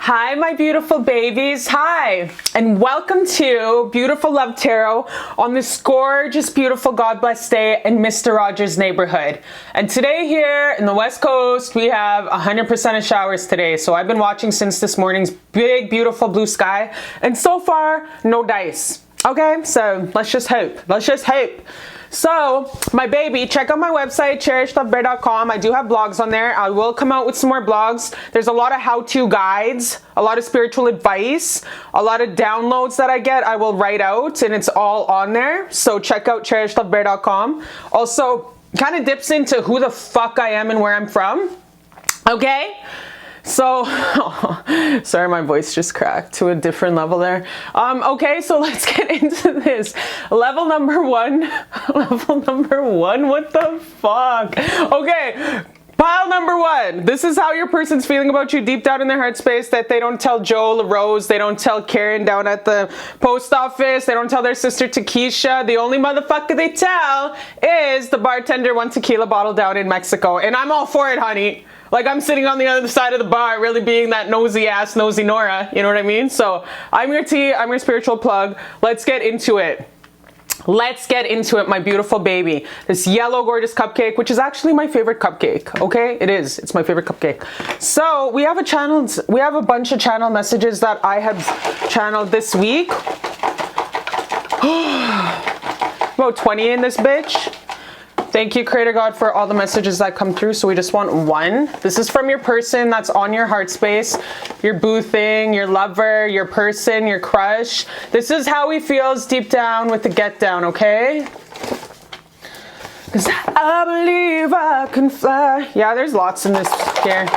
Hi, my beautiful babies. Hi, and welcome to Beautiful Love Tarot on this gorgeous, beautiful, God bless day in Mr. Rogers' neighborhood. And today here in the West Coast, we have 100% of showers today. So I've been watching since this morning's big, beautiful blue sky. And so far, no dice. Okay, so let's just hope. Let's just hope. So, my baby, check out my website, cherishlbear.com. I do have blogs on there. I will come out with some more blogs. There's a lot of how-to guides, a lot of spiritual advice, a lot of downloads that I get, I will write out, and it's all on there. So check out cherishlbear.com. Also, kind of dips into who the fuck I am and where I'm from. Okay? So, sorry, my voice just cracked to a different level there. Okay, so let's get into this. Level number one, what the fuck? Okay, pile number one. This is how your person's feeling about you deep down in their heart space, that they don't tell Joe LaRose, they don't tell Karen down at the post office, they don't tell their sister Takesha. The only motherfucker they tell is the bartender 1 tequila bottle down in Mexico. And I'm all for it, honey. Like, I'm sitting on the other side of the bar, really being that nosy ass, nosy Nora, you know what I mean? So, I'm your tea, I'm your spiritual plug. Let's get into it. Let's get into it, my beautiful baby. This yellow gorgeous cupcake, which is actually my favorite cupcake, okay? It is. It's my favorite cupcake. So, we have a bunch of channel messages that I have channeled this week. About 20 in this bitch. Thank you, Creator God, for all the messages that come through. So we just want one. This is from your person that's on your heart space, your boo thing, your lover, your person, your crush. This is how he feels deep down with the get down, okay? 'Cause I believe I can fly. Yeah, there's lots in this here.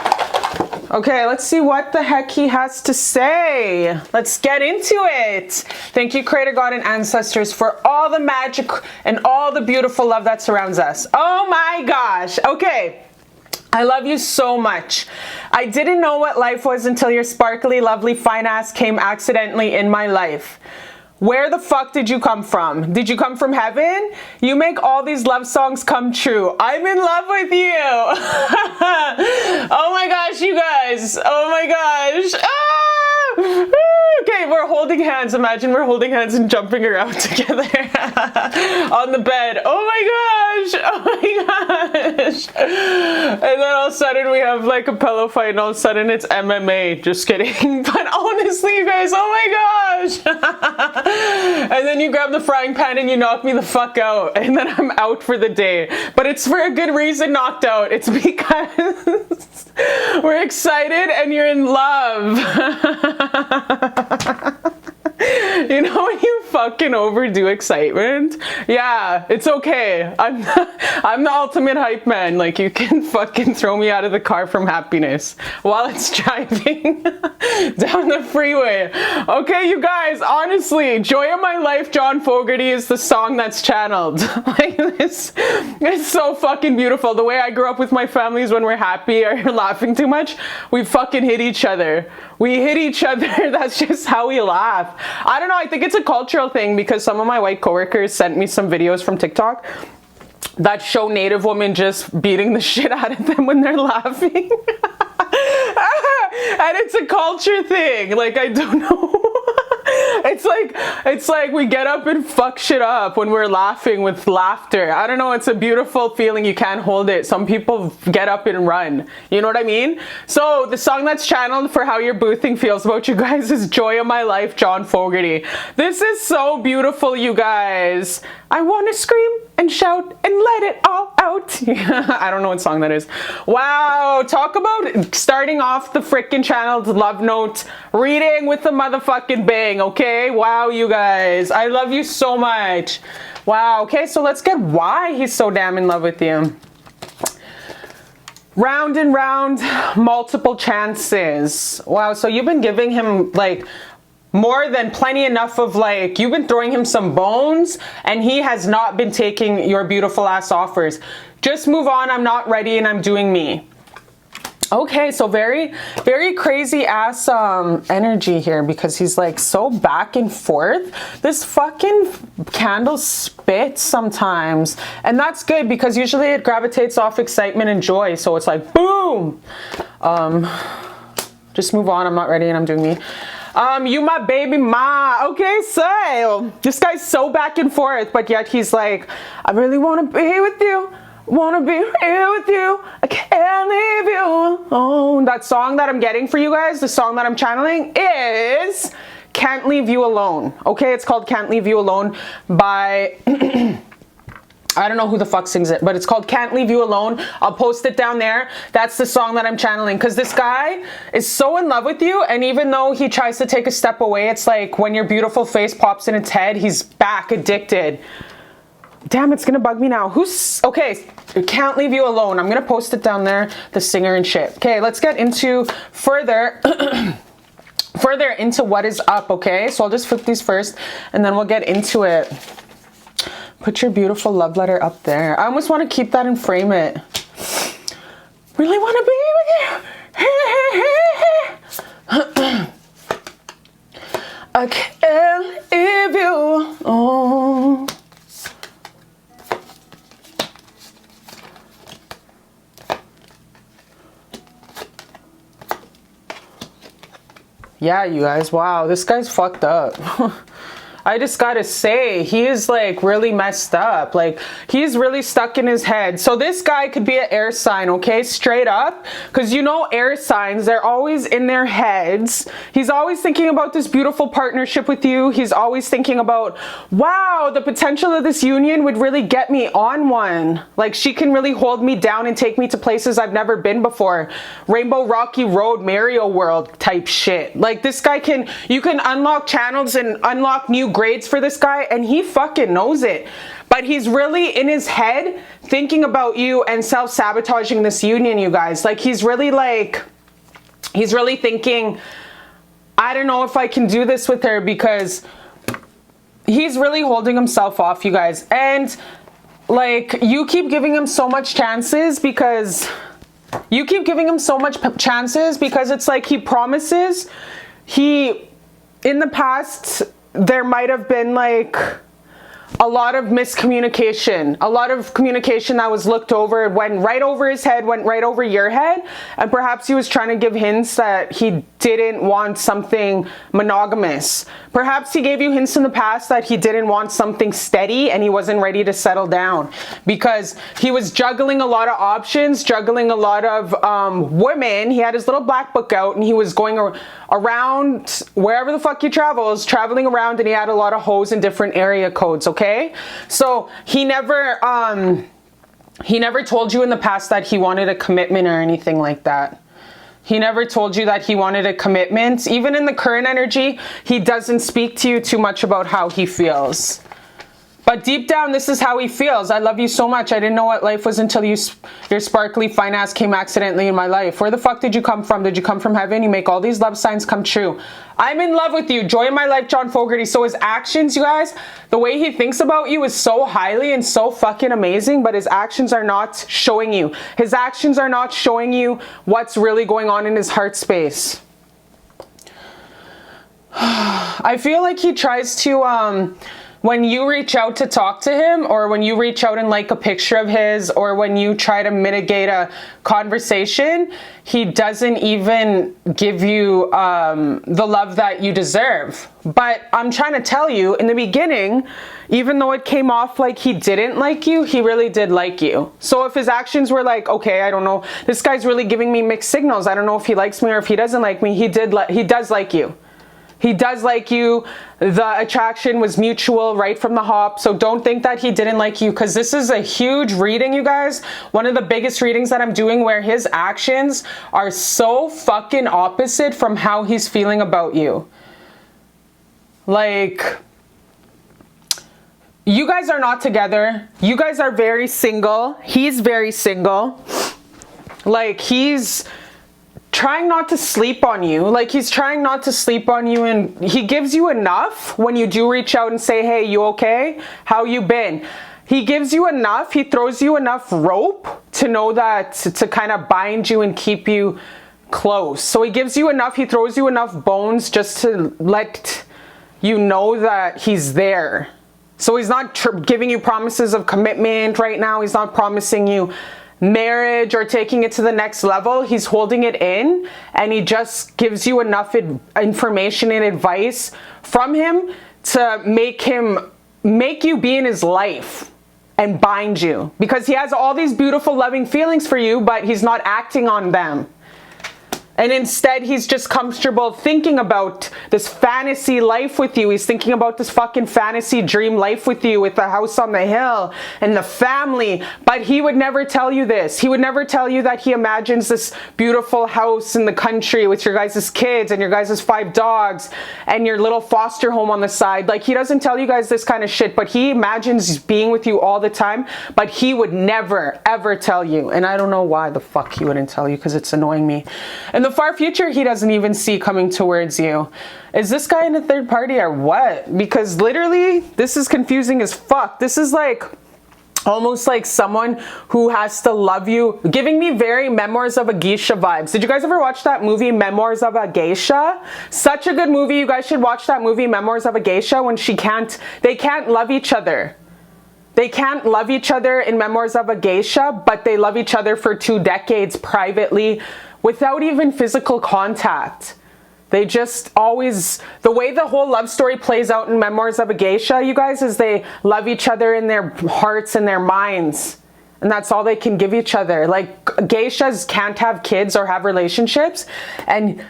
Okay, let's see what the heck he has to say. Let's get into it. Thank you, Creator God and ancestors, for all the magic and all the beautiful love that surrounds us. Oh my gosh. Okay. I love you so much. I didn't know what life was until your sparkly, lovely, fine ass came accidentally in my life. Where the fuck did you come from? Did you come from heaven? You make all these love songs come true. I'm in love with you. Oh my gosh, you guys. Oh my gosh. Ah! Okay, we're holding hands. Imagine we're holding hands and jumping around together on the bed. Oh my gosh. Oh my gosh. And then all of a sudden we have like a pillow fight, and all of a sudden it's MMA. Just kidding. But honestly, you guys, oh my gosh. And then you grab the frying pan and you knock me the fuck out, and then I'm out for the day. But it's for a good reason knocked out. It's because we're excited and you're in love. You know when you fucking overdo excitement? Yeah, it's okay. I'm the ultimate hype man. Like, you can fucking throw me out of the car from happiness while it's driving down the freeway. Okay, you guys, honestly, Joy of My Life, John Fogerty is the song that's channeled. Like this, it's so fucking beautiful. The way I grew up with my family is when we're happy or laughing too much, we fucking hit each other. We hit each other. That's just how we laugh. I don't know. I think it's a cultural thing because some of my white coworkers sent me some videos from TikTok that show Native women just beating the shit out of them when they're laughing. And it's a culture thing. Like, I don't know. It's like we get up and fuck shit up when we're laughing with laughter. I don't know. It's a beautiful feeling. You can't hold it. Some people get up and run. You know what I mean? So the song that's channeled for how your boo thing feels about you guys is Joy of My Life, John Fogerty. This is so beautiful, you guys. I want to scream. and shout and let it all out. I don't know what song that is. Wow, talk about starting off the freaking channel's love note reading with the motherfucking bang, okay? Wow, you guys, I love you so much. Wow, okay, so let's get why he's so damn in love with you. Round and round, multiple chances. Wow, so you've been giving him like more than plenty enough of like, you've been throwing him some bones and he has not been taking your beautiful ass offers. Just move on, I'm not ready and I'm doing me. Okay, so very, very crazy ass energy here because he's like so back and forth. This fucking candle spits sometimes. And that's good because usually it gravitates off excitement and joy. So it's like, boom. Just move on, I'm not ready and I'm doing me. You my baby ma. Okay, so this guy's so back and forth, but yet he's like, I really want to be with you. Wanna be here with you. I can't leave you alone. That song that I'm getting for you guys, the song that I'm channeling is Can't Leave You Alone. Okay, it's called Can't Leave You Alone by I don't know who the fuck sings it, but it's called Can't Leave You Alone. I'll post it down there. That's the song that I'm channeling because this guy is so in love with you, and even though he tries to take a step away, it's like when your beautiful face pops in its head, he's back addicted. Damn, it's gonna bug me now. Who's okay? Can't Leave You Alone. I'm gonna post it down there, the singer and shit. Okay, let's get into further further into what is up. Okay, so I'll just flip these first and then we'll get into it. Put your beautiful love letter up there. I almost want to keep that and frame it. Really want to be with you. I can't leave you alone. Yeah, you guys, wow, this guy's fucked up. I just gotta say, he is like really messed up. Like, he's really stuck in his head. So this guy could be an air sign, okay? Straight up. Because you know air signs, they're always in their heads. He's always thinking about this beautiful partnership with you. He's always thinking about, wow, the potential of this union would really get me on one. Like, she can really hold me down and take me to places I've never been before. Rainbow Rocky Road, Mario World type shit. Like, this guy can, you can unlock channels and unlock new grades for this guy, and he fucking knows it. But he's really in his head thinking about you and self-sabotaging this union, you guys. Like, he's really thinking, I don't know if I can do this with her, because he's really holding himself off, you guys. And like, you keep giving him so much chances because it's like he promises. In the past, there might have been like a lot of miscommunication, a lot of communication that was looked over, went right over his head, went right over your head, and perhaps he was trying to give hints that he didn't want something monogamous. Perhaps he gave you hints in the past that he didn't want something steady and he wasn't ready to settle down because he was juggling a lot of options, juggling a lot of women. He had his little black book out and he was going around wherever the fuck he travels, traveling around, and he had a lot of hoes in different area codes, okay? So he never told you in the past that he wanted a commitment or anything like that. He never told you that he wanted a commitment. Even in the current energy, he doesn't speak to you too much about how he feels. But deep down, this is how he feels. I love you so much. I didn't know what life was until your sparkly fine ass came accidentally in my life. Where the fuck did you come from? Did you come from heaven? You make all these love signs come true. I'm in love with you. Joy in my life, John Fogerty. So his actions, you guys, the way he thinks about you is so highly and so fucking amazing, but his actions are not showing you. His actions are not showing you what's really going on in his heart space. I feel like he tries to, when you reach out to talk to him, or when you reach out and like a picture of his, or when you try to mitigate a conversation, he doesn't even give you the love that you deserve. But I'm trying to tell you, in the beginning, even though it came off like he didn't like you, he really did like you. So if his actions were like, okay, I don't know, this guy's really giving me mixed signals, I don't know if he likes me or if he doesn't like me, he does like you. He does like you. The attraction was mutual right from the hop. So don't think that he didn't like you, because this is a huge reading, you guys. One of the biggest readings that I'm doing, where his actions are so fucking opposite from how he's feeling about you. Like, you guys are not together. You guys are very single. He's very single. Like, he's trying not to sleep on you. Like, he's trying not to sleep on you, and he gives you enough when you do reach out and say, hey, you okay? How you been? He gives you enough. He throws you enough rope to know that, to kind of bind you and keep you close. So he gives you enough. He throws you enough bones just to let you know that he's there. So he's not giving you promises of commitment right now. He's not promising you marriage or taking it to the next level. He's holding it in, and he just gives you enough information and advice from him to make you be in his life and bind you, because he has all these beautiful, loving feelings for you, but he's not acting on them. And instead, he's just comfortable thinking about this fantasy life with you. He's thinking about this fucking fantasy dream life with you, with the house on the hill and the family. But he would never tell you this. He would never tell you that he imagines this beautiful house in the country with your guys' kids and your guys' 5 dogs and your little foster home on the side. Like, he doesn't tell you guys this kind of shit, but he imagines being with you all the time. But he would never, ever tell you. And I don't know why the fuck he wouldn't tell you, because it's annoying me. And the far future, he doesn't even see coming towards you. Is this guy in a third party or what? Because literally, this is confusing as fuck. This is like almost like someone who has to love you, giving me very Memoirs of a Geisha vibes. Did you guys ever watch that movie, Memoirs of a Geisha? Such a good movie. You guys should watch that movie, Memoirs of a Geisha, when they can't love each other. They can't love each other in Memoirs of a Geisha, but they love each other for 2 decades privately, without even physical contact. They just always, the way the whole love story plays out in Memoirs of a Geisha, you guys, is they love each other in their hearts and their minds. And that's all they can give each other. Like, geishas can't have kids or have relationships. And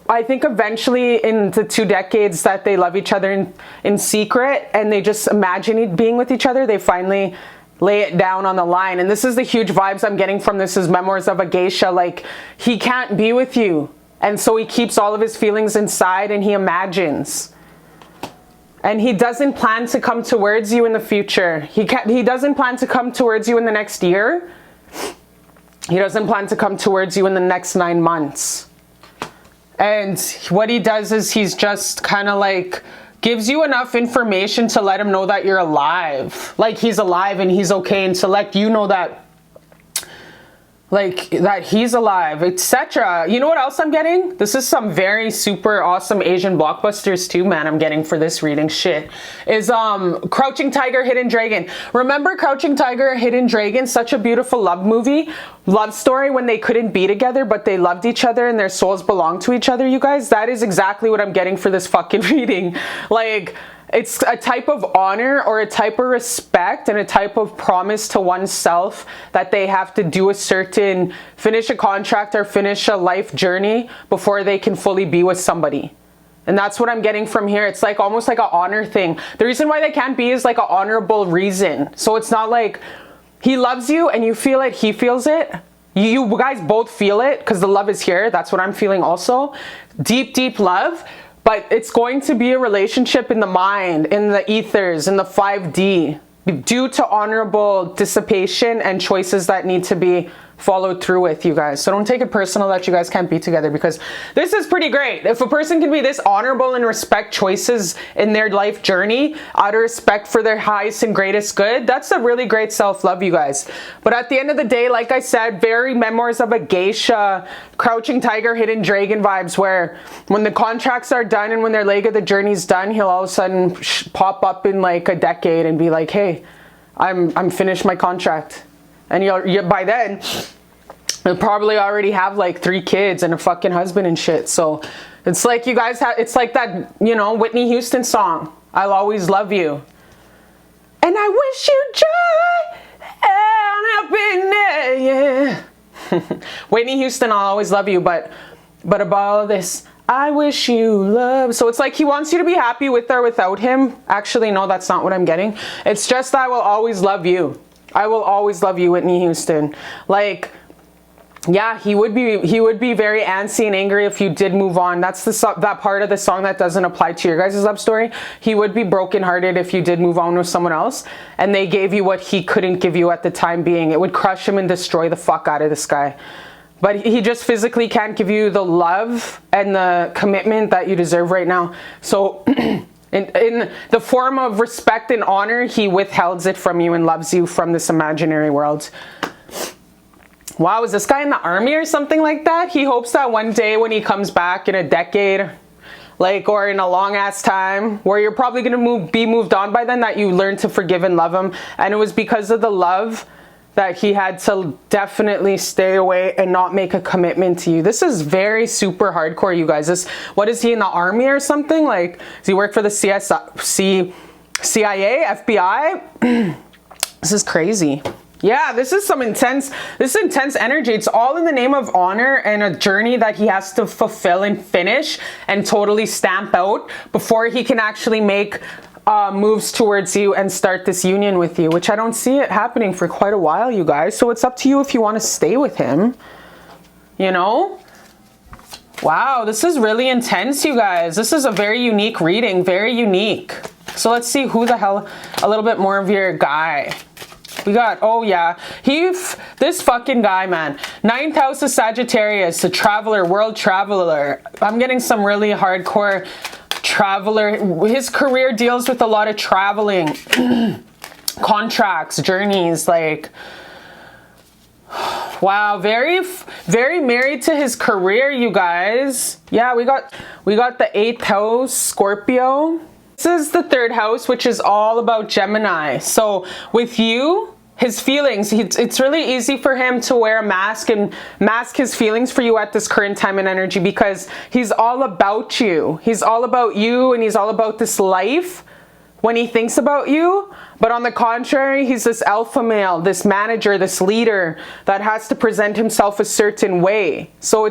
I think eventually in the 2 decades that they love each other in secret, and they just imagine being with each other, they finally lay it down on the line. And this is the huge vibes I'm getting from this, is Memoirs of a Geisha. Like, he can't be with you, and so he keeps all of his feelings inside, and he imagines. And he doesn't plan to come towards you in the future. He doesn't plan to come towards you in the next year. He doesn't plan to come towards you in the next 9 months. And what he does is he's just kind of like gives you enough information to let him know that you're alive. Like, he's alive and he's okay, and to let you know that, like, that he's alive, etc. You know what else I'm getting? This is some very super awesome Asian blockbusters too, man, I'm getting for this reading. Shit. Is Crouching Tiger, Hidden Dragon. Remember Crouching Tiger, Hidden Dragon? Such a beautiful love movie. Love story when they couldn't be together, but they loved each other and their souls belonged to each other, you guys. That is exactly what I'm getting for this fucking reading. Like, it's a type of honor or a type of respect and a type of promise to oneself that they have to do finish a contract or finish a life journey before they can fully be with somebody. And that's what I'm getting from here. It's like almost like an honor thing. The reason why they can't be is like an honorable reason. So it's not like he loves you and you feel it, he feels it. You guys both feel it, because the love is here. That's what I'm feeling also. Deep, deep love. But it's going to be a relationship in the mind, in the ethers, in the 5D, due to honorable dissipation and choices that need to be followed through with, you guys. So don't take it personal that you guys can't be together, because this is pretty great. If a person can be this honorable and respect choices in their life journey out of respect for their highest and greatest good, that's a really great self-love, you guys. But at the end of the day, like I said, very Memoirs of a Geisha, Crouching Tiger, Hidden Dragon vibes, where when the contracts are done and when their leg of the journey's done, he'll all of a sudden pop up in like a decade and be like, hey, I'm finished my contract. And you'll by then, you'll probably already have like 3 kids and a fucking husband and shit. So it's like you guys have, it's like that, you know, Whitney Houston song, I'll Always Love You. And I wish you joy and happiness, yeah. Whitney Houston, I'll always love you, but above all this, I wish you love. So it's like he wants you to be happy with or without him. Actually, no, that's not what I'm getting. It's just, I will always love you. I will always love you, Whitney Houston. Like, yeah, he would be very antsy and angry if you did move on. That's that part of the song that doesn't apply to your guys' love story. He would be brokenhearted if you did move on with someone else and they gave you what he couldn't give you at the time being. It would crush him and destroy the fuck out of this guy. But he just physically can't give you the love and the commitment that you deserve right now. So in the form of respect and honor, he withholds it from you and loves you from this imaginary world. Wow, is this guy in the army or something like that? He hopes that one day when he comes back in a decade, like, or in a long ass time, where you're probably gonna be moved on by then, that you learn to forgive and love him. And it was because of the love that he had to definitely stay away and not make a commitment to you. This is very super hardcore, you guys. What is he, in the army or something? Like, does he work for the CIA, FBI? This is crazy. Yeah, this is intense energy. It's all in the name of honor and a journey that he has to fulfill and finish and totally stamp out before he can actually make moves towards you and start this union with you, which I don't see it happening for quite a while, you guys. So it's up to you if you want to stay with him, you know? Wow, this is really intense, you guys. This is a very unique reading, very unique. So let's see who the hell, a little bit more of your guy. We got, oh yeah, this fucking guy, man. 9th house of Sagittarius, a traveler, world traveler. I'm getting some really hardcore traveler. His career deals with a lot of traveling, contracts, journeys, like, wow, very married to his career, you guys. Yeah, we got the 8th house, Scorpio. This is the 3rd house, which is all about Gemini. So with you, his feelings, it's really easy for him to wear a mask and mask his feelings for you at this current time and energy, because he's all about you. He's all about you, and he's all about this life when he thinks about you. But on the contrary, he's this alpha male, this manager, this leader that has to present himself a certain way. So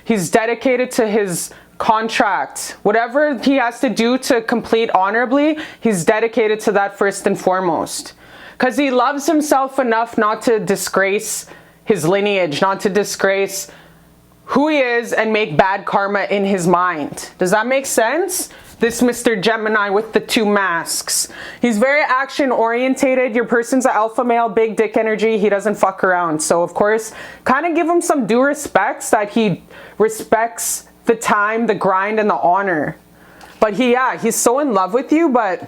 he's dedicated to his contract. Whatever he has to do to complete honorably, he's dedicated to that first and foremost. Because he loves himself enough not to disgrace his lineage, not to disgrace who he is and make bad karma in his mind. Does that make sense? This Mr. Gemini with the 2 masks. He's very action orientated. Your person's an alpha male, big dick energy. He doesn't fuck around. So of course, kind of give him some due respects, that he respects the time, the grind, and the honor. But he's so in love with you, but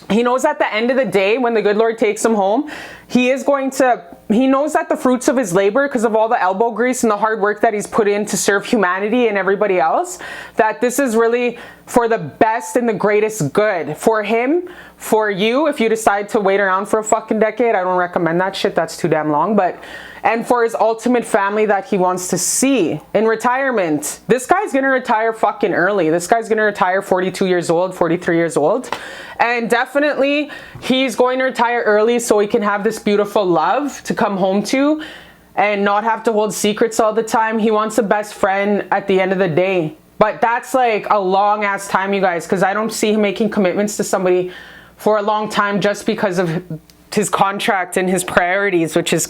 he knows at the end of the day, when the good Lord takes him home, he knows that the fruits of his labor, because of all the elbow grease and the hard work that he's put in to serve humanity and everybody else, that this is really for the best and the greatest good for him, for you. If you decide to wait around for a fucking decade, I don't recommend that shit. That's too damn long. And for his ultimate family that he wants to see in retirement. This guy's gonna retire fucking early. This guy's gonna retire 42 years old, 43 years old. And definitely he's going to retire early so he can have this beautiful love to come home to and not have to hold secrets all the time. He wants a best friend at the end of the day. But that's like a long ass time, you guys, because I don't see him making commitments to somebody for a long time just because of his contract and his priorities, which is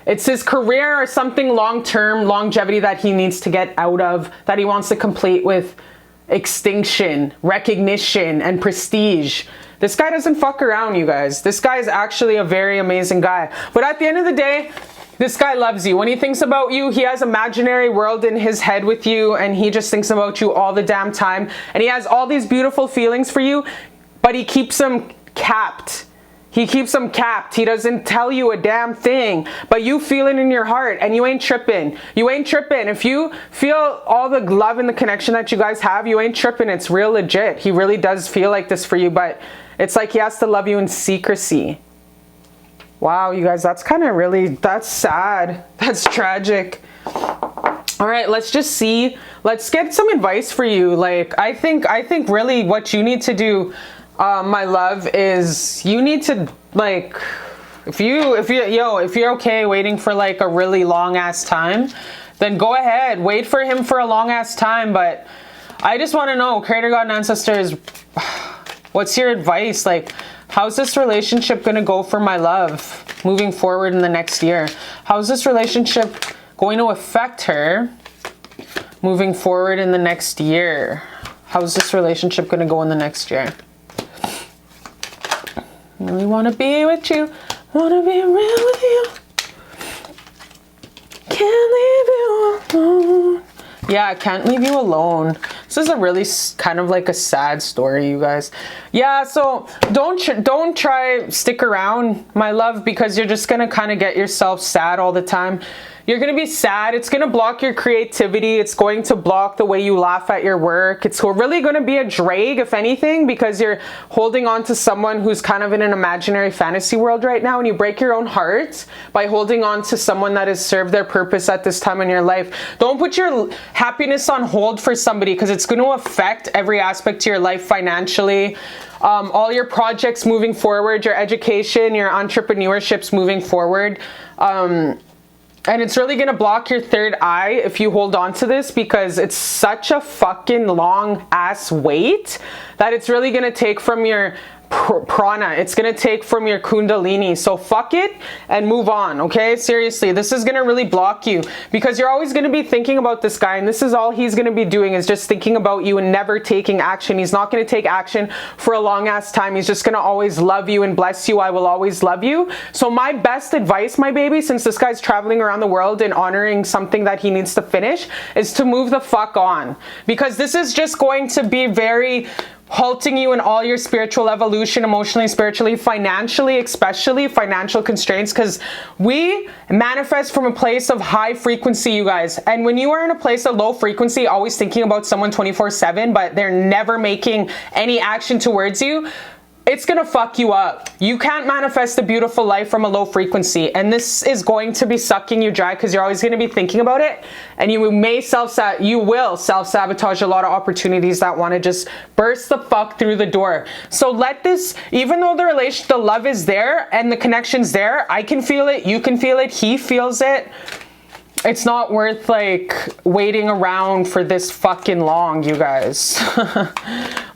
it's his career or something long-term, longevity that he needs to get out of, that he wants to complete with extinction, recognition, and prestige. This guy doesn't fuck around, you guys. This guy is actually a very amazing guy. But at the end of the day, this guy loves you. When he thinks about you, he has imaginary world in his head with you, and he just thinks about you all the damn time. And he has all these beautiful feelings for you, but he keeps them capped. He keeps them capped. He doesn't tell you a damn thing, but you feel it in your heart, and you ain't tripping. You ain't tripping. If you feel all the love and the connection that you guys have, you ain't tripping. It's real legit. He really does feel like this for you, but it's like he has to love you in secrecy. Wow, you guys, that's sad. That's tragic. All right, let's just see. Let's get some advice for you. Like, I think really what you need to do, my love, is you need to, like, if you're okay waiting for like a really long ass time, then go ahead. Wait for him for a long ass time. But I just want to know, Creator God and Ancestors, what's your advice? Like, how's this relationship going to go for my love moving forward in the next year? How's this relationship going to affect her moving forward in the next year? How's this relationship going to go in the next year? Really want to be with you. Want to be real with you. Can't leave you alone. Yeah, I can't leave you alone. This is a really kind of like a sad story, you guys. Yeah, so don't try stick around, my love, because you're just gonna kind of get yourself sad all the time. You're gonna be sad. It's gonna block your creativity. It's going to block the way you laugh at your work. It's really gonna be a drag, if anything, because you're holding on to someone who's kind of in an imaginary fantasy world right now, and you break your own heart by holding on to someone that has served their purpose at this time in your life. Don't put your happiness on hold for somebody, because it's going to affect every aspect to your life financially. All your projects moving forward, your education, your entrepreneurships moving forward. And it's really going to block your third eye if you hold on to this, because it's such a fucking long ass wait that it's really going to take from your prana. It's going to take from your kundalini. So fuck it and move on. Okay. Seriously, this is going to really block you, because you're always going to be thinking about this guy, and this is all he's going to be doing is just thinking about you and never taking action. He's not going to take action for a long ass time. He's just going to always love you and bless you. I will always love you. So my best advice, my baby, since this guy's traveling around the world and honoring something that he needs to finish, is to move the fuck on, because this is just going to be very halting you in all your spiritual evolution, emotionally, spiritually, financially, especially financial constraints, because we manifest from a place of high frequency, you guys. And when you are in a place of low frequency, always thinking about someone 24/7, but they're never making any action towards you, it's gonna fuck you up. You can't manifest a beautiful life from a low frequency, and this is going to be sucking you dry, because you're always gonna be thinking about it, and you will self-sabotage a lot of opportunities that want to just burst the fuck through the door. So let this, even though the love is there and the connection's there, I can feel it, you can feel it, he feels it. It's not worth like waiting around for this fucking long, you guys.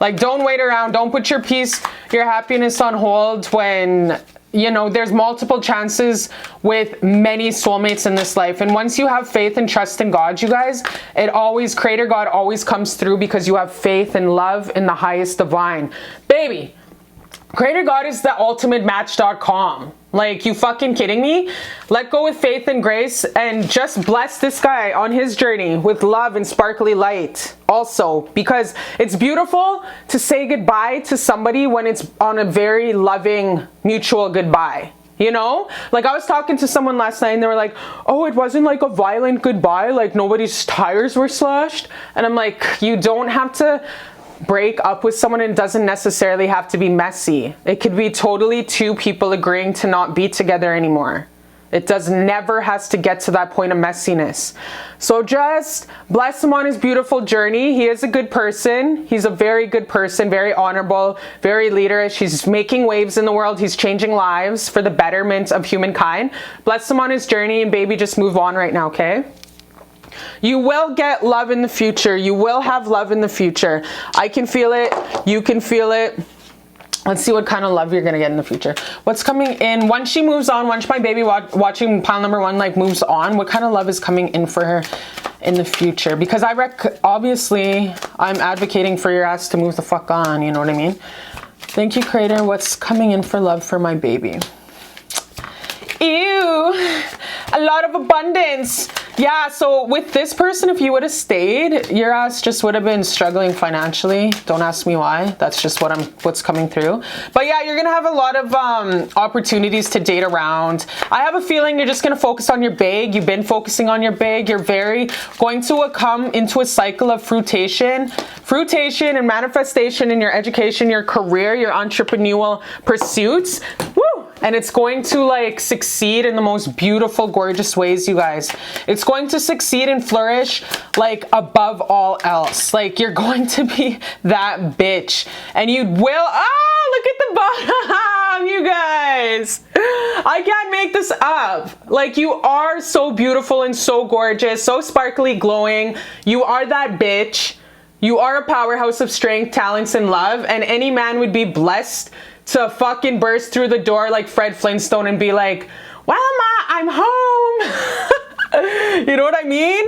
Like, don't wait around. Don't put your peace, your happiness on hold when, you know, there's multiple chances with many soulmates in this life. And once you have faith and trust in God, you guys, Creator God always comes through, because you have faith and love in the highest divine. Baby, Creator God is the ultimate match.com. Like, you fucking kidding me? Let go with faith and grace, and just bless this guy on his journey with love and sparkly light also, because it's beautiful to say goodbye to somebody when it's on a very loving mutual goodbye. You know, like I was talking to someone last night and they were like, oh, it wasn't like a violent goodbye, like nobody's tires were slashed. And I'm like, you don't have to break up with someone, and it doesn't necessarily have to be messy. It could be totally two people agreeing to not be together anymore. It never has to get to that point of messiness. So just bless him on his beautiful journey. He is a good person. He's a very good person, very honorable, very leaderish. He's making waves in the world. He's changing lives for the betterment of humankind. Bless him on his journey, and baby, just move on right now, okay? You will get love in the future. You will have love in the future. I can feel it. You can feel it. Let's see what kind of love you're going to get in the future. What's coming in once she moves on, once my baby watching pile number 1 like moves on, what kind of love is coming in for her in the future? Because obviously I'm advocating for your ass to move the fuck on. You know what I mean? Thank you, Creator. What's coming in for love for my baby? Ew, a lot of abundance. Yeah, so with this person, if you would have stayed, your ass just would have been struggling financially. Don't ask me why. That's just what's coming through. But yeah, you're gonna have a lot of opportunities to date around. I have a feeling you're just gonna focus on your bag. You've been focusing on your bag. You're very going to come into a cycle of fruitation and manifestation in your education, your career, your entrepreneurial pursuits. Woo! And it's going to like succeed in the most beautiful, gorgeous ways, you guys. It's going to succeed and flourish like above all else. Like, you're going to be that bitch. And you will, look at the bottom, you guys. I can't make this up. Like, you are so beautiful and so gorgeous, so sparkly, glowing. You are that bitch. You are a powerhouse of strength, talents, and love. And any man would be blessed to fucking burst through the door like Fred Flintstone and be like, well, Ma, I'm home. You know what I mean?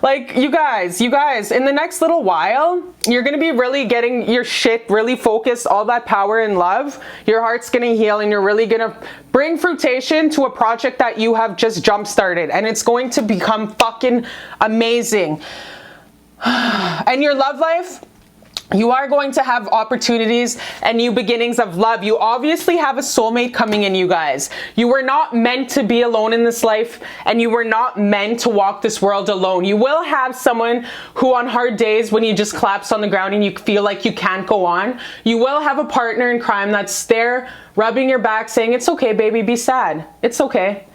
Like, you guys, in the next little while, you're going to be really getting your shit really focused, all that power and love. Your heart's going to heal, and you're really going to bring fruition to a project that you have just jump-started, and it's going to become fucking amazing. And your love life, you are going to have opportunities and new beginnings of love. You obviously have a soulmate coming in, you guys. You were not meant to be alone in this life, and you were not meant to walk this world alone. You will have someone who, on hard days when you just collapse on the ground and you feel like you can't go on, you will have a partner in crime that's there rubbing your back saying, it's okay, baby, be sad. It's okay.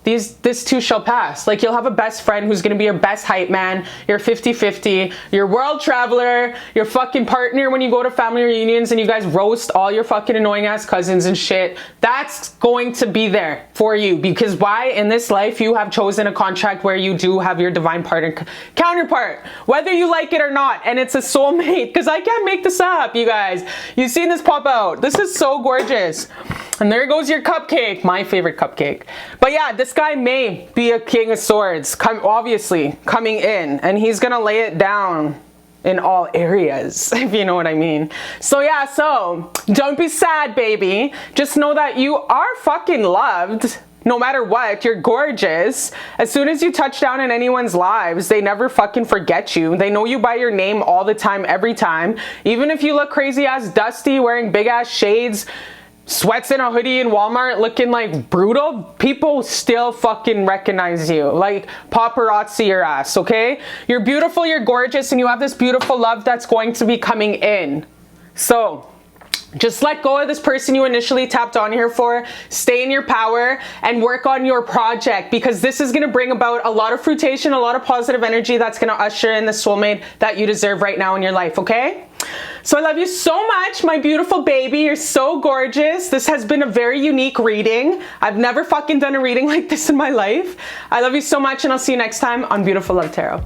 This too shall pass. Like, you'll have a best friend who's gonna be your best hype man, your 50-50, your world traveler, your fucking partner when you go to family reunions and you guys roast all your fucking annoying ass cousins and shit. That's going to be there for you, because why? In this life, you have chosen a contract where you do have your divine partner counterpart, whether you like it or not, and it's a soulmate, because I can't make this up, you guys. You've seen this pop out. This is so gorgeous. And there goes your cupcake, my favorite cupcake. But yeah, this guy may be a king of swords, obviously coming in, and he's gonna lay it down in all areas, if you know what I mean. So yeah, so don't be sad, baby. Just know that you are fucking loved. No matter what, you're gorgeous. As soon as you touch down in anyone's lives, they never fucking forget you. They know you by your name all the time, every time. Even if you look crazy ass dusty, wearing big ass shades, sweats in a hoodie in Walmart looking like brutal, people still fucking recognize you. Like, paparazzi your ass, okay? You're beautiful, you're gorgeous, and you have this beautiful love that's going to be coming in. So just let go of this person you initially tapped on here for, stay in your power, and work on your project, because this is going to bring about a lot of fruition, a lot of positive energy that's going to usher in the soulmate that you deserve right now in your life, okay? So I love you so much, my beautiful baby. You're so gorgeous. This has been a very unique reading. I've never fucking done a reading like this in my life. I love you so much, and I'll see you next time on Beautiful Love Tarot.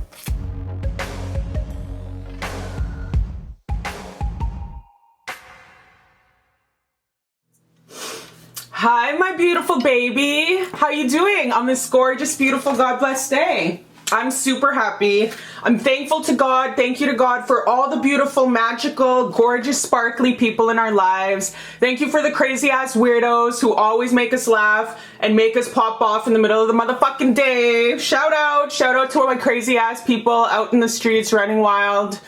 Hi, my beautiful baby. How you doing on this gorgeous, beautiful, God-blessed day? I'm super happy. I'm thankful to God. Thank you to God for all the beautiful, magical, gorgeous, sparkly people in our lives. Thank you for the crazy ass weirdos who always make us laugh and make us pop off in the middle of the motherfucking day. Shout out to all my crazy ass people out in the streets running wild,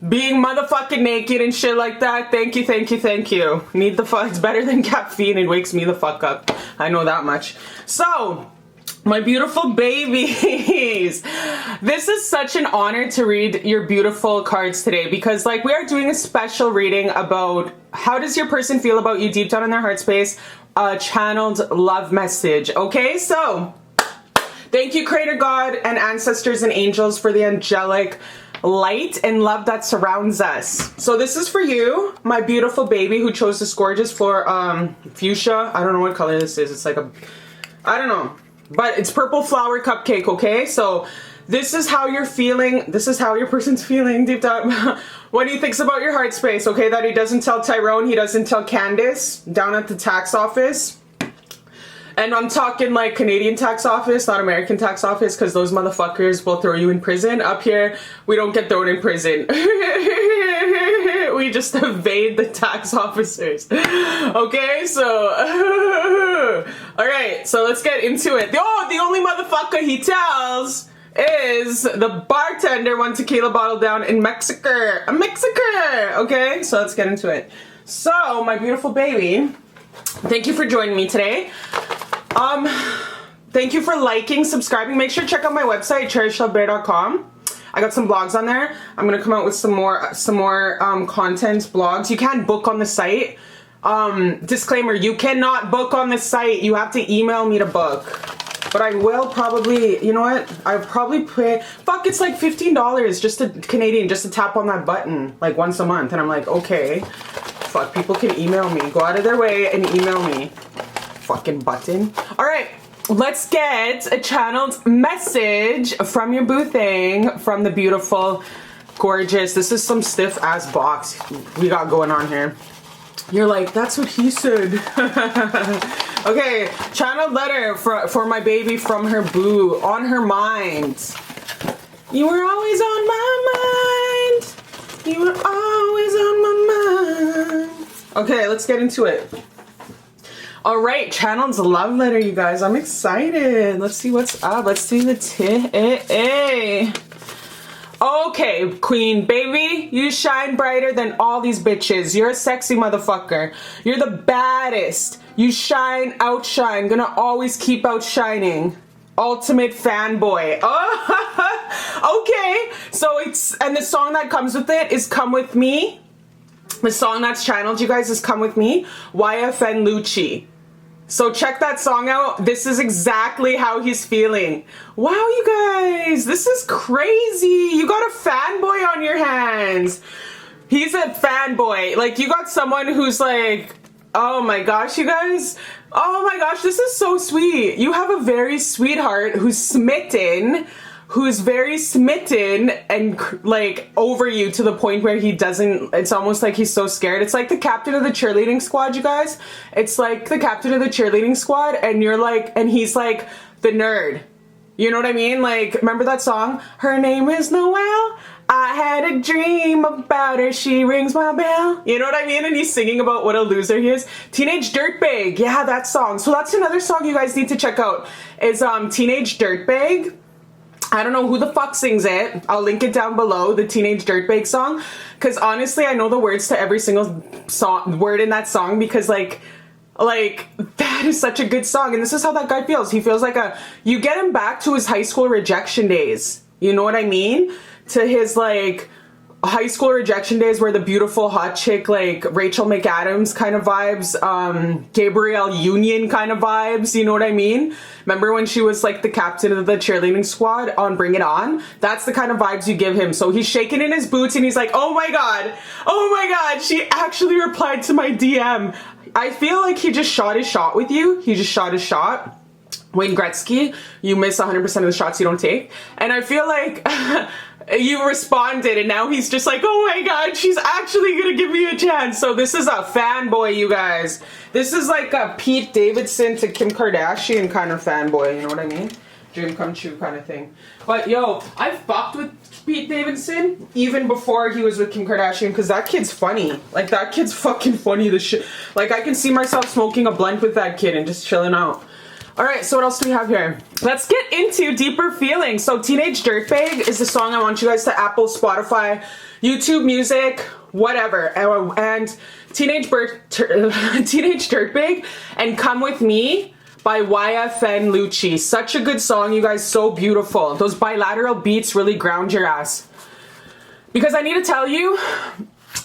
being motherfucking naked and shit like that. Thank you, thank you, thank you. Need the fuck. It's better than caffeine. It wakes me the fuck up. I know that much. So, my beautiful babies, this is such an honor to read your beautiful cards today, because like, we are doing a special reading about how does your person feel about you deep down in their heart space, a channeled love message. Okay, so thank you, Creator God and ancestors and angels, for the angelic light and love that surrounds us. So this is for you, my beautiful baby, who chose this gorgeous fuchsia. I don't know what color this is. It's like I don't know. But it's purple flower cupcake, okay? So this is how you're feeling. This is how your person's feeling deep down. What he thinks about your heart space, okay? That he doesn't tell Tyrone, he doesn't tell Candace down at the tax office. And I'm talking like Canadian tax office, not American tax office, because those motherfuckers will throw you in prison. Up here, we don't get thrown in prison. We just evade the tax officers. Okay, so all right, so let's get into it. The only motherfucker he tells is the bartender, one tequila bottle down in Mexico. Okay, so let's get into it. So, my beautiful baby, thank you for joining me today. Thank you for liking, subscribing. Make sure to check out my website, cherishlbear.com. I got some blogs on there. I'm gonna come out with some more content blogs. You can book on the site. Disclaimer, you cannot book on the site. You have to email me to book. But I will probably, you know what? I'll probably pay, fuck, it's like $15 just to Canadian, just to tap on that button like once a month. And I'm like, okay, fuck, people can email me. Go out of their way and email me. fucking button. All right, let's get a channeled message from your boo thing, from the beautiful, gorgeous, this is some stiff ass box we got going on here. You're like, that's what he said. Okay, channeled letter for my baby from her boo, on her mind. You were always on my mind. You were always on my mind. Okay, let's get into it. All right, channeled love letter, you guys. I'm excited. Let's see what's up. Let's see the Okay, queen, baby, you shine brighter than all these bitches. You're a sexy motherfucker. You're the baddest. You shine, outshine. Gonna always keep outshining. Ultimate fanboy. Oh, okay. So and the song that comes with it is Come With Me. The song that's channeled, you guys, is Come With Me, YFN Lucci. So check that song out. This is exactly how he's feeling. Wow, you guys, this is crazy. You got a fanboy on your hands. He's a fanboy. Like, you got someone who's like, oh my gosh, you guys. Oh my gosh, this is so sweet. You have a very sweetheart who's smitten, who's very smitten and like over you to the point where he doesn't, it's almost like he's so scared. It's like the captain of the cheerleading squad, you guys. It's like the captain of the cheerleading squad and you're like, and he's like the nerd. You know what I mean? Like, remember that song? Her name is Noelle. I had a dream about her. She rings my bell. You know what I mean? And he's singing about what a loser he is. Teenage Dirtbag. Yeah, that song. So that's another song you guys need to check out. Is Teenage Dirtbag. I don't know who the fuck sings it. I'll link it down below, the Teenage Dirtbag song. Because honestly, I know the words to every single word in that song because like that is such a good song. And this is how that guy feels. He feels like you get him back to his high school rejection days. You know what I mean? To his like high school rejection days where the beautiful hot chick like Rachel McAdams kind of vibes, Gabrielle Union kind of vibes, you know what I mean? Remember when she was like the captain of the cheerleading squad on Bring It On? That's the kind of vibes you give him. So he's shaking in his boots and he's like, oh my god, she actually replied to my DM. I feel like he just shot his shot with you. He just shot his shot. Wayne Gretzky, you miss 100% of the shots you don't take. And I feel like you responded and now he's just like, oh my god, she's actually gonna give me a chance. So this is a fanboy, you guys. This is like a Pete Davidson to Kim Kardashian kind of fanboy, you know what I mean? Dream come true kind of thing. But yo, I fucked with Pete Davidson even before he was with Kim Kardashian because that kid's funny. Like, that kid's fucking funny, the shit. Like, I can see myself smoking a blunt with that kid and just chilling out. All right, so what else do we have here? Let's get into Deeper Feelings. So Teenage Dirtbag is the song I want you guys to Apple, Spotify, YouTube Music, whatever. And Teenage Dirtbag and Come With Me by YFN Lucci. Such a good song, you guys, so beautiful. Those bilateral beats really ground your ass. Because I need to tell you,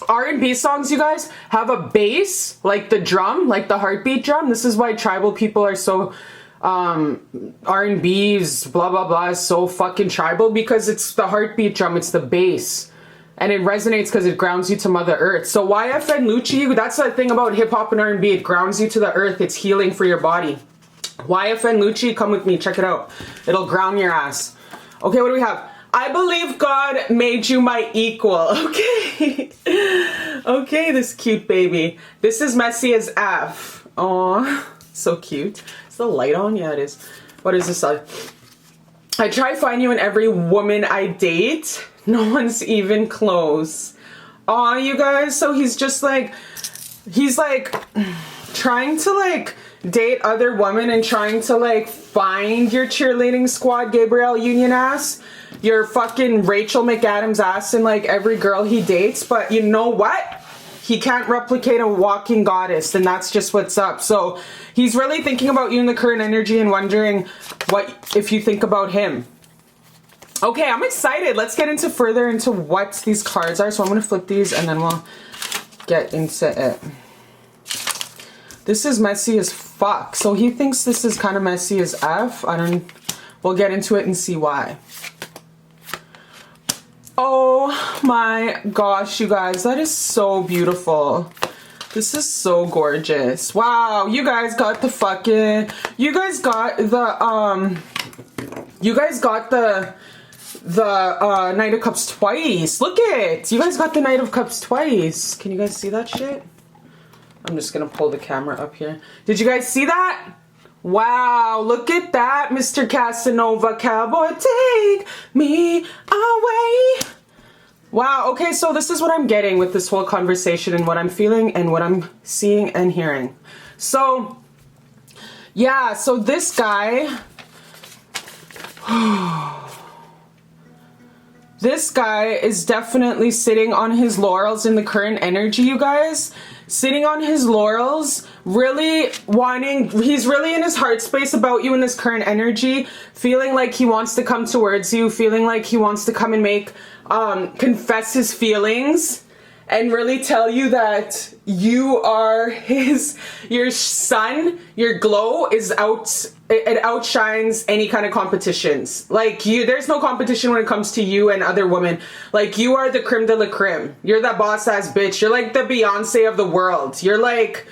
R&B songs, you guys, have a bass, like the drum, like the heartbeat drum. This is why tribal people are so, R&B's, blah, blah, blah, is so fucking tribal, because it's the heartbeat drum, it's the bass. And it resonates because it grounds you to Mother Earth. So YFN Lucci, that's the thing about hip-hop and R&B, it grounds you to the earth, it's healing for your body. YFN Lucci, Come With Me, check it out. It'll ground your ass. Okay, what do we have? I believe God made you my equal. Okay. Okay, this cute baby. This is messy as F. Aw, so cute. Is the light on? Yeah, it is. What is this? I try to find you in every woman I date. No one's even close. Aw, you guys. So he's just like, he's like trying to like date other women and trying to like find your cheerleading squad Gabrielle Union ass, your fucking Rachel McAdams ass in like every girl he dates. But you know what? He can't replicate a walking goddess, and that's just what's up. So he's really thinking about you in the current energy and wondering what if you think about him. Okay, I'm excited. Let's get into further into what these cards are. So I'm gonna flip these and then we'll get into it. This is messy as fuck. So he thinks this is kind of messy as F. We'll get into it and see why. Oh my gosh, you guys, that is so beautiful. This is so gorgeous. Wow, you guys got the fucking, you guys got the Knight of Cups twice. Look it. You guys got the Knight of Cups twice. Can you guys see that shit? I'm just gonna pull the camera up here. Did you guys see that? Wow, look at that, Mr. Casanova Cowboy, take me away. Wow, okay, so this is what I'm getting with this whole conversation and what I'm feeling and what I'm seeing and hearing. So, yeah, so this guy, this guy is definitely sitting on his laurels in the current energy, you guys. Sitting on his laurels, really wanting, he's really in his heart space about you in this current energy, feeling like he wants to come towards you, feeling like he wants to come and make, confess his feelings and really tell you that you are his, your sun, your glow is out, it outshines any kind of competitions. Like you, there's no competition when it comes to you and other women. Like you are the creme de la creme. You're that boss ass bitch. You're like the Beyonce of the world. You're like,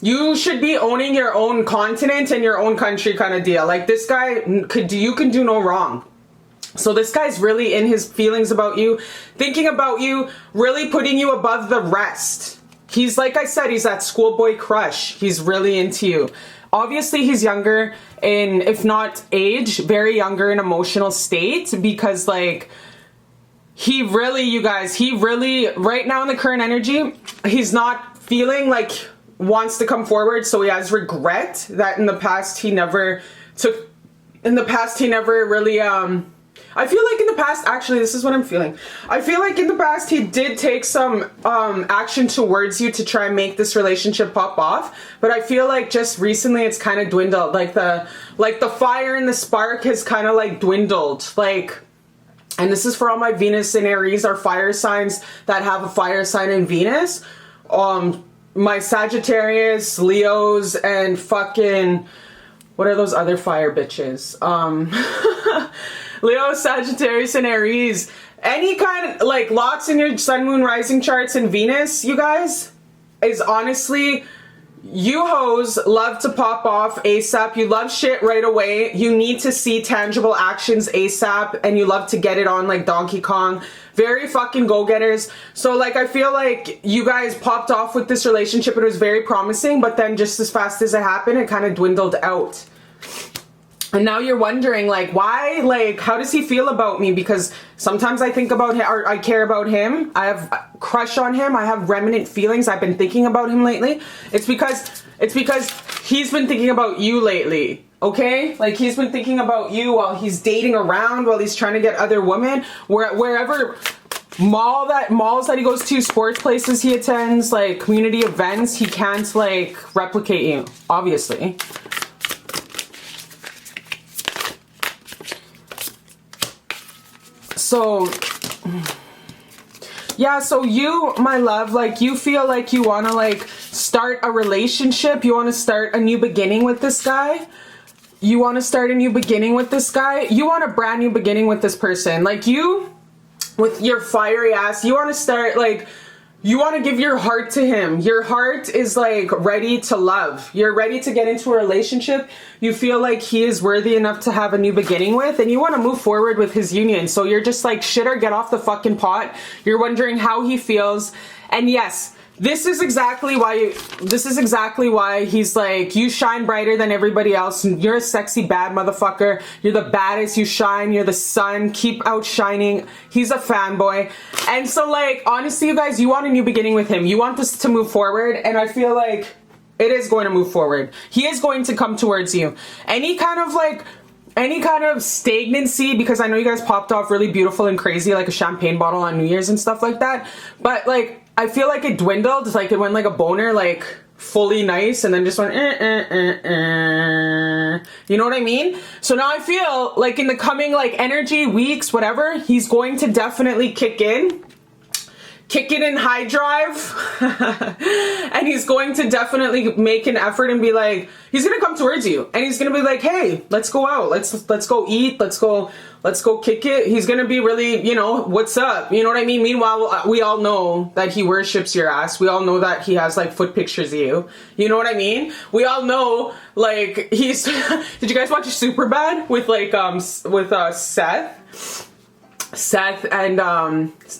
you should be owning your own continent and your own country kind of deal. Like this guy could do, you can do no wrong. So this guy's really in his feelings about you, thinking about you, really putting you above the rest. He's, like I said, he's that schoolboy crush. He's really into you. Obviously, he's younger in, if not age, very younger in emotional state because, like, he really, you guys, he really, right now in the current energy, he's not feeling like wants to come forward. So he has regret that in the past he never took, in the past he never really, I feel like in the past, actually, this is what I'm feeling. I feel like in the past, he did take some action towards you to try and make this relationship pop off. But I feel like just recently, it's kind of dwindled. Like the fire and the spark has kind of like dwindled. Like, and this is for all my Venus and Aries are fire signs that have a fire sign in Venus. My Sagittarius, Leos, and fucking, what are those other fire bitches? Leo, Sagittarius, and Aries. Any kind of, like, lots in your sun, moon, rising charts and Venus, you guys, is honestly, you hoes love to pop off ASAP. You love shit right away. You need to see tangible actions ASAP, and you love to get it on like Donkey Kong. Very fucking go-getters. So, like, I feel like you guys popped off with this relationship. It was very promising, but then just as fast as it happened, it kind of dwindled out. And now you're wondering, like, why? Like, how does he feel about me? Because sometimes I think about him, or I care about him. I have a crush on him. I have remnant feelings. I've been thinking about him lately. It's because he's been thinking about you lately. Okay? Like, he's been thinking about you while he's dating around, while he's trying to get other women. Wherever malls that he goes to, sports places he attends, like community events, he can't like replicate you, obviously. So, yeah, so you, my love, like, you feel like you want to, like, start a relationship. You want to start a new beginning with this guy. You want to start a new beginning with this guy. You want a brand new beginning with this person. Like, you, with your fiery ass, you want to start, like, you want to give your heart to him. Your heart is, like, ready to love. You're ready to get into a relationship. You feel like he is worthy enough to have a new beginning with, and you want to move forward with his union. So you're just like, shit or get off the fucking pot. You're wondering how he feels. And yes, this is exactly why he's like, you shine brighter than everybody else. You're a sexy bad motherfucker. You're the baddest. You shine. You're the sun. Keep outshining. He's a fanboy. And so, like, honestly, you guys, you want a new beginning with him. You want this to move forward. And I feel like it is going to move forward. He is going to come towards you. Any kind of stagnancy, because I know you guys popped off really beautiful and crazy, like a champagne bottle on New Year's and stuff like that. But, like, I feel like it dwindled. It's like it went like a boner, like fully nice, and then just went, you know what I mean? So now I feel like in the coming like energy, weeks, whatever, he's going to definitely kick in. kick it in high drive. And he's going to definitely make an effort and be like, he's gonna come towards you and he's gonna be like, hey, let's go out, let's go eat, let's go kick it. He's gonna be really, you know, what's up, you know what I mean? Meanwhile, we all know that he worships your ass. We all know that he has like foot pictures of you, you know what I mean? We all know, like, he's did you guys watch Superbad with like Seth and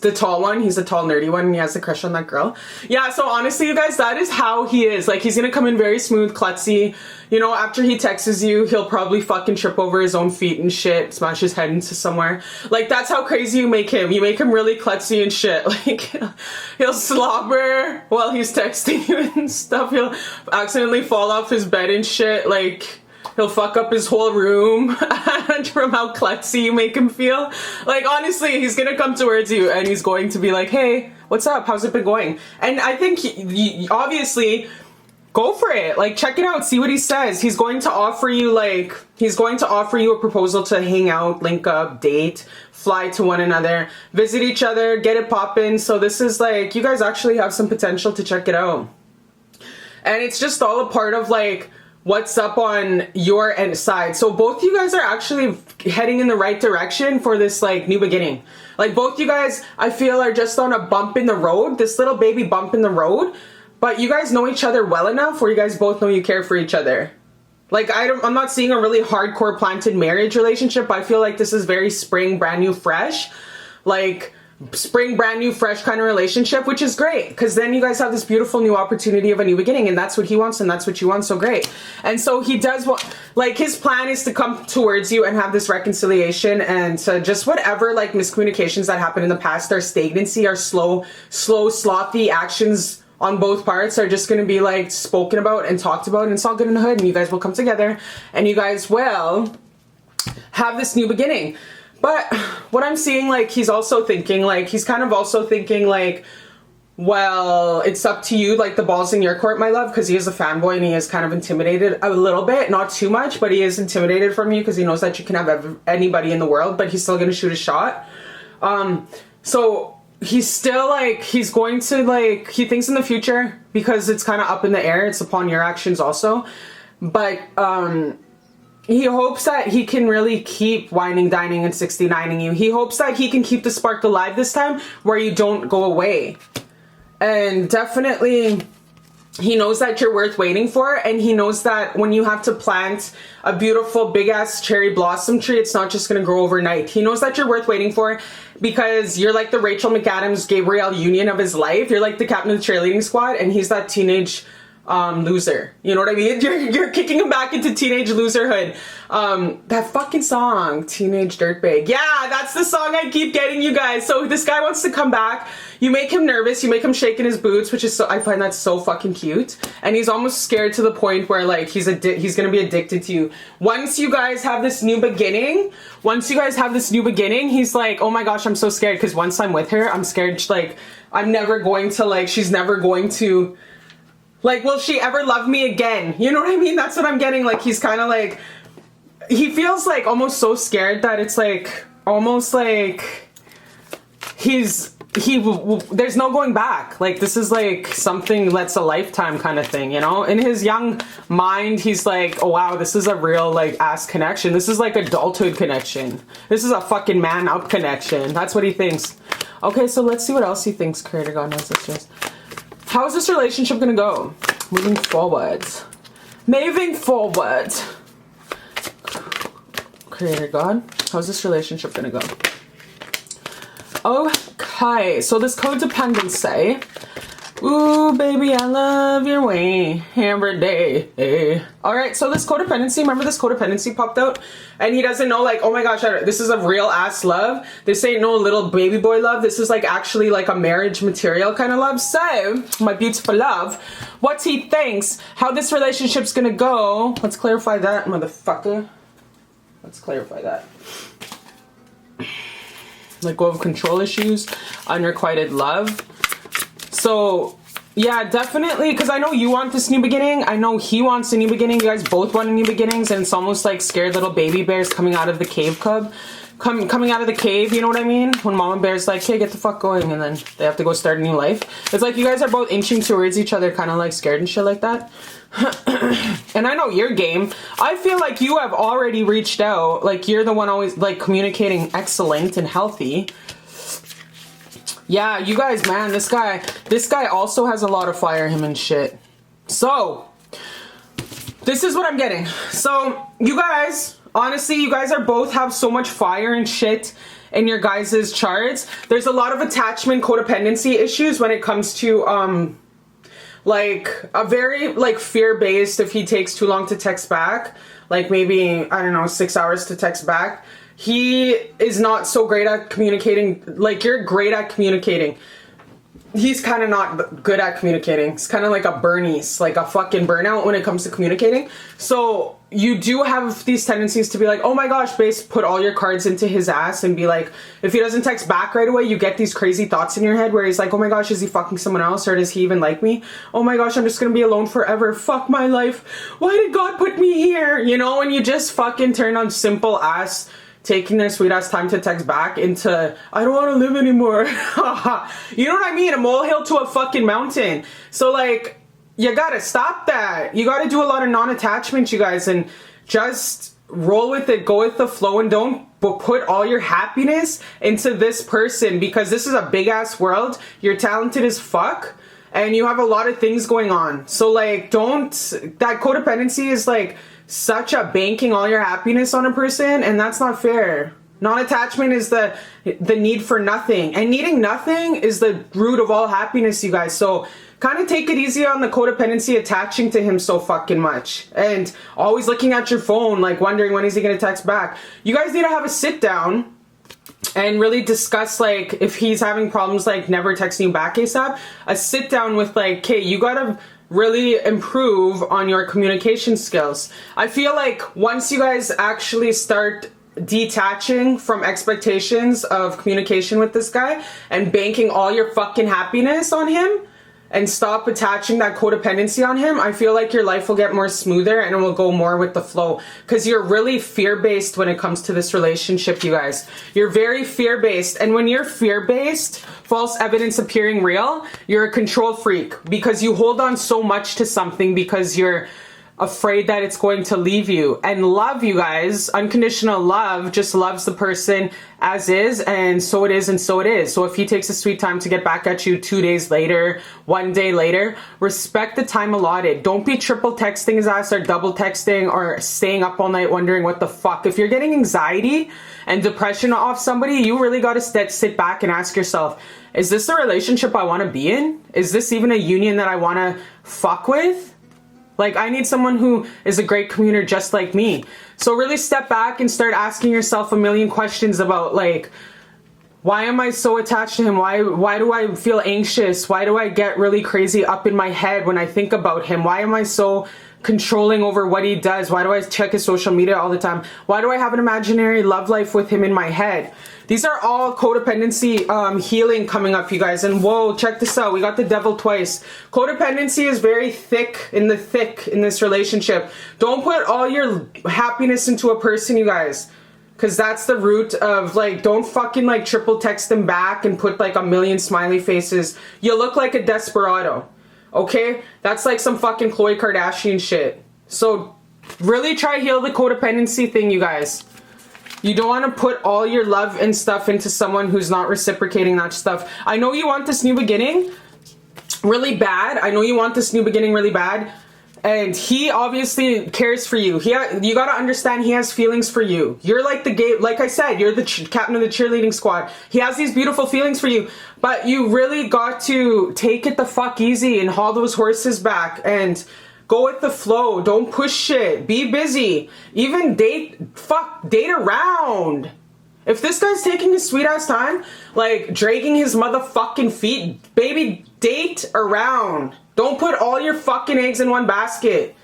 the tall one? He's the tall nerdy one and he has a crush on that girl. Yeah, so honestly, you guys, that is how he is. Like, he's gonna come in very smooth, klutzy. You know, after he texts you, he'll probably fucking trip over his own feet and shit, smash his head into somewhere. Like, that's how crazy you make him. You make him really klutzy and shit. Like, he'll slobber while he's texting you and stuff. He'll accidentally fall off his bed and shit. Like, he'll fuck up his whole room from how klutzy you make him feel. Like, honestly, he's gonna come towards you and he's going to be like, hey, what's up? How's it been going? And I think obviously, go for it. Like, check it out. See what he says. He's going to offer you, like, he's going to offer you a proposal to hang out, link up, date, fly to one another, visit each other, get it poppin'. So this is like, you guys actually have some potential to check it out. And it's just all a part of, like, what's up on your end side. So both you guys are actually heading in the right direction for this, like, new beginning. Like, both you guys, I feel, are just on a bump in the road, this little baby bump in the road, but you guys know each other well enough where you guys both know you care for each other. Like, I'm not seeing a really hardcore planted marriage relationship. I feel like this is very spring, brand new, fresh. Like, spring, brand new, fresh kind of relationship, which is great, because then you guys have this beautiful new opportunity of a new beginning, and that's what he wants and that's what you want. So great. And so he does what, like, his plan is to come towards you and have this reconciliation, and to just whatever, like, miscommunications that happened in the past, or stagnancy, or slow slothy actions on both parts are just going to be, like, spoken about and talked about, and it's all good in the hood, and you guys will come together and you guys will have this new beginning. But what I'm seeing, like, he's also thinking, like, he's kind of also thinking, like, well, it's up to you, like, the ball's in your court, my love, because he is a fanboy and he is kind of intimidated a little bit, not too much, but he is intimidated from you because he knows that you can have anybody in the world, but he's still going to shoot a shot. So he's still, like, he's going to, like, he thinks in the future, because it's kind of up in the air, it's upon your actions also, but he hopes that he can really keep whining, dining, and 69ing you. He hopes that he can keep the spark alive this time, where you don't go away. And definitely, he knows that you're worth waiting for, and he knows that when you have to plant a beautiful big-ass cherry blossom tree, it's not just going to grow overnight. He knows that you're worth waiting for, because you're like the Rachel McAdams, Gabrielle Union of his life. You're like the captain of the cheerleading squad, and he's that teenage loser. You know what I mean? You're kicking him back into teenage loserhood. That fucking song, Teenage Dirtbag. Yeah, that's the song I keep getting, you guys. So this guy wants to come back. You make him nervous. You make him shake in his boots, which is so, I find that so fucking cute. And he's almost scared to the point where, like, he's gonna be addicted to you. Once you guys have this new beginning, he's like, oh my gosh, I'm so scared, because once I'm with her, I'm scared, like, I'm never going to, like, she's never going to, like, will she ever love me again? You know what I mean? That's what I'm getting. Like, he's kind of like, he feels like almost so scared that it's like, almost like there's no going back. Like, this is like something that's a lifetime kind of thing, you know? In his young mind, he's like, oh wow, this is a real, like, ass connection. This is like adulthood connection. This is a fucking man up connection. That's what he thinks. Okay, so let's see what else he thinks Creator God knows this is. How is this relationship gonna go? Moving forward. Creator God, how's this relationship gonna go? Okay, so this codependency. Ooh, baby, I love your way every day. All right, so this codependency, remember this codependency popped out? And he doesn't know, like, oh my gosh, this is a real ass love. This ain't no little baby boy love. This is, like, actually like a marriage material kind of love. So, my beautiful love, what he thinks, how this relationship's gonna go. Let's clarify that, motherfucker. Let's clarify that. Let go of control issues, unrequited love. So, yeah, definitely, because I know you want this new beginning. I know he wants a new beginning. You guys both want a new beginnings, and it's almost like scared little baby bears coming out of the cave cub. coming out of the cave, you know what I mean? When mama bear's like, hey, get the fuck going, and then they have to go start a new life. It's like you guys are both inching towards each other, kind of like scared and shit like that. And I know your game. I feel like you have already reached out. Like you're the one always like communicating excellent and healthy. Yeah, you guys, man, this guy also has a lot of fire in him and shit. So, this is what I'm getting. So, you guys, honestly, you guys are both have so much fire and shit in your guys' charts. There's a lot of attachment codependency issues when it comes to, like, a very, like, fear-based if he takes too long to text back. Like, maybe, I don't know, 6 hours to text back. He is not so great at communicating. Like, you're great at communicating. He's kind of not good at communicating. It's kind of like a burnies, like a fucking burnout when it comes to communicating. So you do have these tendencies to be like, oh my gosh, base, put all your cards into his ass and be like, if he doesn't text back right away, you get these crazy thoughts in your head where he's like, oh my gosh, is he fucking someone else, or does he even like me? Oh my gosh, I'm just gonna be alone forever. Fuck my life. Why did God put me here? You know, and you just fucking turn on simple ass taking their sweet ass time to text back into, I don't want to live anymore. You know what I mean? A molehill to a fucking mountain. So like, you gotta stop that. You gotta do a lot of non-attachment, you guys, and just roll with it, go with the flow, and don't put all your happiness into this person, because this is a big ass world. You're talented as fuck and you have a lot of things going on. So like, that codependency is like such a banking all your happiness on a person, and that's not fair. Non-attachment is the need for nothing, and needing nothing is the root of all happiness, you guys. So kind of take it easy on the codependency attaching to him so fucking much and always looking at your phone like wondering when is he gonna text back. You guys need to have a sit down and really discuss, like, if he's having problems like never texting you back ASAP, a sit down with like, okay, you gotta really improve on your communication skills. I feel like once you guys actually start detaching from expectations of communication with this guy and banking all your fucking happiness on him and stop attaching that codependency on him, I feel like your life will get more smoother and it will go more with the flow, because you're really fear-based when it comes to this relationship, you guys. You're very fear-based, and when you're fear-based, false evidence appearing real, you're a control freak, because you hold on so much to something because you're afraid that it's going to leave you. And love, you guys, unconditional love just loves the person as is, and so it is, and so it is. So if he takes a sweet time to get back at you 2 days later, 1 day later, respect the time allotted. Don't be triple texting his ass or double texting or staying up all night wondering what the fuck. If you're getting anxiety and depression off somebody, you really got to sit back and ask yourself, is this a relationship I want to be in? Is this even a union that I want to fuck with? Like, I need someone who is a great communicator just like me. So really step back and start asking yourself a million questions about, like, why am I so attached to him? Why do I feel anxious? Why do I get really crazy up in my head when I think about him? Why am I so controlling over what he does? Why do I check his social media all the time? Why do I have an imaginary love life with him in my head? These are all codependency healing coming up, you guys. And whoa, check this out. We got the devil twice. Codependency is very thick in this relationship. Don't put all your happiness into a person, you guys. Because that's the root of, like, don't fucking, like, triple text them back and put, like, a million smiley faces. You look like a desperado. Okay? That's like some fucking Khloe Kardashian shit. So really try heal the codependency thing, you guys. You don't want to put all your love and stuff into someone who's not reciprocating that stuff. I know you want this new beginning really bad. I know you want this new beginning really bad. And he obviously cares for you. You got to understand he has feelings for you. You're like like I said, you're the captain of the cheerleading squad. He has these beautiful feelings for you. But you really got to take it the fuck easy and haul those horses back and go with the flow. Don't push shit. Be busy. Even date around. If this guy's taking his sweet ass time, like dragging his motherfucking feet, baby, date around. Don't put all your fucking eggs in one basket.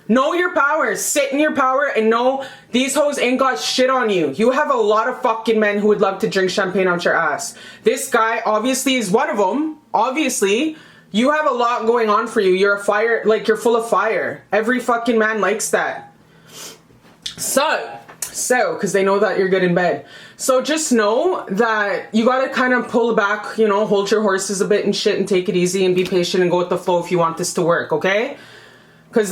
Know your power. Sit in your power and know these hoes ain't got shit on you. You have a lot of fucking men who would love to drink champagne out your ass. This guy obviously is one of them. Obviously. You have a lot going on for you. You're a fire, like you're full of fire. Every fucking man likes that. So, So, because they know that you're good in bed. So just know that you got to kind of pull back, you know, hold your horses a bit and shit and take it easy and be patient and go with the flow if you want this to work, okay? Because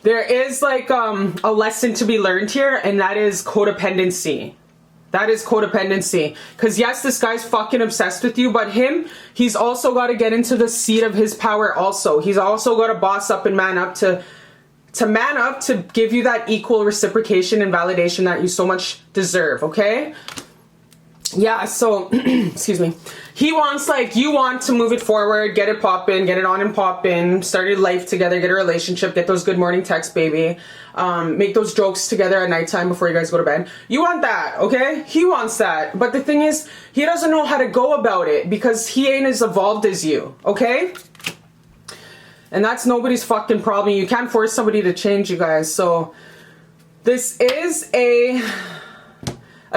there is like a lesson to be learned here, and that is codependency. That is codependency. Because yes, this guy's fucking obsessed with you, but he's also got to get into the seat of his power also. He's also got to boss up and man up to man up to give you that equal reciprocation and validation that you so much deserve, okay? Yeah, so, excuse me. He wants, like, you want to move it forward, get it poppin', get it on and poppin', start a life together, get a relationship, get those good morning texts, baby. Make those jokes together at nighttime before you guys go to bed. You want that, okay? He wants that. But the thing is, he doesn't know how to go about it because he ain't as evolved as you, okay? And that's nobody's fucking problem. You can't force somebody to change, you guys. So this is a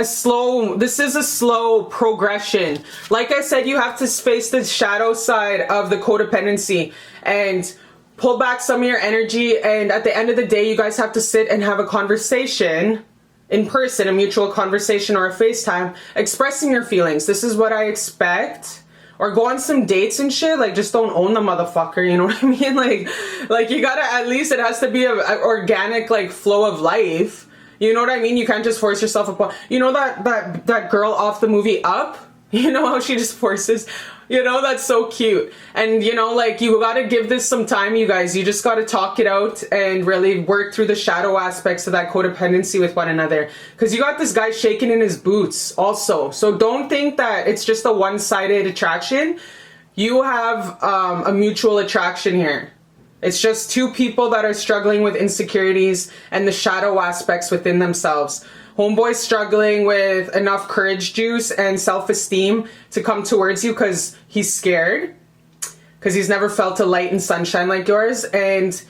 slow progression. Like I said, you have to face the shadow side of the codependency and pull back some of your energy. And at the end of the day, you guys have to sit and have a conversation in person, a mutual conversation or a FaceTime, expressing your feelings. This is what I expect. Or go on some dates and shit. Like, just don't own the motherfucker, you know what I mean? Like you gotta, at least it has to be an organic, like, flow of life. You know what I mean? You can't just force yourself upon, you know that girl off the movie Up? You know how she just forces, you know, that's so cute. And, you know, like, you gotta give this some time, you guys. You just gotta talk it out and really work through the shadow aspects of that codependency with one another. Because you got this guy shaking in his boots also. So don't think that it's just a one-sided attraction. You have a mutual attraction here. It's just two people that are struggling with insecurities and the shadow aspects within themselves. Homeboy's struggling with enough courage juice and self-esteem to come towards you because he's scared. Because he's never felt a light and sunshine like yours. And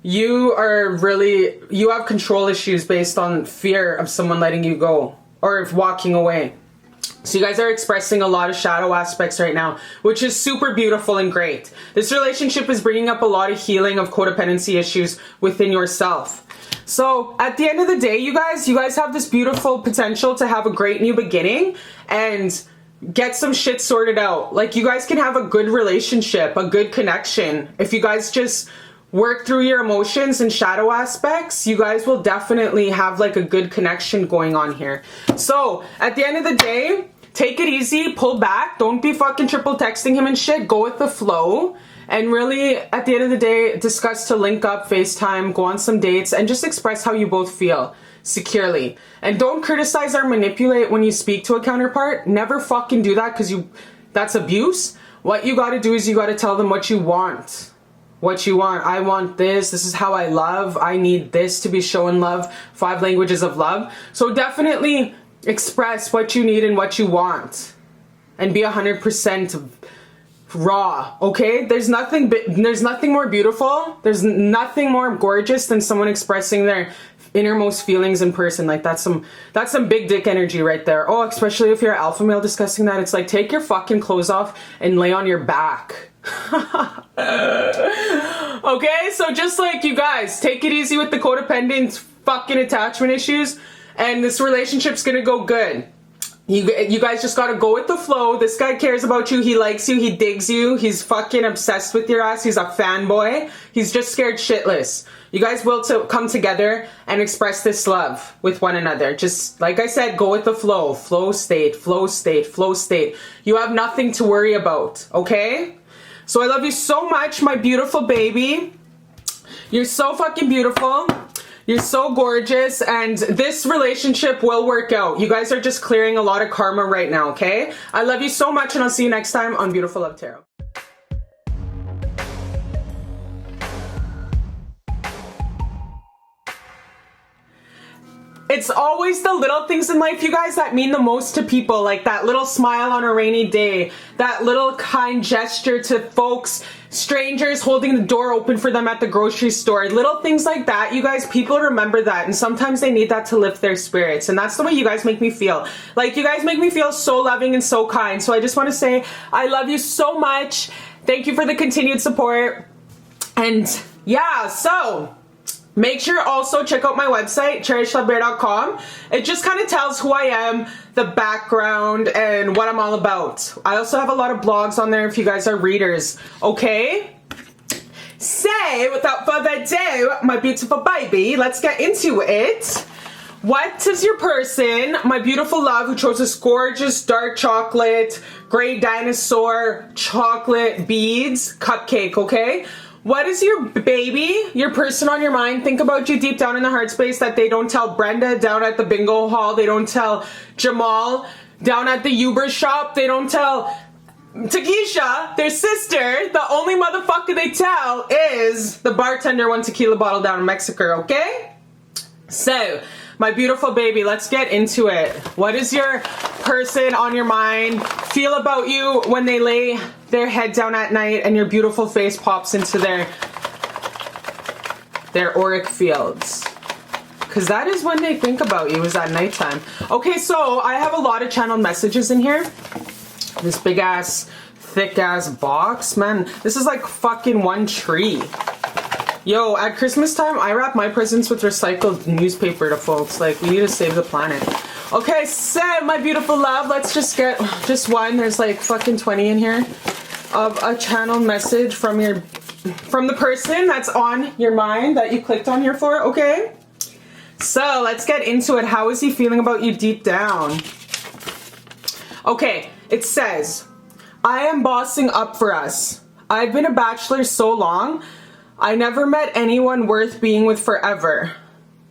you have control issues based on fear of someone letting you go or walking away. So you guys are expressing a lot of shadow aspects right now, which is super beautiful and great. This relationship is bringing up a lot of healing of codependency issues within yourself. So at the end of the day, you guys have this beautiful potential to have a great new beginning and get some shit sorted out. Like, you guys can have a good relationship, a good connection. If you guys just work through your emotions and shadow aspects, you guys will definitely have like a good connection going on here. So at the end of the day, take it easy, pull back, don't be fucking triple texting him and shit, go with the flow. And really, at the end of the day, discuss to link up, FaceTime, go on some dates, and just express how you both feel securely. And don't criticize or manipulate when you speak to a counterpart. Never fucking do that, because that's abuse. What you gotta do is you gotta tell them what you want. What you want. I want this. This is how I love. I need this to be shown love. 5 languages of love. So definitely express what you need and what you want. And be 100% raw, okay? There's nothing more beautiful, there's nothing more gorgeous than someone expressing their innermost feelings in person. Like, that's some big dick energy right there. Oh, especially if you're an alpha male discussing that, it's like, take your fucking clothes off and lay on your back. Okay, so just like, you guys, take it easy with the codependent fucking attachment issues, and this relationship's gonna go good. You guys just gotta go with the flow. This guy cares about you. He likes you. He digs you. He's fucking obsessed with your ass. He's a fanboy. He's just scared shitless. You guys will come together and express this love with one another. Just, like I said, go with the flow. Flow state, flow state, flow state. You have nothing to worry about, okay? So I love you so much, my beautiful baby. You're so fucking beautiful. You're so gorgeous, and this relationship will work out. You guys are just clearing a lot of karma right now, okay? I love you so much, and I'll see you next time on Beautiful Love Tarot. It's always the little things in life, you guys, that mean the most to people. Like that little smile on a rainy day, that little kind gesture to folks, strangers holding the door open for them at the grocery store. Little things like that, you guys, people remember that, and sometimes they need that to lift their spirits. And that's the way you guys make me feel. Like, you guys make me feel so loving and so kind. So I just want to say I love you so much. Thank you for the continued support. And yeah, so Make sure also check out my website, cherishlbear.com. It just kind of tells who I am, the background, and what I'm all about. I also have a lot of blogs on there if you guys are readers, okay? So, without further ado, my beautiful baby, let's get into it. What is your person, my beautiful love, who chose this gorgeous dark chocolate, gray dinosaur, chocolate beads, cupcake, okay? What is your baby, your person on your mind? Think about you deep down in the heart space that they don't tell Brenda down at the bingo hall. They don't tell Jamal down at the Uber shop. They don't tell Takesha, their sister. The only motherfucker they tell is the bartender one tequila bottle down in Mexico, okay? So, my beautiful baby, let's get into it. What is your person on your mind feel about you when they lay their head down at night and your beautiful face pops into their auric fields? Because that is when they think about you, is at nighttime. Okay, so I have a lot of channeled messages in here. This big ass, thick ass box. Man, this is like fucking one tree. Yo, at Christmas time, I wrap my presents with recycled newspaper to folks. Like, we need to save the planet. Okay, so, my beautiful love, let's just get just one. There's like fucking 20 in here of a channel message from the person that's on your mind that you clicked on here for, okay? So, let's get into it. How is he feeling about you deep down? Okay, it says, I am bossing up for us. I've been a bachelor so long, I never met anyone worth being with forever.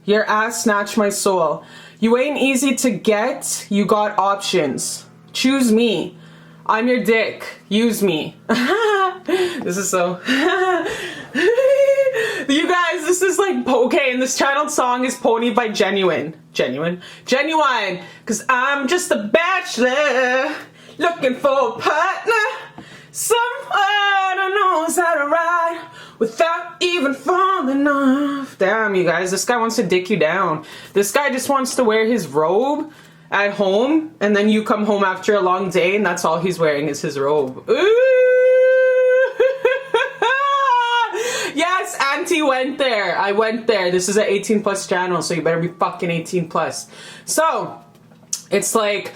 Your ass snatched my soul. You ain't easy to get, you got options. Choose me. I'm your dick. Use me. This is so... You guys, this is like... Okay, and this channeled song is Pony by Genuine. Genuine? Genuine. Because I'm just a bachelor looking for a partner. Someone who knows how to ride without even falling off. Damn, you guys, this guy wants to dick you down. This guy just wants to wear his robe at home, and then you come home after a long day, and that's all he's wearing is his robe. Ooh! Yes, Auntie went there. I went there. This is an 18 plus channel, so you better be fucking 18 plus. So, it's like...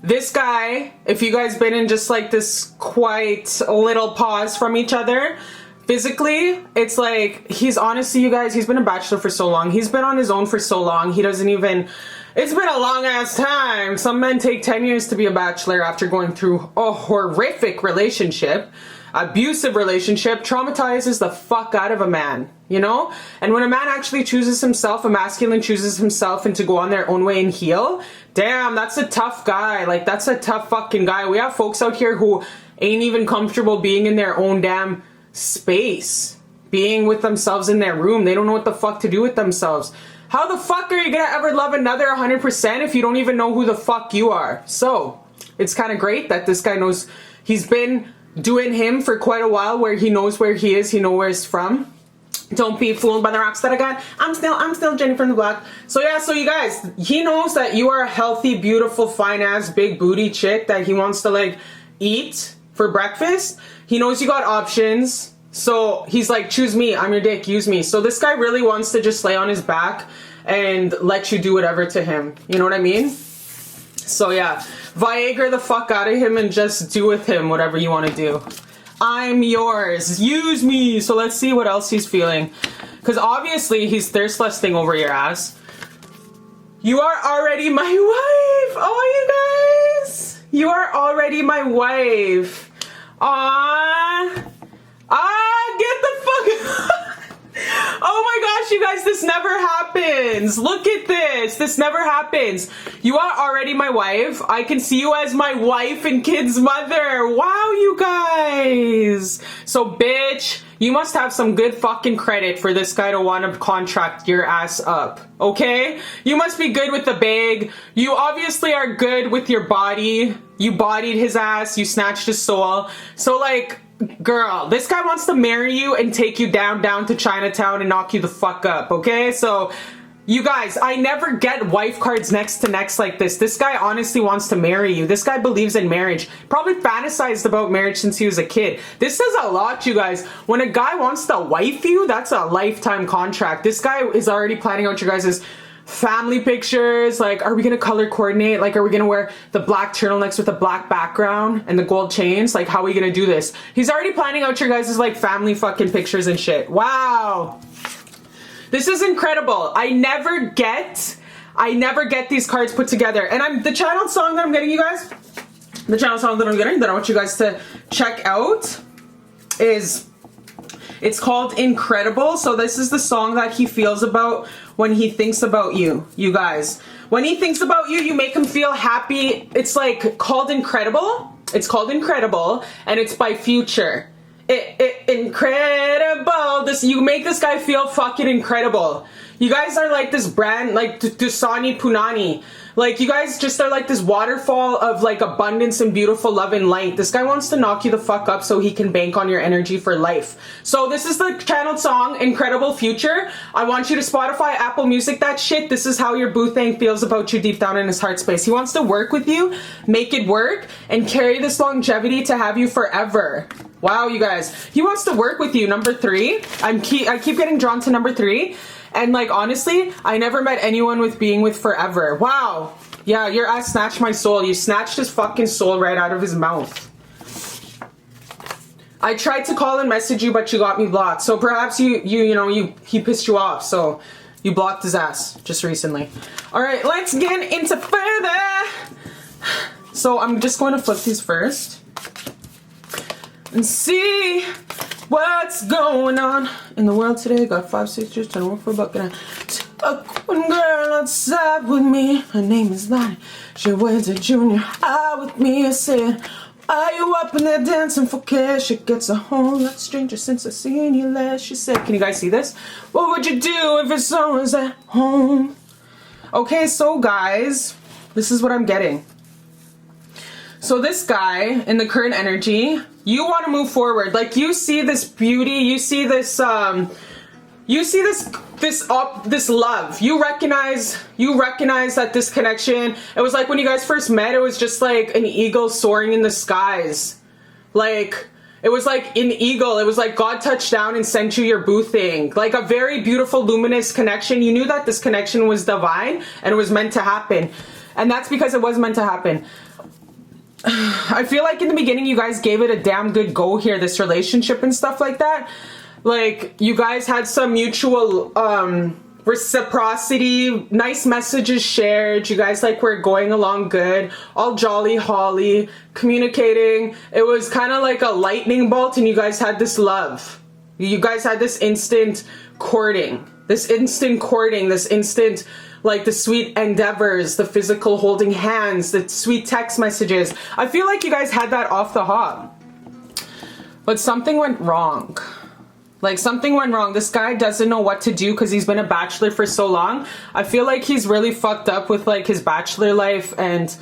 This guy, if you guys been in just like this quite little pause from each other, physically, it's like, he's honestly, you guys, he's been a bachelor for so long. He's been on his own for so long. He doesn't even, it's been a long ass time. Some men take 10 years to be a bachelor after going through a horrific relationship. Abusive relationship traumatizes the fuck out of a man, you know? And when a man actually chooses himself, a masculine chooses himself and to go on their own way and heal, damn, that's a tough guy. Like, that's a tough fucking guy. We have folks out here who ain't even comfortable being in their own damn space, being with themselves in their room. They don't know what the fuck to do with themselves. How the fuck are you gonna ever love another 100% if you don't even know who the fuck you are? So, it's kind of great that this guy knows he's been doing him for quite a while, where he knows where he is, he knows where he's from. Don't be fooled by the rocks that I got. I'm still Jenny from the block. So yeah, so you guys, he knows that you are a healthy, beautiful, fine ass, big booty chick that he wants to like eat for breakfast. He knows you got options. So he's like, choose me, I'm your dick, use me. So this guy really wants to just lay on his back and let you do whatever to him. You know what I mean? So yeah, Viagra the fuck out of him and just do with him whatever you want to do. I'm yours. Use me. So let's see what else he's feeling. Because obviously he's thirst lusting over your ass. You are already my wife. Oh, you guys. You are already my wife. Aww. Get the fuck... Oh my gosh, you guys, this never happens. Look at this. This never happens. You are already my wife. I can see you as my wife and kid's mother. Wow, you guys. So, bitch, you must have some good fucking credit for this guy to want to contract your ass up. Okay? You must be good with the bag. You obviously are good with your body. You bodied his ass. You snatched his soul. So, like... Girl, this guy wants to marry you and take you down to Chinatown and knock you the fuck up, okay? So, You guys, I never get wife cards next to next like this. This guy honestly wants to marry you. This guy believes in marriage. Probably fantasized about marriage since he was a kid. This says a lot, you guys. When a guy wants to wife you, that's a lifetime contract. This guy is already planning out your guys' family pictures. Like, are we gonna color coordinate? Like, are we gonna wear the black turtlenecks with the black background and the gold chains? Like, how are we gonna do this? He's already planning out your guys' like family fucking pictures and shit. Wow. This is incredible. I never get these cards put together. And the channel song that I'm getting, you guys, the channel song that I'm getting, that I want you guys to check out is, it's called Incredible. So this is the song that he feels about when he thinks about you, you guys. When he thinks about you, you make him feel happy. It's like called Incredible. It's called Incredible, and it's by Future. Incredible. You make this guy feel fucking incredible. You guys are like this brand, like Dasani Punani. Like, you guys just are like this waterfall of like abundance and beautiful love and light. This guy wants to knock you the fuck up so he can bank on your energy for life. So this is the channeled song, Incredible Future. I want you to Spotify, Apple Music that shit. This is how your boo thing feels about you deep down in his heart space. He wants to work with you, make it work, and carry this longevity to have you forever. Wow, you guys. He wants to work with you, number 3. I keep getting drawn to number 3. And like, honestly, I never met anyone with being with forever. Wow. Yeah, your ass snatched my soul. You snatched his fucking soul right out of his mouth. I tried to call and message you, but you got me blocked. So perhaps he pissed you off. So you blocked his ass just recently. All right, let's get into further. So I'm just going to flip these first and see what's going on in the world today. Got 5, 6 years trying to work for a buck, and I took one girl outside with me. Her name is Lonnie. She went to junior high with me. I said, "Are you up in there dancing for cash?" She gets a whole lot stranger since I seen you last. She said, can you guys see this? What would you do if it's someone's at home? Okay, so guys, this is what I'm getting. So this guy, in the current energy, you want to move forward. Like, you see this beauty, you see this love. You recognize that this connection, it was like when you guys first met, it was just like an eagle soaring in the skies. Like, it was like an eagle. It was like God touched down and sent you your boo thing. Like a very beautiful, luminous connection. You knew that this connection was divine and it was meant to happen. And that's because it was meant to happen. I feel like in the beginning you guys gave it a damn good go here, this relationship and stuff like that. Like, you guys had some mutual reciprocity, nice messages shared. You guys like were going along good, all jolly holly, communicating. It was kind of like a lightning bolt, and you guys had this love. You guys had this instant courting, this instant like the sweet endeavors, the physical holding hands, the sweet text messages. I feel like you guys had that off the hop. But something went wrong. Like, something went wrong. This guy doesn't know what to do because he's been a bachelor for so long. I feel like he's really fucked up with like his bachelor life and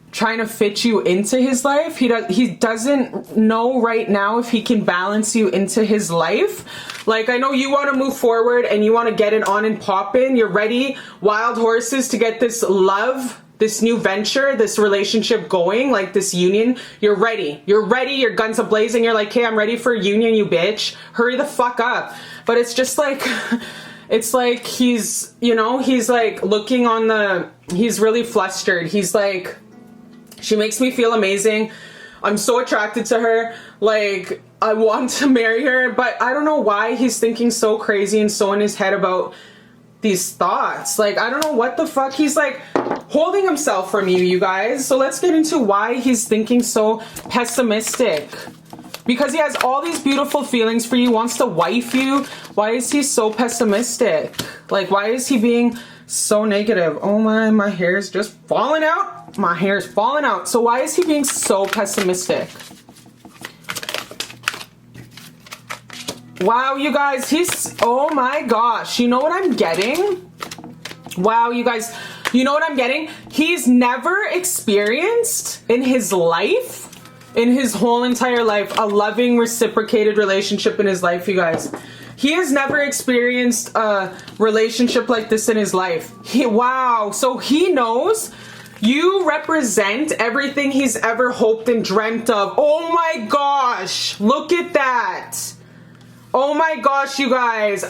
trying to fit you into his life. He doesn't know right now if he can balance you into his life. Like, I know you want to move forward and you want to get it on and poppin'. You're ready, wild horses, to get this love, this new venture, this relationship going, like this union. You're ready, your guns a-blazing. You're like, hey, I'm ready for a union, you bitch. Hurry the fuck up. But it's just like, it's like he's like looking on the, he's really flustered. He's like, she makes me feel amazing. I'm so attracted to her. Like, I want to marry her, but I don't know why he's thinking so crazy and so in his head about these thoughts. Like, I don't know what the fuck. He's like holding himself from you, you guys. So let's get into why he's thinking so pessimistic. Because he has all these beautiful feelings for you, wants to wife you. Why is he so pessimistic? Like, why is he being so negative? Oh my hair is just falling out. My hair is falling out. So why is he being so pessimistic? Wow, you guys, oh my gosh. You know what I'm getting? Wow, you guys, you know what I'm getting? He's never experienced in his life, in his whole entire life, a loving, reciprocated relationship in his life, you guys. He has never experienced a relationship like this in his life. Wow. So he knows you represent everything he's ever hoped and dreamt of. Oh my gosh. Look at that. Oh my gosh, you guys.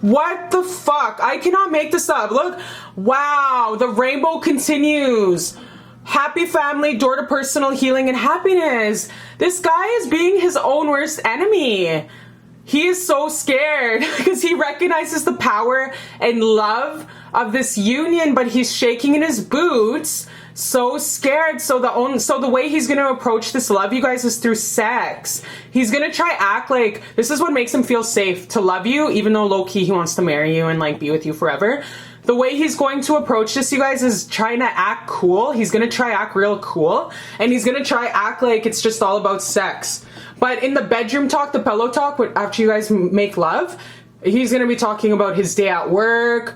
What the fuck? I cannot make this up. Look. Wow. The rainbow continues. Happy family, door to personal healing and happiness. This guy is being his own worst enemy. He is so scared because he recognizes the power and love of this union, but he's shaking in his boots, so scared. So the way he's going to approach this love, you guys, is through sex. He's going to try act like this is what makes him feel safe to love you, even though low-key he wants to marry you and like be with you forever. The way he's going to approach this, you guys, is trying to act cool. He's going to try act real cool, and he's going to try act like it's just all about sex. But in the bedroom talk, the pillow talk, after you guys make love, he's going to be talking about his day at work,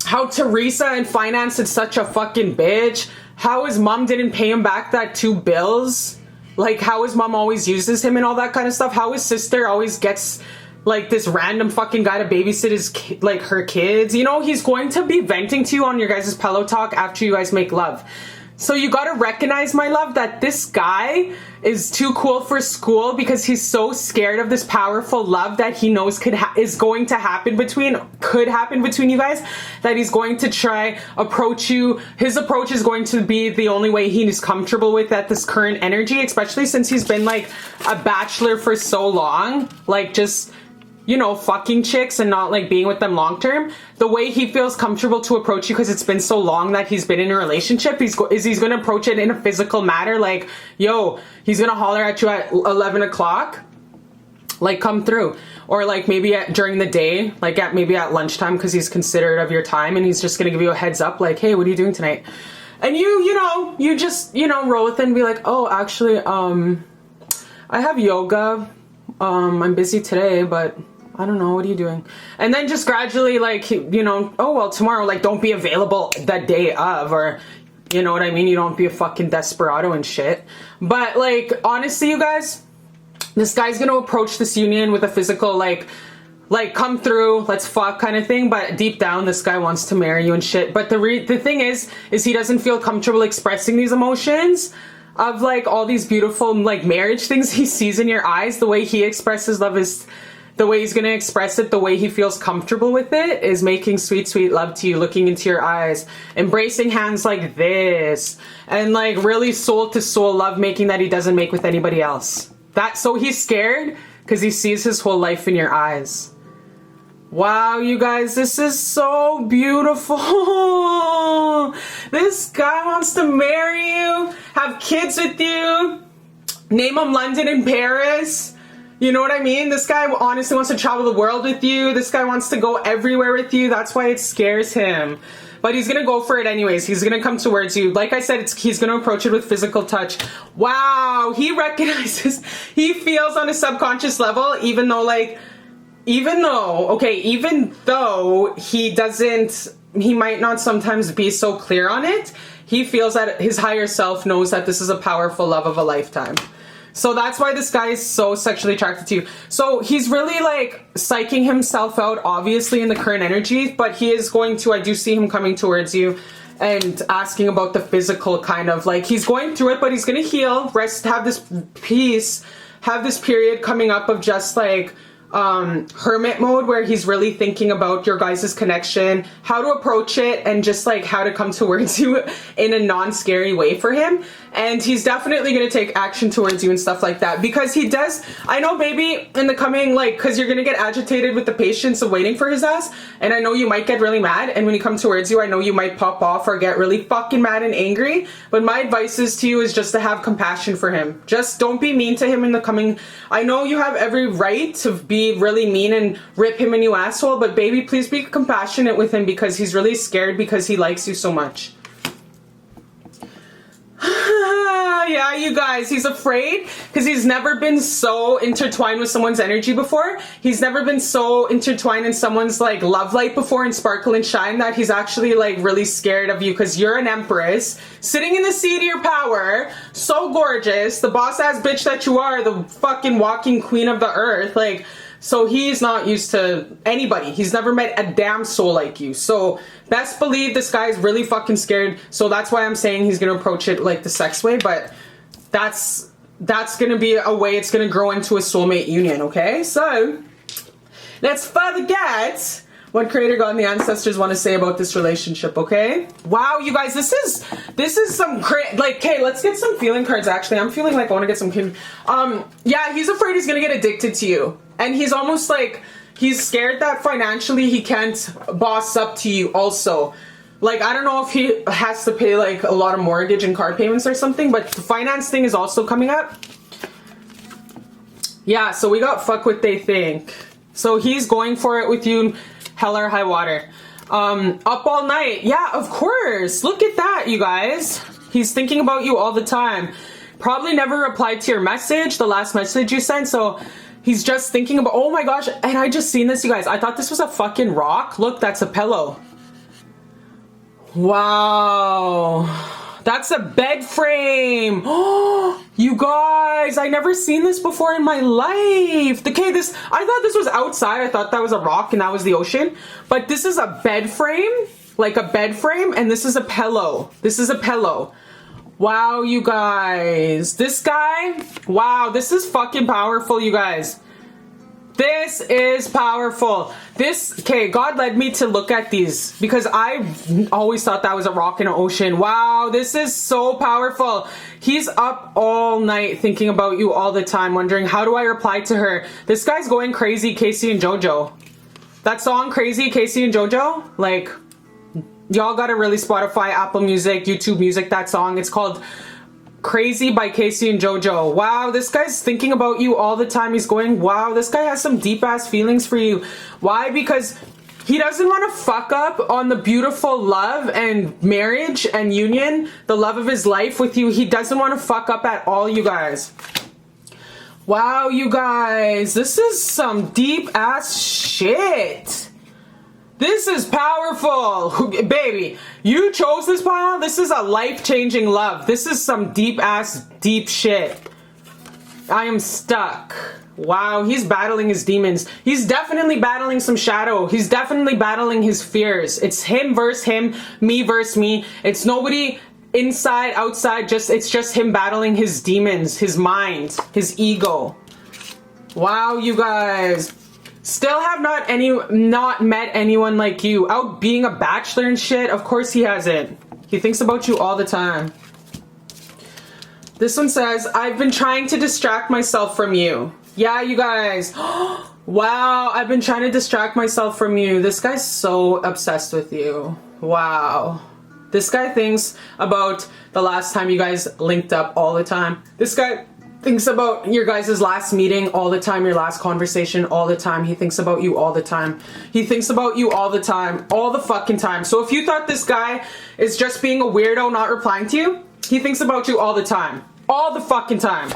how Teresa in finance is such a fucking bitch, how his mom didn't pay him back that 2 bills, like how his mom always uses him and all that kind of stuff, how his sister always gets like this random fucking guy to babysit her kids. You know, he's going to be venting to you on your guys' pillow talk after you guys make love. So you got to recognize, my love, that this guy is too cool for school because he's so scared of this powerful love that he knows could happen between you guys, that he's going to try approach you. His approach is going to be the only way he's comfortable with at this current energy, especially since he's been like a bachelor for so long, like just, you know, fucking chicks and not like being with them long term. The way he feels comfortable to approach you, because it's been so long that he's been in a relationship, he's going to approach it in a physical matter. Like, yo, he's going to holler at you at 11 o'clock, like come through. Or like maybe during the day, like maybe at lunchtime, because he's considerate of your time, and he's just going to give you a heads up like, hey, what are you doing tonight? And you just roll with it and be like, oh, actually, I have yoga. I'm busy today, but I don't know, what are you doing? And then just gradually, like, oh, well, tomorrow, like, don't be available the day of, or, you know what I mean? You don't be a fucking desperado and shit. But, like, honestly, you guys, this guy's gonna approach this union with a physical, like, come through, let's fuck kind of thing. But deep down, this guy wants to marry you and shit. But the thing is he doesn't feel comfortable expressing these emotions of, like, all these beautiful, like, marriage things he sees in your eyes. The way he expresses love is the way he's going to express it, the way he feels comfortable with it, is making sweet, sweet love to you, looking into your eyes, embracing hands like this, and like really soul to soul love making that he doesn't make with anybody else. So he's scared because he sees his whole life in your eyes. Wow, you guys, this is so beautiful. This guy wants to marry you, have kids with you, name them London and Paris. You know what I mean? This guy honestly wants to travel the world with you. This guy wants to go everywhere with you. That's why it scares him. But he's going to go for it anyways. He's going to come towards you. Like I said, he's going to approach it with physical touch. Wow. He recognizes, he feels on a subconscious level, even though he might not sometimes be so clear on it. He feels that his higher self knows that this is a powerful love of a lifetime. So that's why this guy is so sexually attracted to you. So he's really like psyching himself out, obviously, in the current energy, but he is going to, I do see him coming towards you and asking about the physical kind of, like, he's going through it, but he's going to heal, rest, have this peace, have this period coming up of just like, hermit mode, where he's really thinking about your guys' connection, how to approach it, and just like how to come towards you in a non-scary way for him. And he's definitely going to take action towards you and stuff like that, because he does, I know, baby, in the coming, like, because you're going to get agitated with the patience of waiting for his ass, and I know you might get really mad, and when he comes towards you, I know you might pop off or get really fucking mad and angry, but my advice is to you is just to have compassion for him. Just don't be mean to him in the coming, I know you have every right to be really mean and rip him a new asshole, but baby, please be compassionate with him, because he's really scared because he likes you so much. Yeah, you guys, he's afraid because he's never been so intertwined with someone's energy before. He's never been so intertwined in someone's like love light before and sparkle and shine, that he's actually like really scared of you, because you're an empress sitting in the seat of your power, so gorgeous, the boss ass bitch that you are, the fucking walking queen of the earth, like So he's not used to anybody. He's never met a damn soul like you. So best believe this guy is really fucking scared. So that's why I'm saying he's gonna approach it like the sex way, but that's gonna be a way it's gonna grow into a soulmate union, okay? So let's further get what Creator God and the ancestors want to say about this relationship, okay? Wow, you guys, this is some like, okay, let's get some feeling cards. Actually, I'm feeling like I want to get some yeah, he's afraid he's gonna get addicted to you, and he's almost like he's scared that financially he can't boss up to you also. Like, I don't know if he has to pay like a lot of mortgage and car payments or something, but the finance thing is also coming up. Yeah, so we got fuck what they think. So he's going for it with you, hell or high water. Up all night. Yeah, of course. Look at that, you guys. He's thinking about you all the time. Probably never replied to your message, the last message you sent, so he's just thinking about, oh my gosh, and I just seen this, you guys. I thought this was a fucking rock. Look, that's a pillow. Wow. That's a bed frame. Oh, you guys, I never seen this before in my life. Okay, I thought this was outside. I thought that was a rock and that was the ocean. But this is a bed frame, like a bed frame, and this is a pillow. This is a pillow. Wow, you guys. This guy, wow, this is fucking powerful, you guys. This is powerful. Okay, God led me to look at these because I always thought that was a rock in an ocean. Wow, this is so powerful. He's up all night thinking about you all the time, wondering, how do I reply to her? This guy's going crazy, Casey and JoJo. That song, Crazy, Casey and JoJo, like, y'all gotta really Spotify, Apple Music, YouTube Music, that song. It's called Crazy by Casey and JoJo. Wow, this guy's thinking about you all the time. He's going, wow, this guy has some deep ass feelings for you. Why? Because he doesn't want to fuck up on the beautiful love and marriage and union, the love of his life with you. He doesn't want to fuck up at all, you guys. Wow, you guys, this is some deep ass shit. This is powerful. Baby, you chose this pile. This is a life-changing love. This is some deep-ass, deep shit. I am stuck. Wow, he's battling his demons. He's definitely battling some shadow. He's definitely battling his fears. It's him versus him, me versus me. It's nobody inside, outside. It's just him battling his demons, his mind, his ego. Wow, you guys. Still have not met anyone like you. Out being a bachelor and shit, of course he hasn't. He thinks about you all the time. This one says, I've been trying to distract myself from you. Yeah, you guys. Wow, I've been trying to distract myself from you. This guy's so obsessed with you. Wow. This guy thinks about the last time you guys linked up all the time. This guy thinks about your guys' last meeting all the time, your last conversation all the time. He thinks about you all the time. He thinks about you all the time, all the fucking time. So if you thought this guy is just being a weirdo not replying to you, he thinks about you all the time. All the fucking time.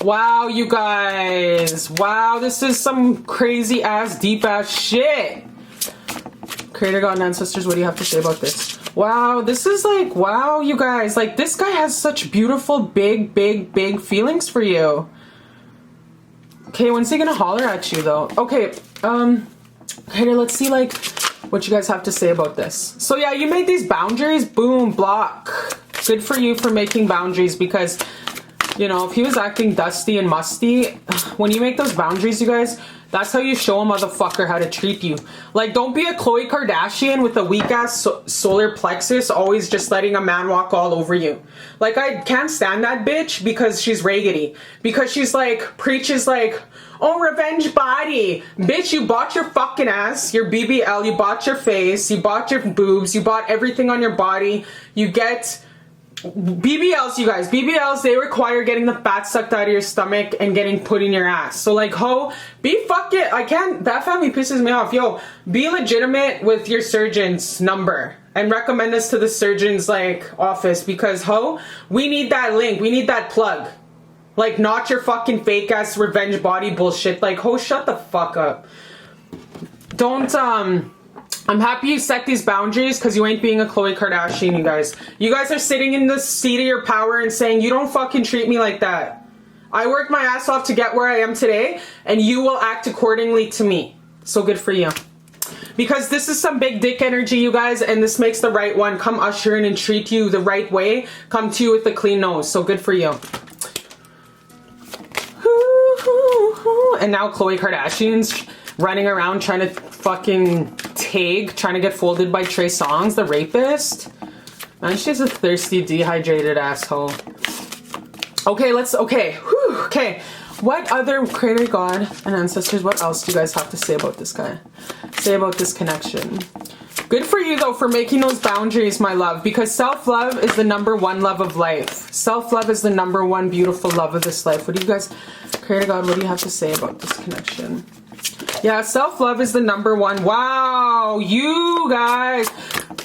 Wow, you guys. Wow, this is some crazy ass, deep ass shit. Creator God and ancestors, what do you have to say about this? Wow, this is like, wow, you guys, like, this guy has such beautiful, big, big, big feelings for you. Okay, when's he gonna holler at you, though? Okay, okay, let's see, like, what you guys have to say about this. So, yeah, you made these boundaries, boom, block. Good for you for making boundaries, because, you know, if he was acting dusty and musty, when you make those boundaries, you guys, that's how you show a motherfucker how to treat you. Like, don't be a Khloe Kardashian with a weak-ass solar plexus always just letting a man walk all over you. Like, I can't stand that bitch because she's raggedy. Because she's like, preaches like, oh, revenge body. Bitch, you bought your fucking ass, your BBL, you bought your face, you bought your boobs, you bought everything on your body. You get BBLs, you guys. BBLs, they require getting the fat sucked out of your stomach and getting put in your ass. So, like, ho, be fuck it. I can't, that family pisses me off. Yo, be legitimate with your surgeon's number and recommend us to the surgeon's, like, office, because, ho, we need that link. We need that plug. Like, not your fucking fake ass revenge body bullshit. Like, ho, shut the fuck up. Don't, I'm happy you set these boundaries because you ain't being a Khloe Kardashian, you guys. You guys are sitting in the seat of your power and saying, you don't fucking treat me like that. I worked my ass off to get where I am today, and you will act accordingly to me. So good for you. Because this is some big dick energy, you guys, and this makes the right one come usher in and treat you the right way, come to you with a clean nose. So good for you. And now Khloe Kardashian's running around trying to fucking trying to get folded by Trey Songz, the rapist. Man, she's a thirsty, dehydrated asshole. Okay, okay. What other creator, God, and ancestors, what else do you guys have to say about this guy? Say about this connection. Good for you, though, for making those boundaries, my love, because self-love is the #1 love of life. Self-love is the #1 beautiful love of this life. What do you guys, creator God, what do you have to say about this connection? Yeah, self-love is the #1. Wow, you guys.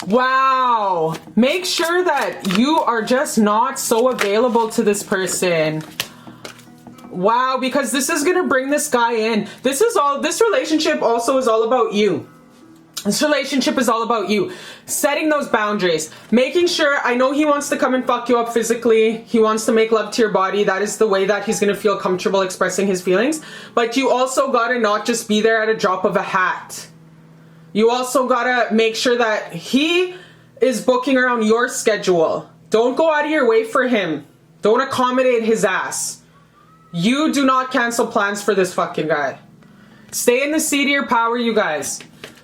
Wow. Make sure that you are just not so available to this person. Wow, because this is going to bring this guy in. This relationship also is all about you. This relationship is all about you. Setting those boundaries. Making sure, I know he wants to come and fuck you up physically. He wants to make love to your body. That is the way that he's going to feel comfortable expressing his feelings. But you also got to not just be there at a drop of a hat. You also got to make sure that he is booking around your schedule. Don't go out of your way for him. Don't accommodate his ass. You do not cancel plans for this fucking guy. Stay in the seat of your power, you guys.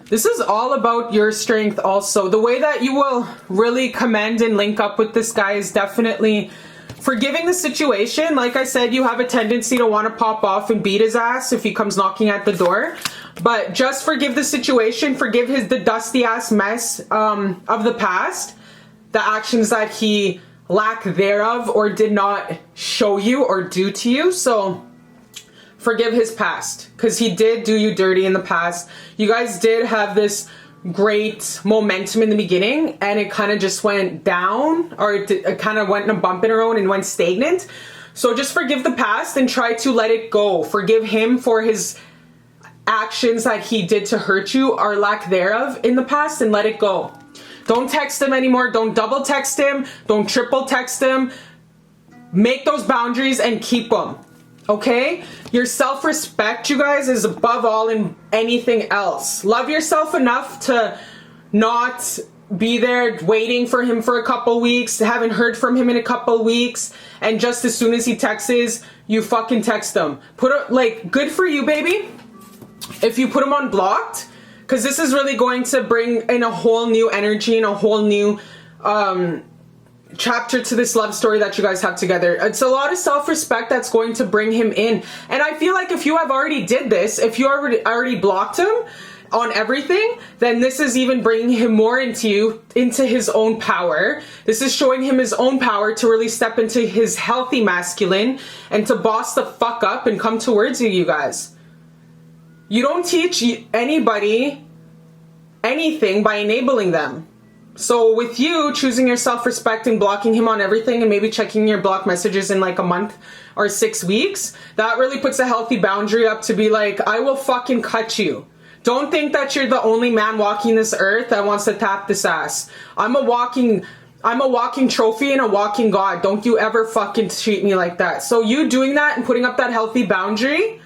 This is all about your strength also. The way that you will really commend and link up with this guy is definitely forgiving the situation. Like I said, you have a tendency to want to pop off and beat his ass if he comes knocking at the door. But just forgive the situation. Forgive the dusty ass mess of the past. The actions that he lack thereof or did not show you or do to you. So forgive his past, because he did do you dirty in the past. You guys did have this great momentum in the beginning, and it kind of just went down, or it kind of went in a bump in a road and went stagnant. So just forgive the past and try to let it go. Forgive him for his actions that he did to hurt you or lack thereof in the past, and let it go. Don't text him anymore. Don't double text him. Don't triple text him. Make those boundaries and keep them. Okay? Your self-respect, you guys, is above all in anything else. Love yourself enough to not be there waiting for him for a couple weeks, haven't heard from him in a couple weeks, and just as soon as he texts, you fucking text him. Good for you, baby. If you put him on blocked, because this is really going to bring in a whole new energy and a whole new chapter to this love story that you guys have together. It's a lot of self-respect that's going to bring him in. And I feel like if you have already did this, if you already blocked him on everything, then this is even bringing him more into his own power. This is showing him his own power to really step into his healthy masculine and to boss the fuck up and come towards you guys. You don't teach anybody anything by enabling them. So with you choosing your self-respect and blocking him on everything and maybe checking your block messages in like a month or 6 weeks, that really puts a healthy boundary up to be like, I will fucking cut you. Don't think that you're the only man walking this earth that wants to tap this ass. I'm a walking trophy and a walking god. Don't you ever fucking treat me like that. So you doing that and putting up that healthy boundary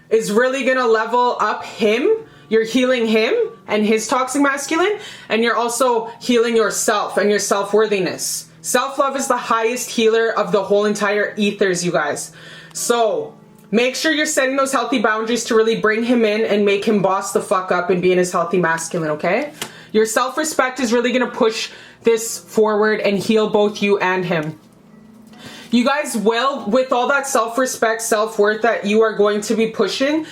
is really gonna level up him. You're healing him and his toxic masculine, and you're also healing yourself and your self-worthiness. Self-love is the highest healer of the whole entire ethers, you guys. So make sure you're setting those healthy boundaries to really bring him in and make him boss the fuck up and be in his healthy masculine, okay? Your self-respect is really gonna push this forward and heal both you and him. You guys will, with all that self-respect, self-worth that you are going to be pushing,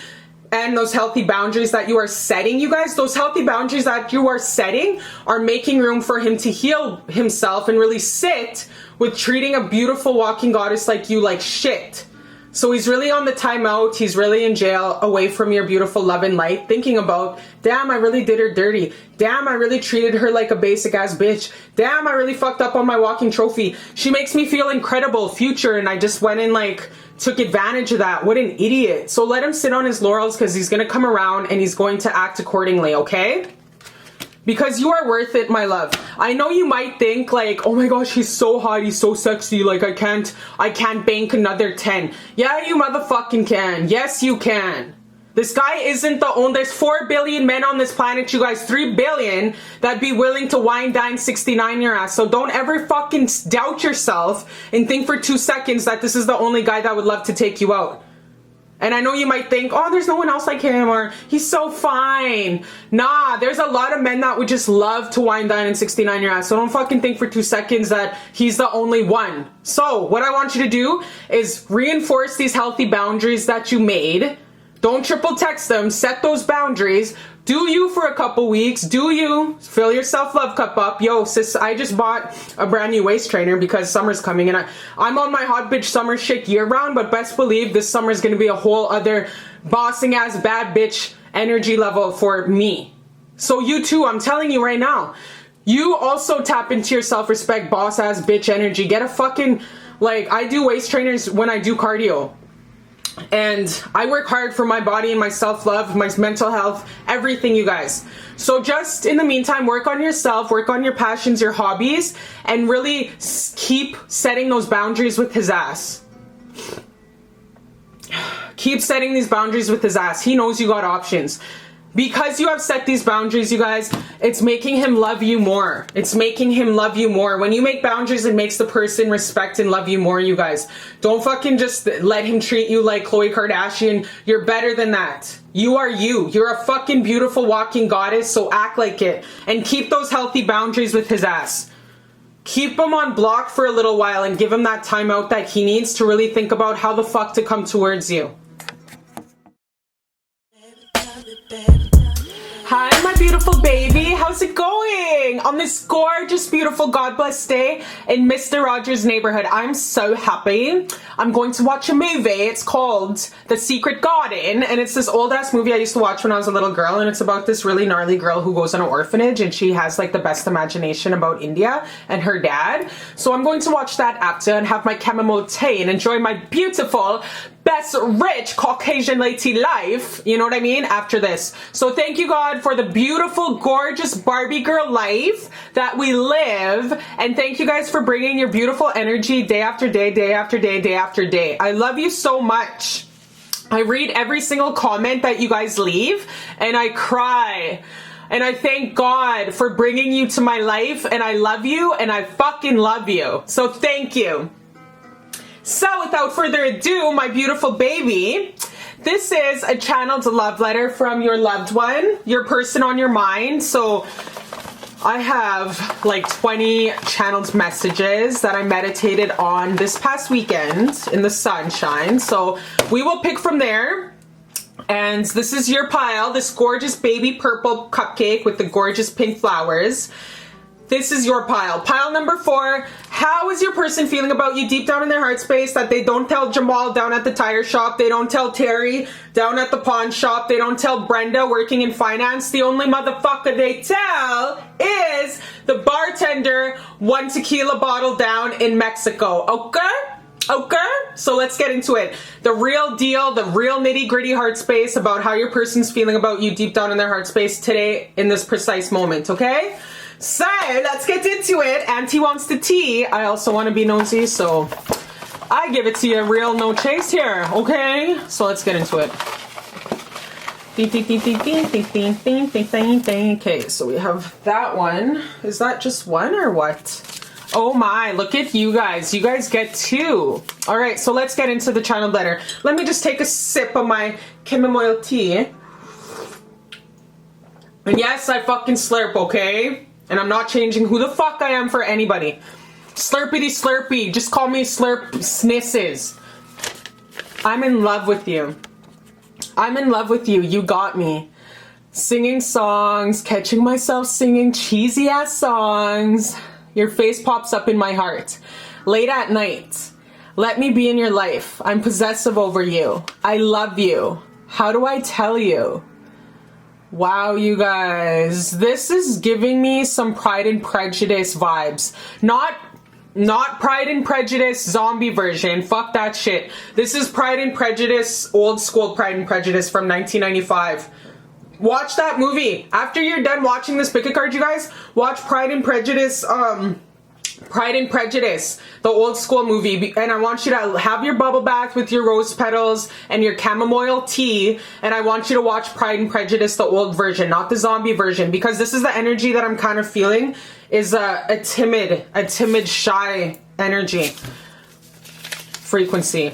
and those healthy boundaries that you are setting, you guys, those healthy boundaries that you are setting are making room for him to heal himself and really sit with treating a beautiful walking goddess like you like shit. So he's really on the timeout. He's really in jail, away from your beautiful love and light, thinking about, damn, I really did her dirty. Damn, I really treated her like a basic ass bitch. Damn, I really fucked up on my walking trophy. She makes me feel incredible, future, and I just went and like took advantage of that. What an idiot. So let him sit on his laurels, because he's gonna come around and he's going to act accordingly, okay? Because you are worth it, my love. I know you might think like, oh my gosh, he's so hot, he's so sexy, like I can't bank another 10. Yeah, you motherfucking can. Yes, you can. This guy isn't the only, there's 4 billion men on this planet, you guys, 3 billion that'd be willing to wine dine 69 your ass. So don't ever fucking doubt yourself and think for 2 seconds that this is the only guy that would love to take you out. And I know you might think, oh, there's no one else like him, or he's so fine. Nah, there's a lot of men that would just love to wine dine and 69 your ass. So don't fucking think for 2 seconds that he's the only one. So what I want you to do is reinforce these healthy boundaries that you made. Don't triple text them. Set those boundaries. Do you for a couple weeks. Do you. Fill your self-love cup up. Yo, sis, I just bought a brand new waist trainer because summer's coming. And I'm on my hot bitch summer shit year round. But best believe this summer is going to be a whole other bossing ass bad bitch energy level for me. So you too, I'm telling you right now. You also tap into your self-respect boss ass bitch energy. Get a fucking, like, I do waist trainers when I do cardio. And I work hard for my body and my self-love, my mental health, everything, you guys. So just in the meantime, work on yourself, work on your passions, your hobbies, and really keep setting those boundaries with his ass. Keep setting these boundaries with his ass. He knows you got options. Because you have set these boundaries, you guys, it's making him love you more. It's making him love you more. When you make boundaries, it makes the person respect and love you more, you guys. Don't fucking just let him treat you like Khloe Kardashian. You're better than that. You are you. You're a fucking beautiful walking goddess, so act like it. And keep those healthy boundaries with his ass. Keep him on block for a little while and give him that time out that he needs to really think about how the fuck to come towards you. Hi, my beautiful baby. How's it going on this gorgeous, beautiful, God bless day in Mr. Rogers' neighborhood? I'm so happy. I'm going to watch a movie. It's called The Secret Garden, and it's this old ass movie I used to watch when I was a little girl, and it's about this really gnarly girl who goes in an orphanage, and she has like the best imagination about India and her dad. So I'm going to watch that after and have my chamomile tea and enjoy my beautiful, best rich Caucasian lady life, you know what I mean, after this. So thank you, God, for the beautiful, gorgeous Barbie girl life that we live, and thank you guys for bringing your beautiful energy day after day, day after day, day after day. I love you so much. I read every single comment that you guys leave, and I cry. And I thank God for bringing you to my life, and I love you, and I fucking love you. So thank you. So without further ado, my beautiful baby, this is a channeled love letter from your loved one, your person on your mind. So I have like 20 channeled messages that I meditated on this past weekend in the sunshine. So we will pick from there. And this is your pile, this gorgeous baby purple cupcake with the gorgeous pink flowers. This is your pile. Pile number 4. How is your person feeling about you deep down in their heart space that they don't tell Jamal down at the tire shop? They don't tell Terry down at the pawn shop. They don't tell Brenda working in finance. The only motherfucker they tell is the bartender 1 tequila bottle down in Mexico. Okay? Okay? So let's get into it. The real deal, the real nitty gritty heart space about how your person's feeling about you deep down in their heart space today in this precise moment. Okay? So let's get into it. Auntie wants the tea. I also want to be nosy, so I give it to you real, no chase here. Okay, so let's get into it. Okay, so we have that one. Is that just one or what? Oh my, look at you guys. You guys get 2. All right, so let's get into the channeled letter. Let me just take a sip of my chamomile tea. And yes, I fucking slurp, okay? And I'm not changing who the fuck I am for anybody. Slurpity slurpy. Just call me Slurp Snisses. I'm in love with you. I'm in love with you. You got me. Singing songs, catching myself singing cheesy ass songs. Your face pops up in my heart. Late at night. Let me be in your life. I'm possessive over you. I love you. How do I tell you? Wow, you guys, this is giving me some Pride and Prejudice vibes. Not Pride and Prejudice zombie version. Fuck that shit. This is Pride and Prejudice, old school Pride and Prejudice from 1995. Watch that movie. After you're done watching this pick a card, you guys, watch Pride and Prejudice, the old school movie, and I want you to have your bubble bath with your rose petals and your chamomile tea, and I want you to watch Pride and Prejudice, the old version, not the zombie version, because this is the energy that I'm kind of feeling, is a timid, shy energy frequency.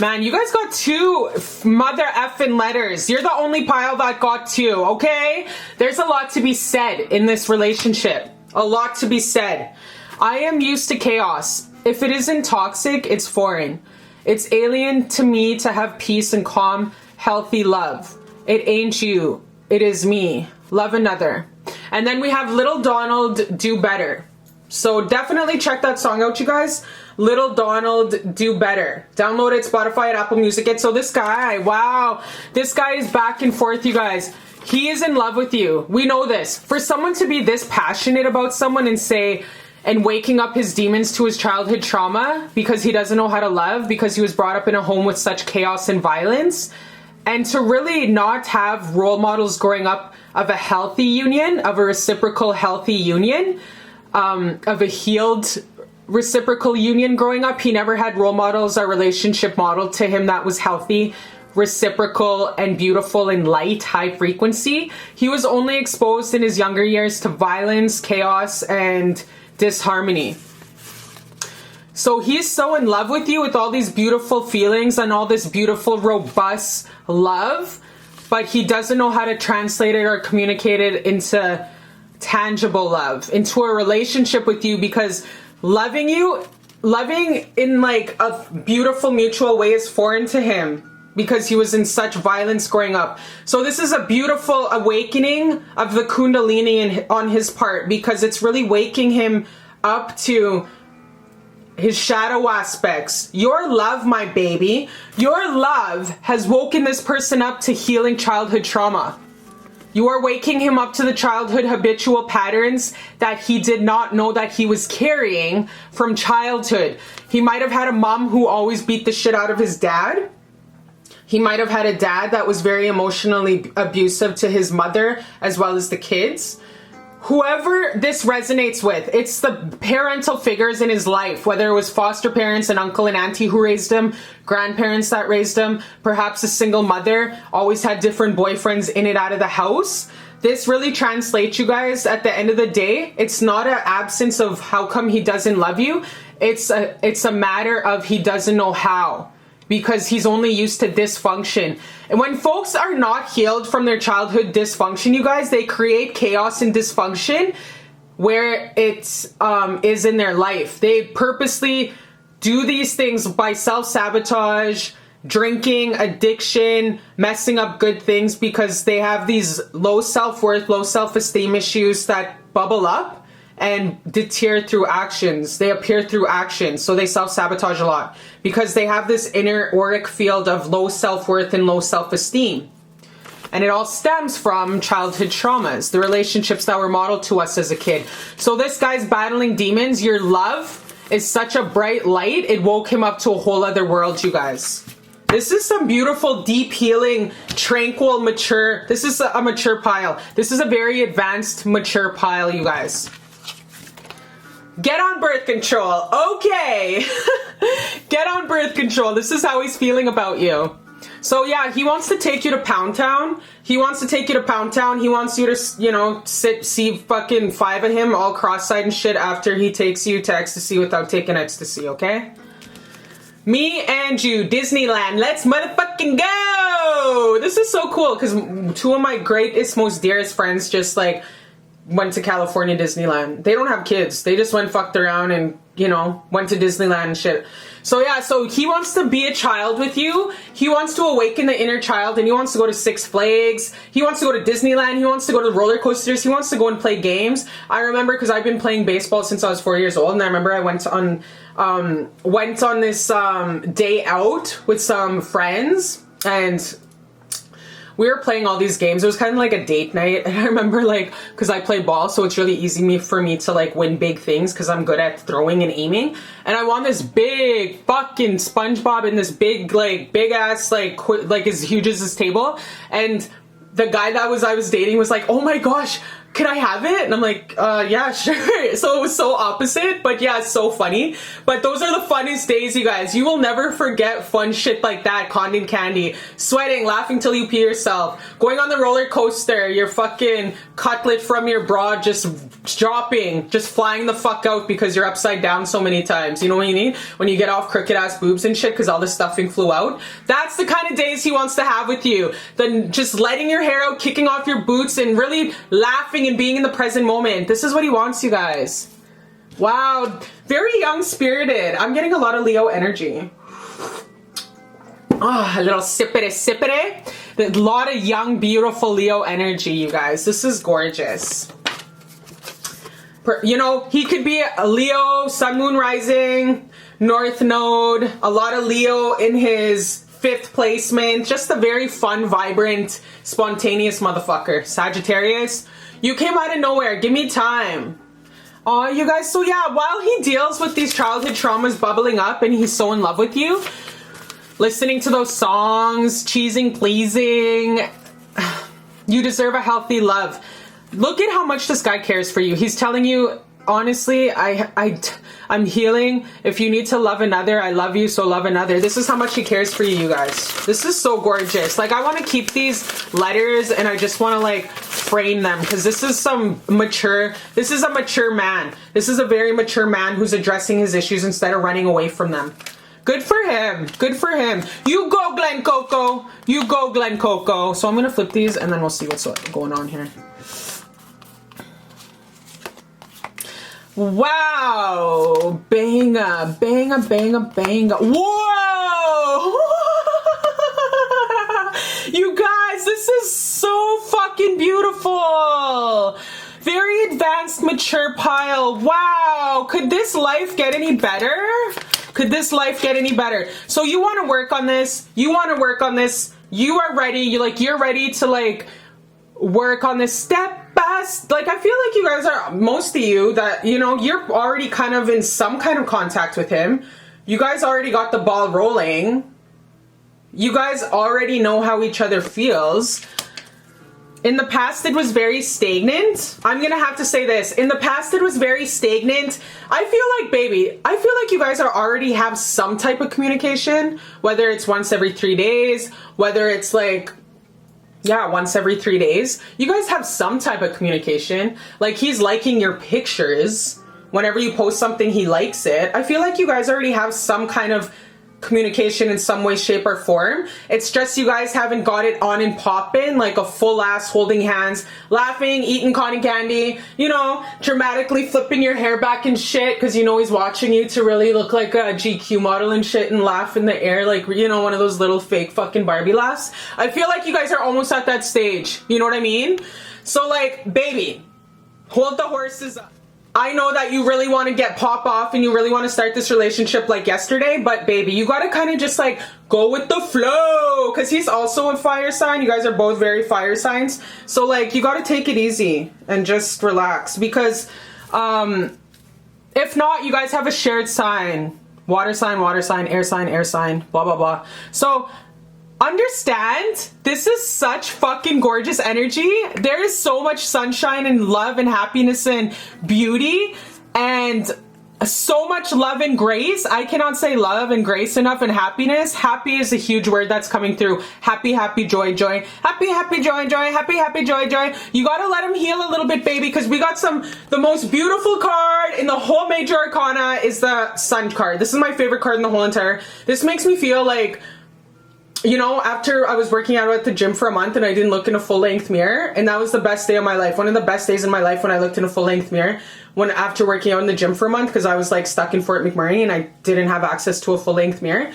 Man, you guys got 2 mother effing letters. You're the only pile that got 2, okay? There's a lot to be said in this relationship. A lot to be said. I am used to chaos. If it isn't toxic, it's foreign. It's alien to me to have peace and calm, healthy love. It ain't you. It is me. Love another. And then we have Little Donald, Do Better. So definitely check that song out, you guys. Little Donald, Do Better. Download it, Spotify, and Apple Music. So this guy, wow, this guy is back and forth, you guys. He is in love with you. We know this. For someone to be this passionate about someone and waking up his demons to his childhood trauma because he doesn't know how to love, because he was brought up in a home with such chaos and violence, and to really not have role models growing up of a healthy union, of a reciprocal healthy union, of a healed reciprocal union growing up. He never had role models or relationship modeled to him that was healthy, reciprocal, and beautiful, and light, high frequency. He was only exposed in his younger years to violence, chaos, and disharmony. So he's so in love with you with all these beautiful feelings and all this beautiful, robust love, but he doesn't know how to translate it or communicate it into tangible love, into a relationship with you, because loving in like a beautiful mutual way is foreign to him, because he was in such violence growing up. So this is a beautiful awakening of the Kundalini on his part, because it's really waking him up to his shadow aspects. Your love, my baby, your love has woken this person up to healing childhood trauma. You are waking him up to the childhood habitual patterns that he did not know that he was carrying from childhood. He might have had a mom who always beat the shit out of his dad. He might have had a dad that was very emotionally abusive to his mother as well as the kids. Whoever this resonates with, it's the parental figures in his life, whether it was foster parents, an uncle and auntie who raised him, grandparents that raised him, perhaps a single mother, always had different boyfriends in and out of the house. This really translates, you guys, at the end of the day. It's not an absence of how come he doesn't love you. It's a matter of he doesn't know how, because he's only used to dysfunction. And when folks are not healed from their childhood dysfunction, you guys, they create chaos and dysfunction where it is in their life. They purposely do these things by self-sabotage, drinking, addiction, messing up good things, because they have these low self-worth, low self-esteem issues that bubble up and deter through actions. They appear through actions, so they self-sabotage a lot because they have this inner auric field of low self-worth and low self-esteem. And it all stems from childhood traumas, the relationships that were modeled to us as a kid. So this guy's battling demons. Your love is such a bright light. It woke him up to a whole other world, you guys. This is some beautiful, deep healing, tranquil, mature. This is a mature pile. This is a very advanced, mature pile, you guys. Get on birth control. Okay. Get on birth control. This is how he's feeling about you. So yeah, he wants to take you to Pound Town. He wants to take you to Pound Town. He wants you to, you know, see fucking 5 of him all cross-eyed and shit after he takes you to ecstasy without taking ecstasy, okay? Me and you, Disneyland. Let's motherfucking go! This is so cool because 2 of my greatest, most dearest friends just like went to California Disneyland. They don't have kids. They just went fucked around and, you know, went to Disneyland and shit. So yeah, so he wants to be a child with you. He wants to awaken the inner child, and he wants to go to Six Flags. He wants to go to Disneyland. He wants to go to roller coasters. He wants to go and play games. I remember because I've been playing baseball since I was 4 years old, and I remember I went on this day out with some friends, and we were playing all these games. It was kind of like a date night. And I remember like, cause I play ball, so it's really easy for me to like win big things cause I'm good at throwing and aiming. And I won this big fucking SpongeBob in this big ass, like as huge as this table. And the guy that I was dating was like, oh my gosh, can I have it? And I'm like, yeah, sure. So it was so opposite, but yeah, it's so funny. But those are the funnest days, you guys. You will never forget fun shit like that. Cotton candy, sweating, laughing till you pee yourself, going on the roller coaster, your fucking cutlet from your bra just dropping, just flying the fuck out because you're upside down so many times. You know what you mean? When you get off crooked ass boobs and shit because all the stuffing flew out. That's the kind of days he wants to have with you. Then just letting your hair out, kicking off your boots, and really laughing and being in the present moment. This is what he wants, you guys. Wow, very young spirited. I'm getting a lot of Leo energy. Oh, a little sippity sippity. A lot of young, beautiful Leo energy, you guys. This is gorgeous. You know, he could be a Leo, sun, moon, rising, north node, a lot of Leo in his 5th placement. Just a very fun, vibrant, spontaneous motherfucker. Sagittarius, you came out of nowhere. Give me time. Oh, you guys. So yeah, while he deals with these childhood traumas bubbling up and he's so in love with you, listening to those songs, cheesing, pleasing, you deserve a healthy love. Look at how much this guy cares for you. He's telling you, honestly, I'm healing. If you need to love another, I love you, so love another. This is how much he cares for you, you guys. This is so gorgeous. Like, I want to keep these letters and I just want to like frame them because this is a mature man. This is a very mature man who's addressing his issues instead of running away from them. Good for him. Good for him. You go, Glen Coco. You go, Glen Coco. So I'm going to flip these and then we'll see what's going on here. Wow. Banga, banga, banga, banga. Whoa. You guys, this is so fucking beautiful. Very advanced, mature pile. Wow. Could this life get any better? Could this life get any better? So you want to work on this. You want to work on this. You are ready. You're ready to like work on this step. Like, I feel like you guys are, most of you, that, you know, you're already kind of in some kind of contact with him. You guys already got the ball rolling. You guys already know how each other feels. In the past, it was very stagnant. I'm gonna have to say this. In the past, it was very stagnant. I feel like, baby, I feel like you guys are already have some type of communication, whether it's once every 3 days, whether it's like, yeah, once every 3 days. You guys have some type of communication. Like, he's liking your pictures. Whenever you post something, he likes it. I feel like you guys already have some kind of communication in some way, shape, or form. It's just you guys haven't got it on and poppin', like a full ass holding hands, laughing, eating cotton candy, you know, dramatically flipping your hair back and shit because you know he's watching you to really look like a GQ model and shit and laugh in the air like, you know, one of those little fake fucking Barbie laughs. I feel like you guys are almost at that stage. You know what I mean? So like, baby, hold the horses up. I know that you really want to get pop off and you really want to start this relationship like yesterday, but baby, you got to kind of just like go with the flow because he's also a fire sign. You guys are both very fire signs. So like, you got to take it easy and just relax because if not, you guys have a shared sign, water sign, air sign, blah, blah, blah. So understand, this is such fucking gorgeous energy. There is so much sunshine and love and happiness and beauty and so much love and grace. I cannot say love and grace enough, and happiness. Happy is a huge word that's coming through. Happy, happy, joy, joy. Happy, happy, joy, joy. Happy, happy, joy, joy. You gotta let him heal a little bit, baby, because we got the most beautiful card in the whole major arcana is the Sun card. This is my favorite card in the whole entire. This makes me feel like, you know, after I was working out at the gym for a month and I didn't look in a full-length mirror, and that was the best day of my life. One of the best days in my life when I looked in a full-length mirror, when after working out in the gym for a month, because I was like stuck in Fort McMurray and I didn't have access to a full-length mirror,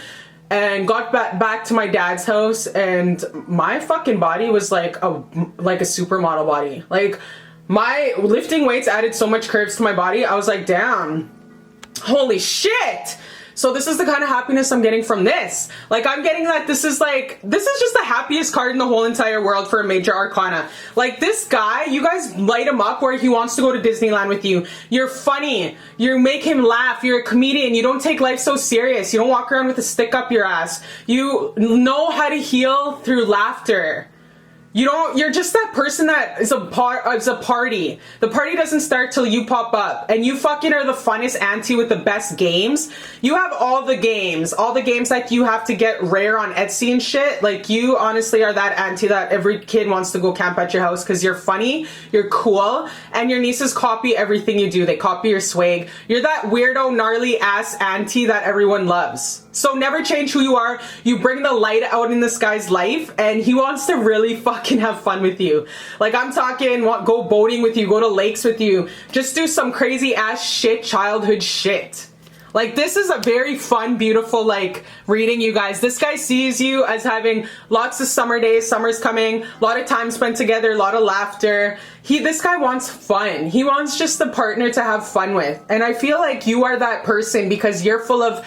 and got back to my dad's house, and my fucking body was like a supermodel body. Like, my lifting weights added so much curves to my body. I was like, damn, holy shit. So this is the kind of happiness I'm getting from this. Like, I'm getting that this is just the happiest card in the whole entire world for a major arcana. Like, this guy, you guys light him up where he wants to go to Disneyland with you. You're funny. You make him laugh. You're a comedian. You don't take life so serious. You don't walk around with a stick up your ass. You know how to heal through laughter. You're just that person that is a party. The party doesn't start till you pop up, and you fucking are the funnest auntie with the best games. You have all the games like you have to get rare on Etsy and shit. Like, you honestly are that auntie that every kid wants to go camp at your house because you're funny, you're cool, and your nieces copy everything you do. They copy your swag. You're that weirdo, gnarly ass auntie that everyone loves. So never change who you are. You bring the light out in this guy's life, and he wants to really fucking have fun with you. Like, I'm talking, go boating with you, go to lakes with you, just do some crazy ass shit, childhood shit. Like, this is a very fun, beautiful, like, reading, you guys. This guy sees you as having lots of summer days, summer's coming, a lot of time spent together, a lot of laughter. This guy wants fun. He wants just a partner to have fun with. And I feel like you are that person because you're full of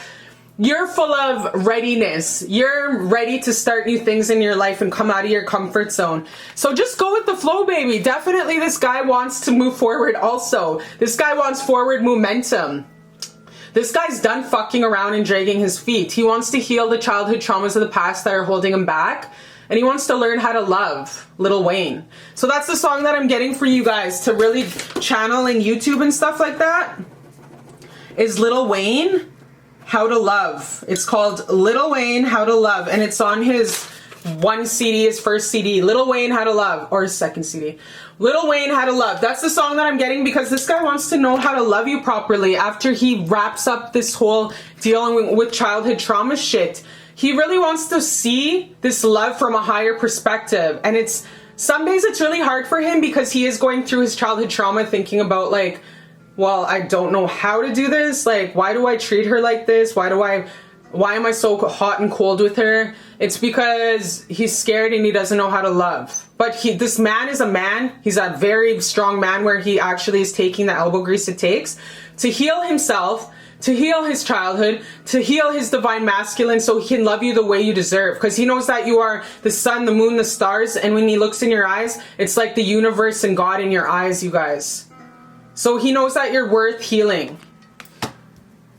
readiness. You're ready to start new things in your life and come out of your comfort zone. So just go with the flow, baby. Definitely this guy wants to move forward also. This guy wants forward momentum. This guy's done fucking around and dragging his feet. He wants to heal the childhood traumas of the past that are holding him back. And he wants to learn how to love Lil Wayne. So that's the song that I'm getting for you guys to really channel in YouTube and stuff like that. Is Lil Wayne, How to Love. It's called Lil Wayne, How to Love, and it's on his one CD, his first CD, Lil Wayne, How to Love, or his second CD. Lil Wayne, How to Love. That's the song that I'm getting because this guy wants to know how to love you properly after he wraps up this whole dealing with childhood trauma shit. He really wants to see this love from a higher perspective, and some days it's really hard for him because he is going through his childhood trauma, thinking about like, well, I don't know how to do this. Like, why do I treat her like this? Why am I so hot and cold with her? It's because he's scared and he doesn't know how to love. But this man is a man. He's a very strong man where he actually is taking the elbow grease it takes to heal himself, to heal his childhood, to heal his divine masculine so he can love you the way you deserve. Because he knows that you are the sun, the moon, the stars. And when he looks in your eyes, it's like the universe and God in your eyes, you guys. So he knows that you're worth healing.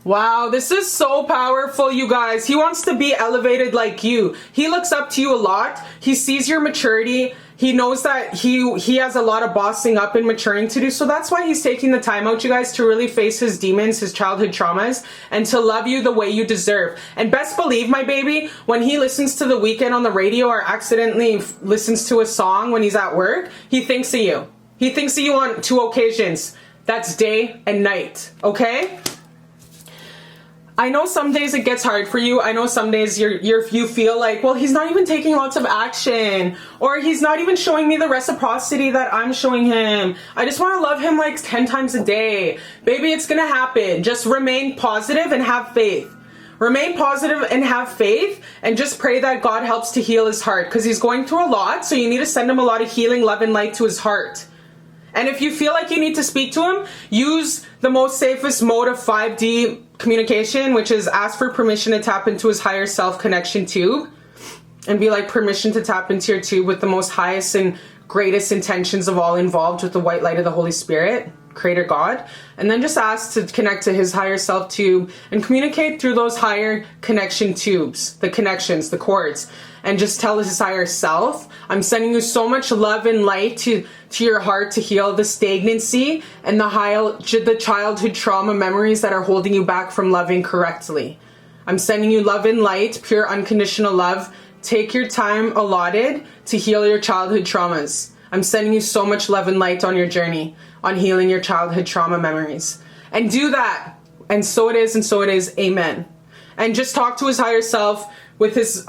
Wow, this is so powerful, you guys. He wants to be elevated like you. He looks up to you a lot. He sees your maturity. He knows that he has a lot of bossing up and maturing to do. So that's why he's taking the time out, you guys, to really face his demons, his childhood traumas, and to love you the way you deserve. And best believe, my baby, when he listens to The Weeknd on the radio or accidentally listens to a song when he's at work, he thinks of you. He thinks of you on 2 occasions. That's day and night, okay? I know some days it gets hard for you. I know some days you feel like, well, he's not even taking lots of action, or he's not even showing me the reciprocity that I'm showing him. I just want to love him like 10 times a day. Baby, it's gonna happen. Just remain positive and have faith. Remain positive and have faith, and just pray that God helps to heal his heart, because he's going through a lot, so you need to send him a lot of healing, love, and light to his heart. And if you feel like you need to speak to him, use the most safest mode of 5D communication, which is ask for permission to tap into his higher self connection tube, and be like, permission to tap into your tube with the most highest and greatest intentions of all involved, with the white light of the Holy Spirit, Creator God. And then just ask to connect to his higher self tube and communicate through those higher connection tubes, the connections, the cords. And just tell his higher self, I'm sending you so much love and light to your heart to heal the stagnancy and the childhood trauma memories that are holding you back from loving correctly. I'm sending you love and light, pure unconditional love. Take your time allotted to heal your childhood traumas. I'm sending you so much love and light on your journey, on healing your childhood trauma memories. And do that. And so it is, and so it is. Amen. And just talk to his higher self with his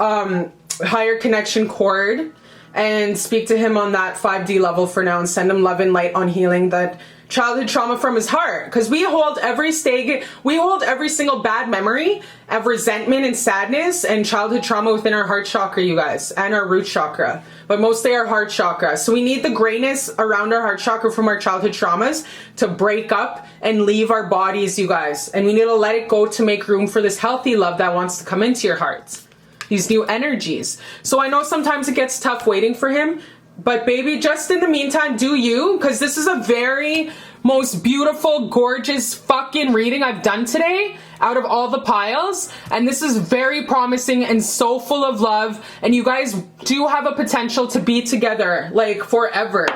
higher connection cord, and speak to him on that 5D level for now, and send him love and light on healing that childhood trauma from his heart. Because we hold every single bad memory of resentment and sadness and childhood trauma within our heart chakra, you guys, and our root chakra, but mostly our heart chakra. So we need the grayness around our heart chakra from our childhood traumas to break up and leave our bodies, you guys. And we need to let it go to make room for this healthy love that wants to come into your heart. These new energies. So I know sometimes it gets tough waiting for him, but baby, just in the meantime, do you, because this is a very most beautiful, gorgeous fucking reading I've done today. out of all the piles, and this is very promising and so full of love, and you guys do have a potential to be together like forever.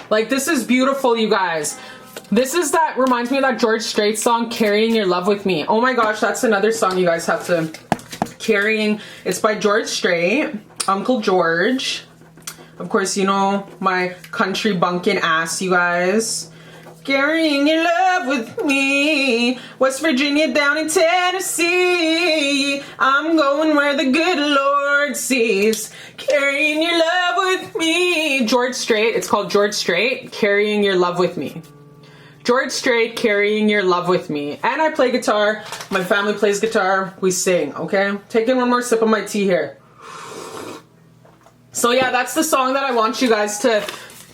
Like, this is beautiful, you guys. This is that reminds me of that George Strait song, Carrying Your Love With Me. Oh my gosh, that's another song you guys have to Carrying. It's by George Strait, Uncle George. Of course, you know my country bunkin' ass, you guys. Carrying your love with me, West Virginia down in Tennessee. I'm going where the good Lord sees. Carrying your love with me. George Strait, it's called George Strait, Carrying Your Love With Me. George Strait, Carrying Your Love With Me. And I play guitar, my family plays guitar, we sing, okay? Taking one more sip of my tea here. So yeah, that's the song that I want you guys to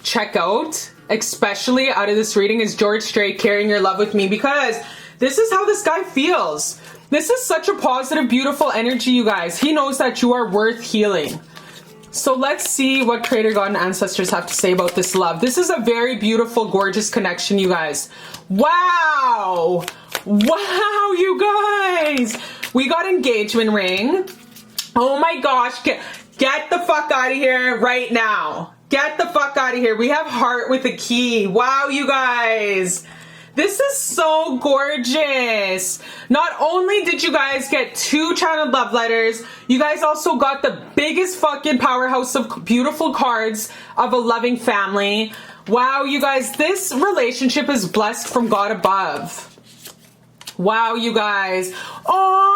check out, especially out of this reading, is George Strait, Carrying Your Love With Me, because this is how this guy feels. This is such a positive, beautiful energy, you guys. He knows that you are worth healing. So let's see what Creator God and ancestors have to say about this love. This is a very beautiful, gorgeous connection, you guys. Wow! Wow, you guys! We got engagement ring. Oh my gosh, get the fuck out of here right now. Get the fuck out of here. We have heart with a key. Wow, you guys. This is so gorgeous. Not only did you guys get 2 channeled love letters, you guys also got the biggest fucking powerhouse of beautiful cards of a loving family. Wow, you guys, this relationship is blessed from God above. Wow, you guys. Oh.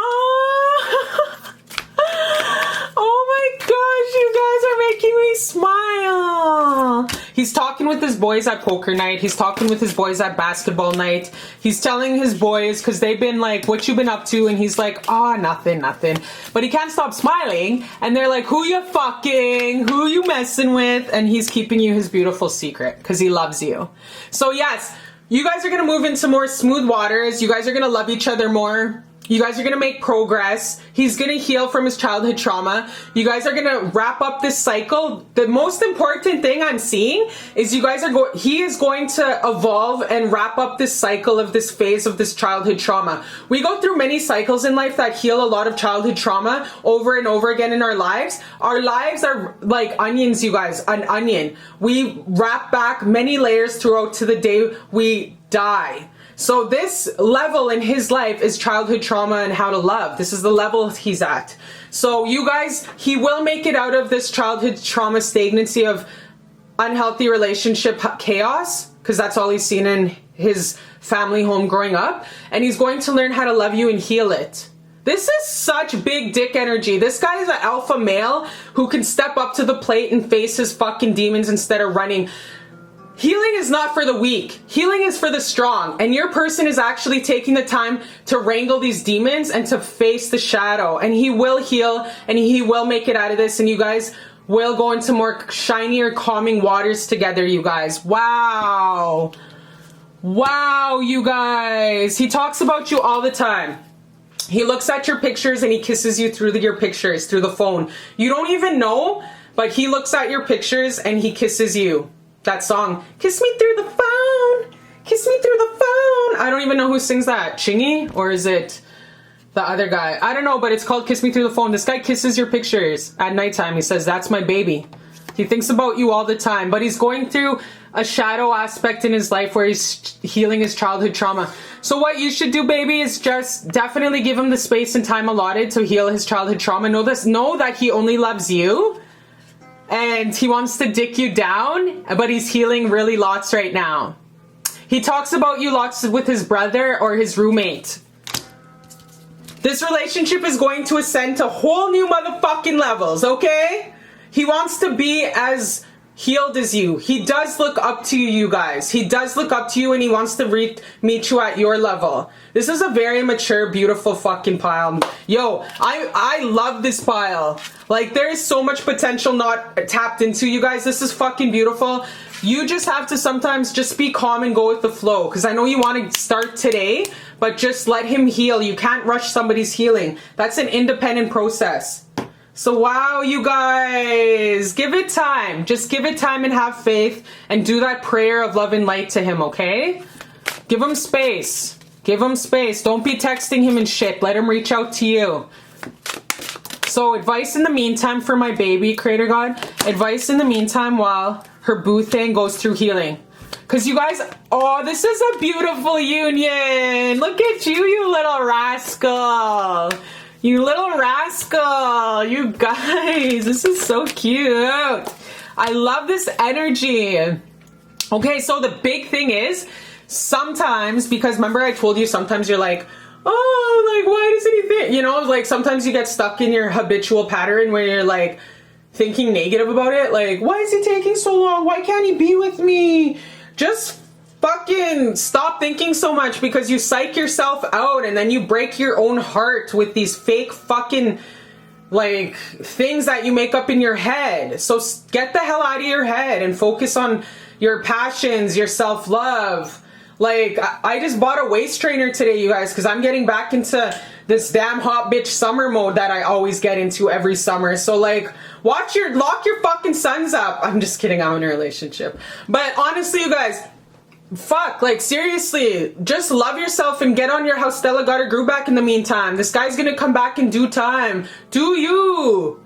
Oh my gosh, you guys are making me smile. He's talking with his boys at poker night. He's talking with his boys at basketball night. He's telling his boys, because they've been like, what you been up to? And he's like, oh, nothing. But he can't stop smiling. And they're like, who you fucking? Who you messing with? And he's keeping you his beautiful secret because he loves you. So yes, you guys are going to move into more smooth waters. You guys are going to love each other more. You guys are going to make progress. He's going to heal from his childhood trauma. You guys are going to wrap up this cycle. The most important thing I'm seeing is you guys are he is going to evolve and wrap up this cycle of this phase of this childhood trauma. We go through many cycles in life that heal a lot of childhood trauma over and over again in our lives. Our lives are like onions, you guys, an onion. We wrap back many layers throughout to the day we die. So this level in his life is childhood trauma and how to love. This is the level he's at. So you guys, he will make it out of this childhood trauma stagnancy of unhealthy relationship chaos, because that's all he's seen in his family home growing up. And he's going to learn how to love you and heal it. This is such big dick energy. This guy is an alpha male who can step up to the plate and face his fucking demons instead of running. Healing is not for the weak. Healing is for the strong. And your person is actually taking the time to wrangle these demons and to face the shadow. And he will heal and he will make it out of this. And you guys will go into more shinier, calming waters together, you guys. Wow. Wow, you guys. He talks about you all the time. He looks at your pictures and he kisses you through your pictures, through the phone. You don't even know, but he looks at your pictures and he kisses you. That song, Kiss Me Through the Phone, Kiss Me Through the Phone. I don't even know who sings that. Chingy? Or is it the other guy? I don't know, but it's called Kiss Me Through the Phone. This guy kisses your pictures at nighttime. He says, that's my baby. He thinks about you all the time, but he's going through a shadow aspect in his life where he's healing his childhood trauma. So what you should do, baby, is just definitely give him the space and time allotted to heal his childhood trauma. Know that he only loves you. And he wants to dick you down, but he's healing really lots right now. He talks about you lots with his brother or his roommate. This relationship is going to ascend to whole new motherfucking levels, okay? He wants to be as healed as you. He does look up to you guys. He does look up to you and he wants to meet you at your level. This is a very mature, beautiful fucking pile. Yo, I love this pile. Like, there is so much potential not tapped into, you guys. This is fucking beautiful. You just have to sometimes just be calm and go with the flow. Because I know you want to start today, but just let him heal. You can't rush somebody's healing. That's an independent process. So wow, you guys, give it time. Just give it time and have faith and do that prayer of love and light to him, okay? Give him space. Give him space. Don't be texting him and shit. Let him reach out to you. So advice in the meantime for my baby, Creator God. Advice in the meantime while her boo thing goes through healing. Because you guys, oh, this is a beautiful union. Look at you, you little rascal. You little rascal. You guys, this is so cute. I love this energy. Okay, so the big thing is, sometimes, because remember I told you sometimes you're like, oh, like, why does anything, you know, like sometimes you get stuck in your habitual pattern where you're like thinking negative about it. Like, why is it taking so long? Why can't he be with me? Just fucking stop thinking so much, because you psych yourself out and then you break your own heart with these fake fucking like things that you make up in your head. So get the hell out of your head and focus on your passions, your self-love. Like, I just bought a waist trainer today, you guys, because I'm getting back into this damn hot bitch summer mode that I always get into every summer. So, like, lock your fucking sons up. I'm just kidding, I'm in a relationship. But honestly, you guys, fuck, like, seriously, just love yourself and get on your How Stella Got Her Groove Back in the meantime. This guy's gonna come back in due time. Do you?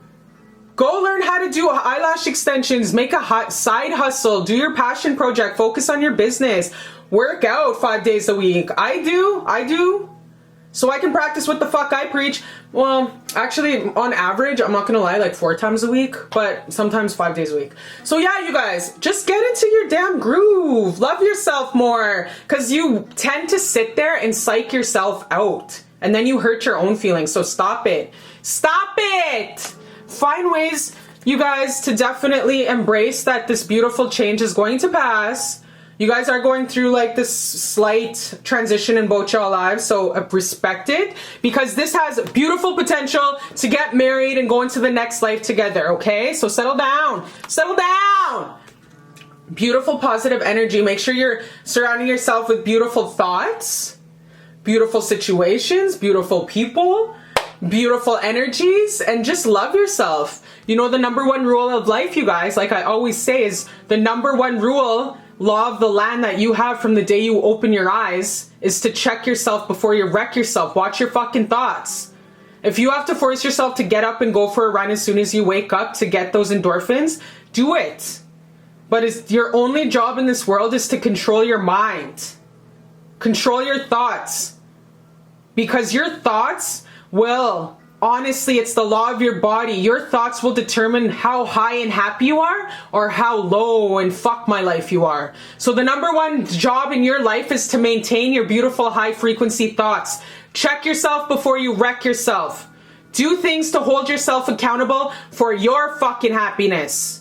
Go learn how to do eyelash extensions, make a hot side hustle, do your passion project, focus on your business. Work out 5 days a week. I do. So I can practice what the fuck I preach. Well, actually, on average, I'm not gonna lie, like 4 times a week, but sometimes 5 days a week. So yeah, you guys, just get into your damn groove. Love yourself more, because you tend to sit there and psych yourself out, and then you hurt your own feelings. So stop it. Stop it! Find ways, you guys, to definitely embrace that this beautiful change is going to pass. You guys are going through like this slight transition in both your lives, so respect it, because this has beautiful potential to get married and go into the next life together, okay? So settle down. Settle down. Beautiful positive energy. Make sure you're surrounding yourself with beautiful thoughts, beautiful situations, beautiful people, beautiful energies, and just love yourself. You know, the number one rule of life, you guys, like I always say, is the number one rule, law of the land that you have from the day you open your eyes, is to check yourself before you wreck yourself. Watch your fucking thoughts. If you have to force yourself to get up and go for a run as soon as you wake up to get those endorphins, do it. But it's your only job in this world is to control your mind. Control your thoughts. Because your thoughts will, honestly, it's the law of your body. Your thoughts will determine how high and happy you are or how low and fuck my life you are. So the number one job in your life is to maintain your beautiful high frequency thoughts. Check yourself before you wreck yourself. Do things to hold yourself accountable for your fucking happiness.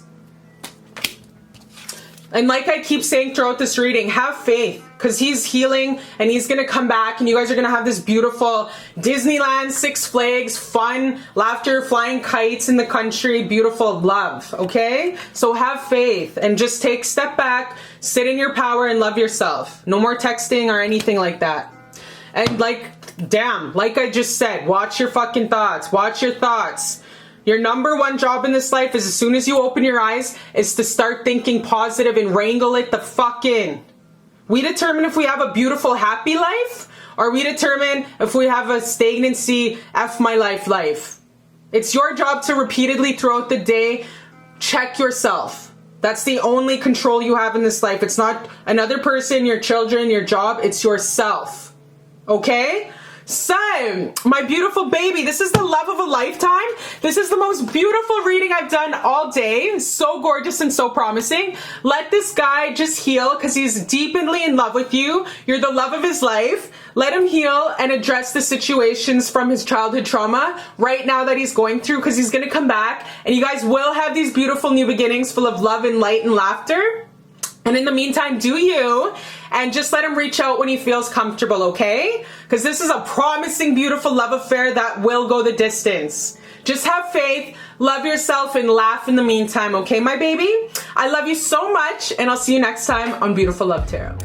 And like I keep saying throughout this reading, have faith, because he's healing and he's going to come back and you guys are going to have this beautiful Disneyland, Six Flags, fun, laughter, flying kites in the country, beautiful love, okay? So have faith and just take a step back, sit in your power and love yourself. No more texting or anything like that. And like, damn, like I just said, watch your fucking thoughts, watch your thoughts. Your number one job in this life is, as soon as you open your eyes, is to start thinking positive and wrangle it the fuck in. We determine if we have a beautiful, happy life, or we determine if we have a stagnancy, F my life. It's your job to repeatedly throughout the day check yourself. That's the only control you have in this life. It's not another person, your children, your job. It's yourself. Okay? So, my beautiful baby, this is the love of a lifetime. This is the most beautiful reading I've done all day. So gorgeous and so promising. Let this guy just heal, because he's deeply in love with you. You're the love of his life. Let him heal and address the situations from his childhood trauma right now that he's going through, because he's going to come back and you guys will have these beautiful new beginnings full of love and light and laughter. And in the meantime, do you, and just let him reach out when he feels comfortable, okay? Because this is a promising, beautiful love affair that will go the distance. Just have faith, love yourself, and laugh in the meantime, okay, my baby? I love you so much, and I'll see you next time on Beautiful Love Tarot.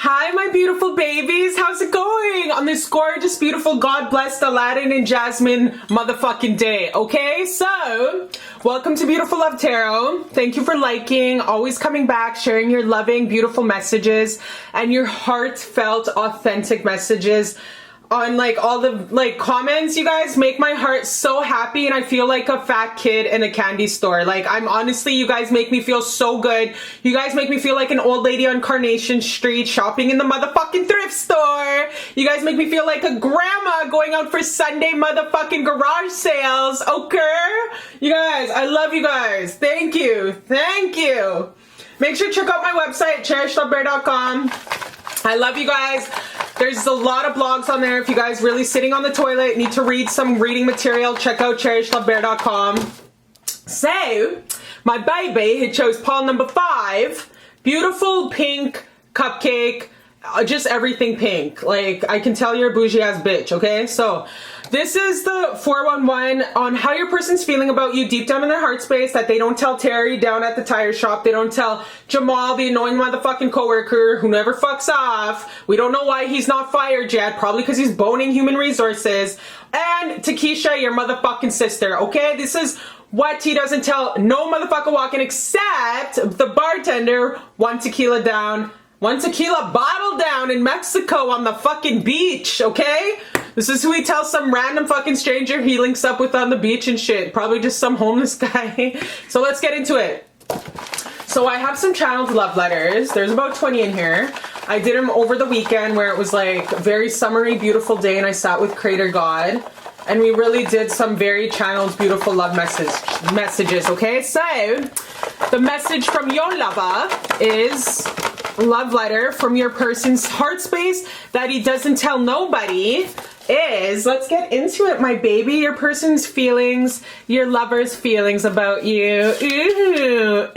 Hi, my beautiful babies. How's it going on this gorgeous, beautiful, God blessed Aladdin and Jasmine motherfucking day? Okay, so welcome to Beautiful Love Tarot. Thank you for liking, always coming back, sharing your loving, beautiful messages and your heartfelt, authentic messages on like all the like comments. You guys make my heart so happy and I feel like a fat kid in a candy store. Like, I'm honestly, you guys make me feel so good. You guys make me feel like an old lady on Carnation Street shopping in the motherfucking thrift store. You guys make me feel like a grandma going out for Sunday motherfucking garage sales. Okay, you guys, I love you guys. Thank you. Make sure to check out my website, cherishlbear.com. I love you guys. There's a lot of blogs on there. If you guys really sitting on the toilet, need to read some reading material, check out cherishlbear.com. So, my baby, he chose pile number 5. Beautiful pink cupcake. Just everything pink. Like, I can tell you're a bougie ass bitch, okay? So, this is the 411 on how your person's feeling about you deep down in their heart space, that they don't tell Terry down at the tire shop. They don't tell Jamal, the annoying motherfucking coworker who never fucks off. We don't know why he's not fired yet. Probably because he's boning human resources. And to Keisha, your motherfucking sister, okay? This is what he doesn't tell no motherfucker walking except the bartender. One tequila bottle down in Mexico on the fucking beach, okay? This is who he tells some random fucking stranger he links up with on the beach and shit. Probably just some homeless guy. So let's get into it. So I have some channeled love letters. There's about 20 in here. I did them over the weekend where it was like a very summery, beautiful day and I sat with Creator God. And we really did some very channeled, beautiful love messages, okay? So, the message from your lover is love letter from your person's heart space that he doesn't tell nobody is, let's get into it, my baby. Your person's feelings, your lover's feelings about you. Ooh,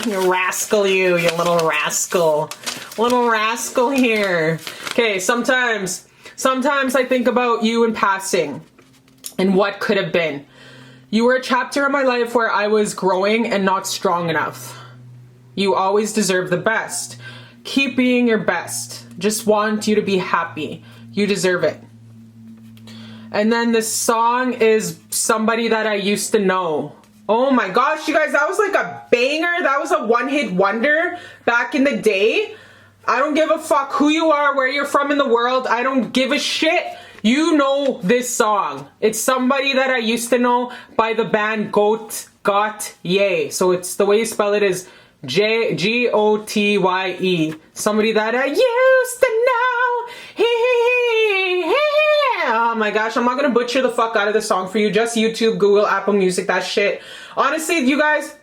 you rascal, you little rascal. Little rascal here. Okay, sometimes I think about you in passing and what could have been. You were a chapter in my life where I was growing and not strong enough. You always deserve the best. Keep being your best. Just want you to be happy. You deserve it. And then this song is somebody that I used to know. Oh my gosh, you guys, that was like a banger. That was a one-hit wonder back in the day. I don't give a fuck who you are, where you're from in the world. I don't give a shit. You know this song. It's somebody that I used to know by the band Got Ye. So it's the way you spell it is Gotye. Somebody that I used to know. Oh my gosh, I'm not gonna butcher the fuck out of the song for you. Just YouTube, Google, Apple Music, that shit. Honestly, you guys,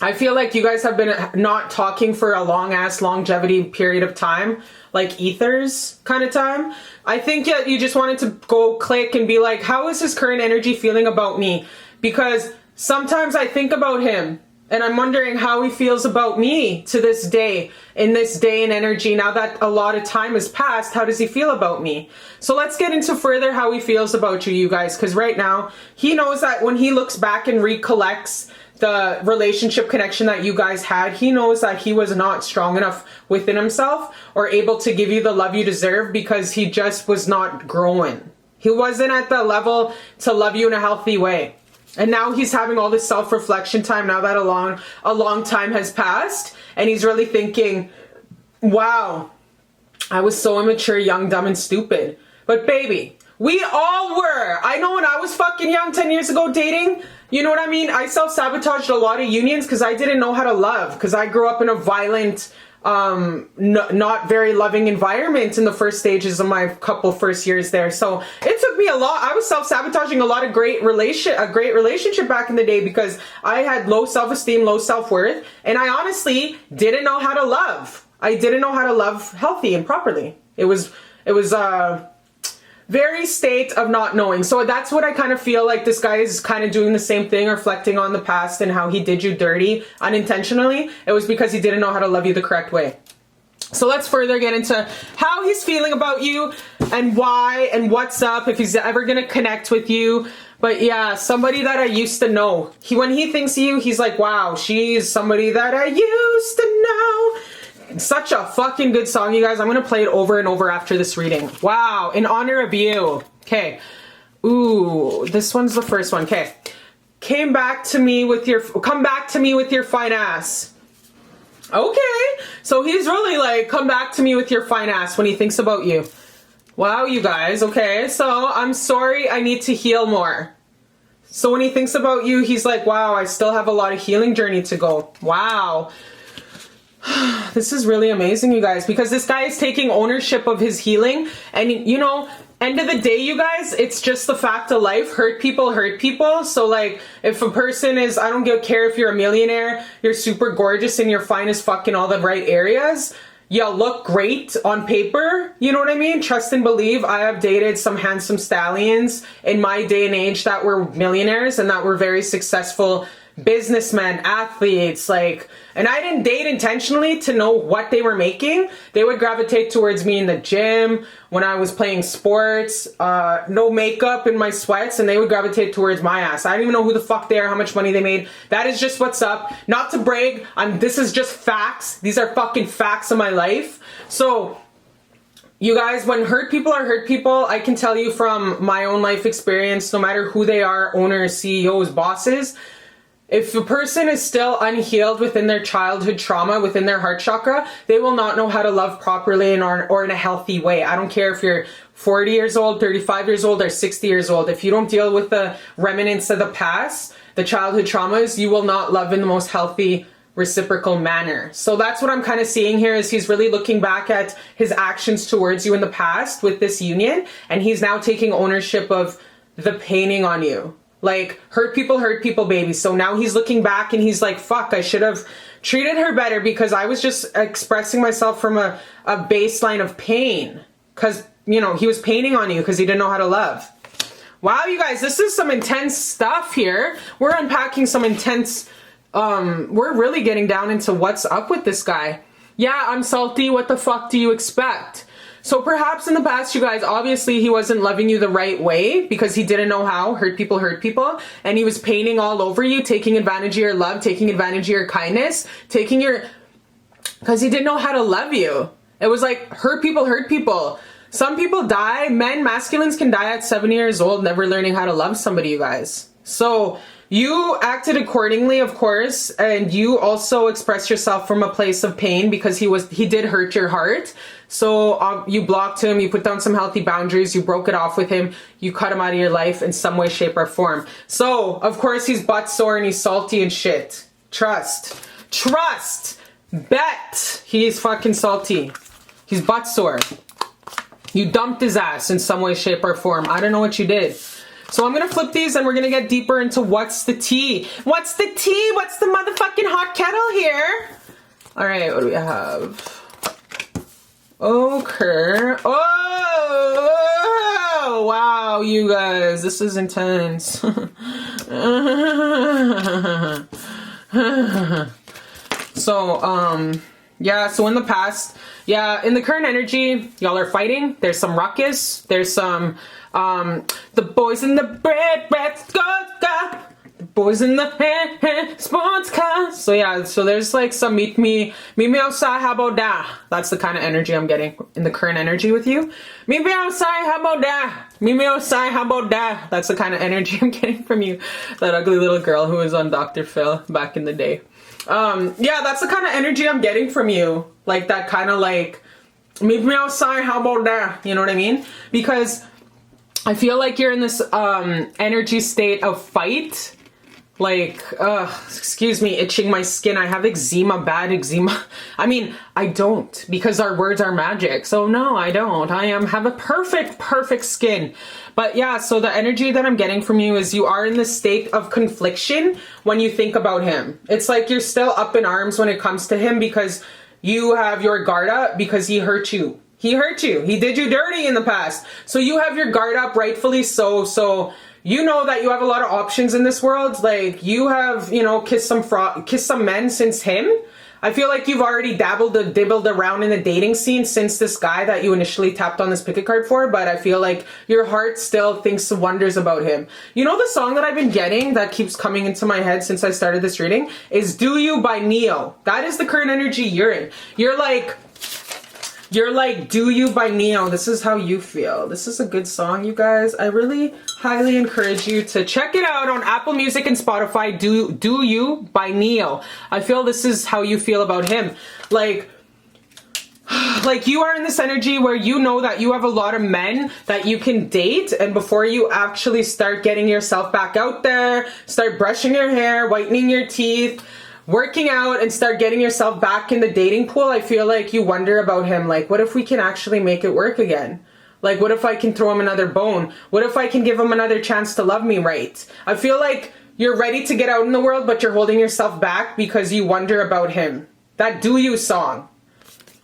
I feel like you guys have been not talking for a long ass longevity period of time, like ethers kind of time. I think you just wanted to go click and be like, how is his current energy feeling about me? Because sometimes I think about him and I'm wondering how he feels about me to this day, in this day and energy. Now that a lot of time has passed, how does he feel about me? So let's get into further how he feels about you guys. Because right now, he knows that when he looks back and recollects the relationship connection that you guys had, he knows that he was not strong enough within himself or able to give you the love you deserve because he just was not growing. He wasn't at the level to love you in a healthy way. And now he's having all this self-reflection time now that a long time has passed. And he's really thinking, wow, I was so immature, young, dumb, and stupid. But baby, we all were. I know when I was fucking young 10 years ago dating, you know what I mean? I self-sabotaged a lot of unions because I didn't know how to love. Because I grew up in a violent, not very loving environment in the first stages of my first years there. So it took me a lot. I was self-sabotaging a lot of a great relationship back in the day because I had low self-esteem, low self-worth. And I honestly didn't know how to love. I didn't know how to love healthy and properly. It was very state of not knowing. So that's what I kind of feel like this guy is kind of doing the same thing, reflecting on the past and how he did you dirty unintentionally. It was because he didn't know how to love you the correct way. So let's further get into how he's feeling about you and why and what's up, if he's ever going to connect with you. But yeah, somebody that I used to know. When he thinks of you, he's like, wow, she's somebody that I used to know. Such a fucking good song, you guys. I'm gonna play it over and over after this reading. Wow, in honor of you. Okay. Ooh, this one's the first one. Okay. Come back to me with your fine ass. Okay. So he's really like, come back to me with your fine ass when he thinks about you. Wow, you guys. Okay. So I'm sorry, I need to heal more. So when he thinks about you, he's like, wow, I still have a lot of healing journey to go. Wow. This is really amazing, you guys, because this guy is taking ownership of his healing. And, you know, end of the day, you guys, it's just the fact of life. Hurt people hurt people. So, like, if a person is, I don't care if you're a millionaire, you're super gorgeous and you're fine as fuck in all the right areas. You look great on paper. You know what I mean? Trust and believe. I have dated some handsome stallions in my day and age that were millionaires and that were very successful businessmen, athletes, like, and I didn't date intentionally to know what they were making. They would gravitate towards me in the gym, when I was playing sports, no makeup in my sweats, and they would gravitate towards my ass. I don't even know who the fuck they are, how much money they made. That is just what's up. Not to brag, this is just facts. These are fucking facts of my life. So, you guys, when hurt people are hurt people, I can tell you from my own life experience, no matter who they are, owners, CEOs, bosses, if a person is still unhealed within their childhood trauma, within their heart chakra, they will not know how to love properly or in a healthy way. I don't care if you're 40 years old, 35 years old, or 60 years old. If you don't deal with the remnants of the past, the childhood traumas, you will not love in the most healthy, reciprocal manner. So that's what I'm kind of seeing here, is he's really looking back at his actions towards you in the past with this union, and he's now taking ownership of the paining on you. Like, hurt people, baby. So now he's looking back and he's like, fuck, I should have treated her better because I was just expressing myself from a baseline of pain. Because, you know, he was paining on you because he didn't know how to love. Wow, you guys, this is some intense stuff here. We're unpacking some intense, we're really getting down into what's up with this guy. Yeah, I'm salty. What the fuck do you expect? So perhaps in the past, you guys, obviously he wasn't loving you the right way because he didn't know how. Hurt people. And he was paining all over you, taking advantage of your love, taking advantage of your kindness, because he didn't know how to love you. It was like, hurt people. Some people die, masculines can die at 7 years old, never learning how to love somebody, you guys. So you acted accordingly, of course, and you also expressed yourself from a place of pain because he did hurt your heart. So you blocked him, you put down some healthy boundaries, you broke it off with him, you cut him out of your life in some way, shape, or form. So, of course, he's butt sore and he's salty and shit. Trust. Bet he's fucking salty. He's butt sore. You dumped his ass in some way, shape, or form. I don't know what you did. So I'm going to flip these and we're going to get deeper into what's the tea. What's the tea? What's the motherfucking hot kettle here? All right, what do we have? Okay. Oh, wow, you guys, this is intense. So, yeah, so in the past, yeah, in the current energy, y'all are fighting. There's some ruckus. There's some, the boys in the bread, the boys in the sports car. So yeah, so there's like some meet me outside, how about that? That's the kind of energy I'm getting in the current energy with you. Meet me outside, how about that? Meet me outside, how about that? That's the kind of energy I'm getting from you. That ugly little girl who was on Dr. Phil back in the day. Yeah, that's the kind of energy I'm getting from you. Like that kind of like, meet me outside, how about that? You know what I mean? Because I feel like you're in this energy state of fight. Like, excuse me, itching my skin. I have eczema, bad eczema. I mean, I don't, because our words are magic. So no, I don't. Have a perfect skin. But yeah, so the energy that I'm getting from you is you are in this state of confliction when you think about him. It's like you're still up in arms when it comes to him because you have your guard up because he hurt you. He hurt you. He did you dirty in the past. So you have your guard up, rightfully so. So you know that you have a lot of options in this world. Like you have, you know, kissed some men since him. I feel like you've already dibbled around in the dating scene since this guy that you initially tapped on this picket card for, but I feel like your heart still thinks wonders about him. You know the song that I've been getting that keeps coming into my head since I started this reading is Do You by Neo. That is the current energy you're in. You're like Do You by Neo. This is how you feel. This is a good song, you guys. I really highly encourage you to check it out on Apple Music and Spotify. Do You by Neo. I feel this is how you feel about him. Like you are in this energy where you know that you have a lot of men that you can date, and before you actually start getting yourself back out there, start brushing your hair, whitening your teeth, working out, and start getting yourself back in the dating pool, I feel like you wonder about him. Like, what if we can actually make it work again? Like, what if I can throw him another bone? What if I can give him another chance to love me right? I feel like you're ready to get out in the world, but you're holding yourself back because you wonder about him. That Do You song.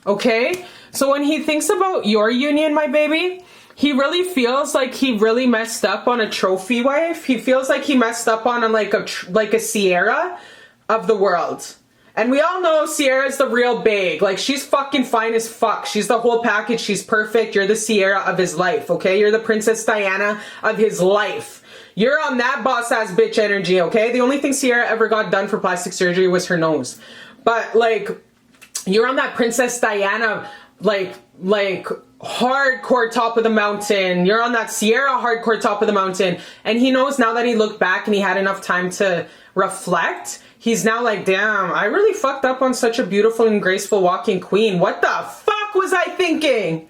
Okay? So when he thinks about your union, my baby, he really feels like he really messed up on a trophy wife. He feels like he messed up on like a Sierra of the world. And we all know Sierra's the real babe. Like, she's fucking fine as fuck. She's the whole package. She's perfect. You're the Sierra of his life, okay? You're the Princess Diana of his life. You're on that boss-ass bitch energy, okay? The only thing Sierra ever got done for plastic surgery was her nose. But, like, you're on that Princess Diana, like hardcore top of the mountain. You're on that Sierra hardcore top of the mountain. And he knows now that he looked back and he had enough time to reflect, he's now like, damn, I really fucked up on such a beautiful and graceful walking queen. What the fuck was I thinking?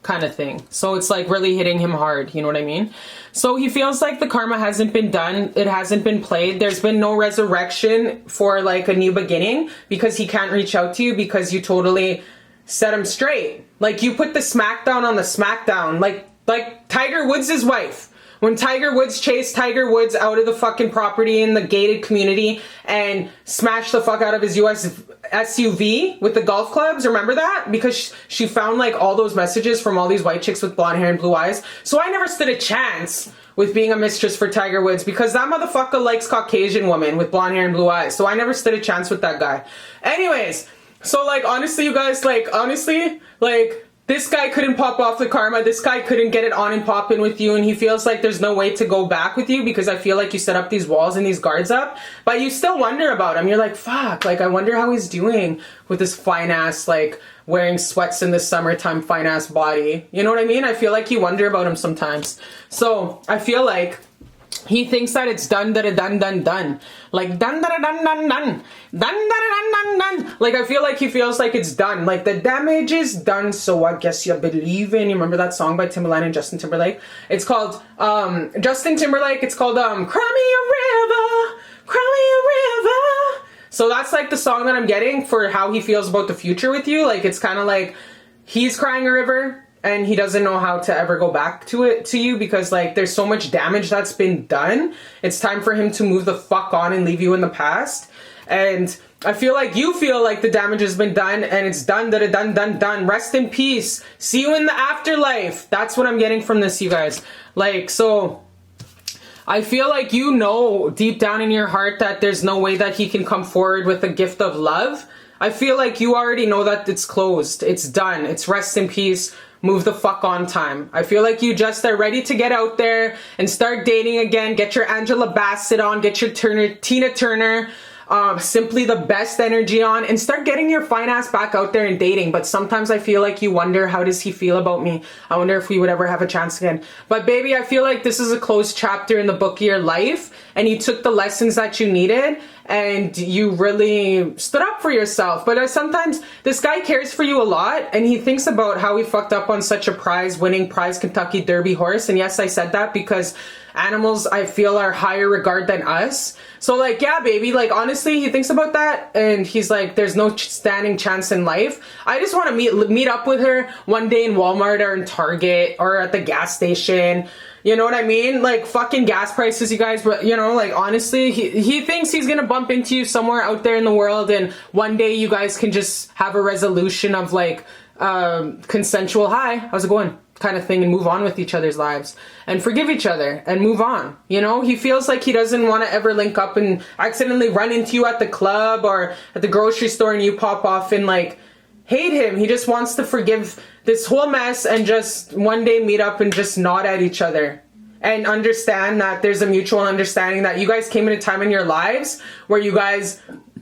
Kind of thing. So it's like really hitting him hard. You know what I mean? So he feels like the karma hasn't been done. It hasn't been played. There's been no resurrection for like a new beginning because he can't reach out to you because you totally set him straight. Like, you put the smackdown on the smackdown. Like Tiger Woods' wife. When Tiger Woods chased Tiger Woods out of the fucking property in the gated community and smashed the fuck out of his US SUV with the golf clubs, remember that? Because she found like all those messages from all these white chicks with blonde hair and blue eyes. So I never stood a chance with being a mistress for Tiger Woods because that motherfucker likes Caucasian women with blonde hair and blue eyes. So I never stood a chance with that guy. Anyways, so like honestly, you guys, this guy couldn't pop off the karma. This guy couldn't get it on and popping with you. And he feels like there's no way to go back with you because I feel like you set up these walls and these guards up. But you still wonder about him. You're like, fuck, like I wonder how he's doing with this fine ass, like wearing sweats in the summertime fine ass body. You know what I mean? I feel like you wonder about him sometimes. So I feel like he thinks that it's done. Like done. Like I feel like he feels like it's done. Like the damage is done. So I guess you believe in. You remember that song by Timbaland and Justin Timberlake? It's called Justin Timberlake. It's called Cry Me a River, Cry Me a River. So that's like the song that I'm getting for how he feels about the future with you. Like it's kind of like he's crying a river. And he doesn't know how to ever go back to you because like there's so much damage that's been done. It's time for him to move the fuck on and leave you in the past. And I feel like you feel like the damage has been done and it's done. Rest in peace. See you in the afterlife. That's what I'm getting from this, you guys. Like, so I feel like you know deep down in your heart that there's no way that he can come forward with a gift of love. I feel like you already know that it's closed. It's done. It's rest in peace. Move the fuck on time. I feel like you just are ready to get out there and start dating again. Get your Angela Bassett on. Get your Tina Turner. Simply the best energy on and start getting your fine ass back out there and dating. But sometimes I feel like you wonder, how does he feel about me? I wonder if we would ever have a chance again. But baby, I feel like this is a closed chapter in the book of your life and you took the lessons that you needed and you really stood up for yourself. But sometimes this guy cares for you a lot and he thinks about how he fucked up on such a winning prize Kentucky Derby horse. And yes, I said that because animals I feel are higher regard than us. So like, yeah, baby, like honestly, he thinks about that and he's like, there's no standing chance in life. I just want to meet up with her one day in Walmart or in Target or at the gas station. You know what I mean? Like fucking gas prices, you guys, but you know, like honestly, he thinks he's gonna bump into you somewhere out there in the world and one day you guys can just have a resolution of like, consensual, hi, how's it going? kind of thing and move on with each other's lives and forgive each other and move on. You know, he feels like he doesn't want to ever link up and accidentally run into you at the club or at the grocery store and you pop off and like hate him. He just wants to forgive this whole mess and just one day meet up and just nod at each other and understand that there's a mutual understanding that you guys came in a time in your lives where you guys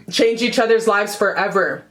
change each other's lives forever.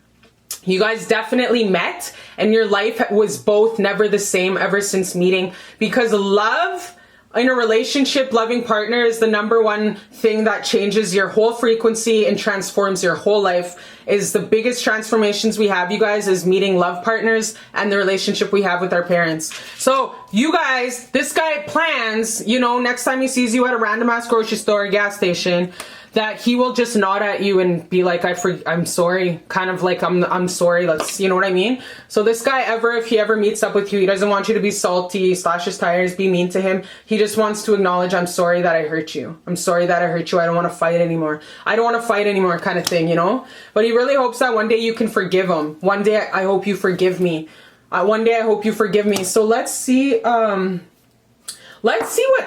You guys definitely met and your life was both never the same ever since meeting, because love in a relationship, loving partner is the number one thing that changes your whole frequency and transforms your whole life. Is the biggest transformations we have, you guys, is meeting love partners and the relationship we have with our parents. So you guys, this guy plans, you know, next time he sees you at a random ass grocery store or gas station, that he will just nod at you and be like, I'm sorry, kind of like, I'm sorry, let's, you know what I mean? So this guy if he ever meets up with you, he doesn't want you to be salty, slash his tires, be mean to him. He just wants to acknowledge, I'm sorry that I hurt you. I'm sorry that I hurt you. I don't want to fight anymore. I don't want to fight anymore, kind of thing, you know? But he really hopes that one day you can forgive him. One day I hope you forgive me. One day I hope you forgive me. So let's see what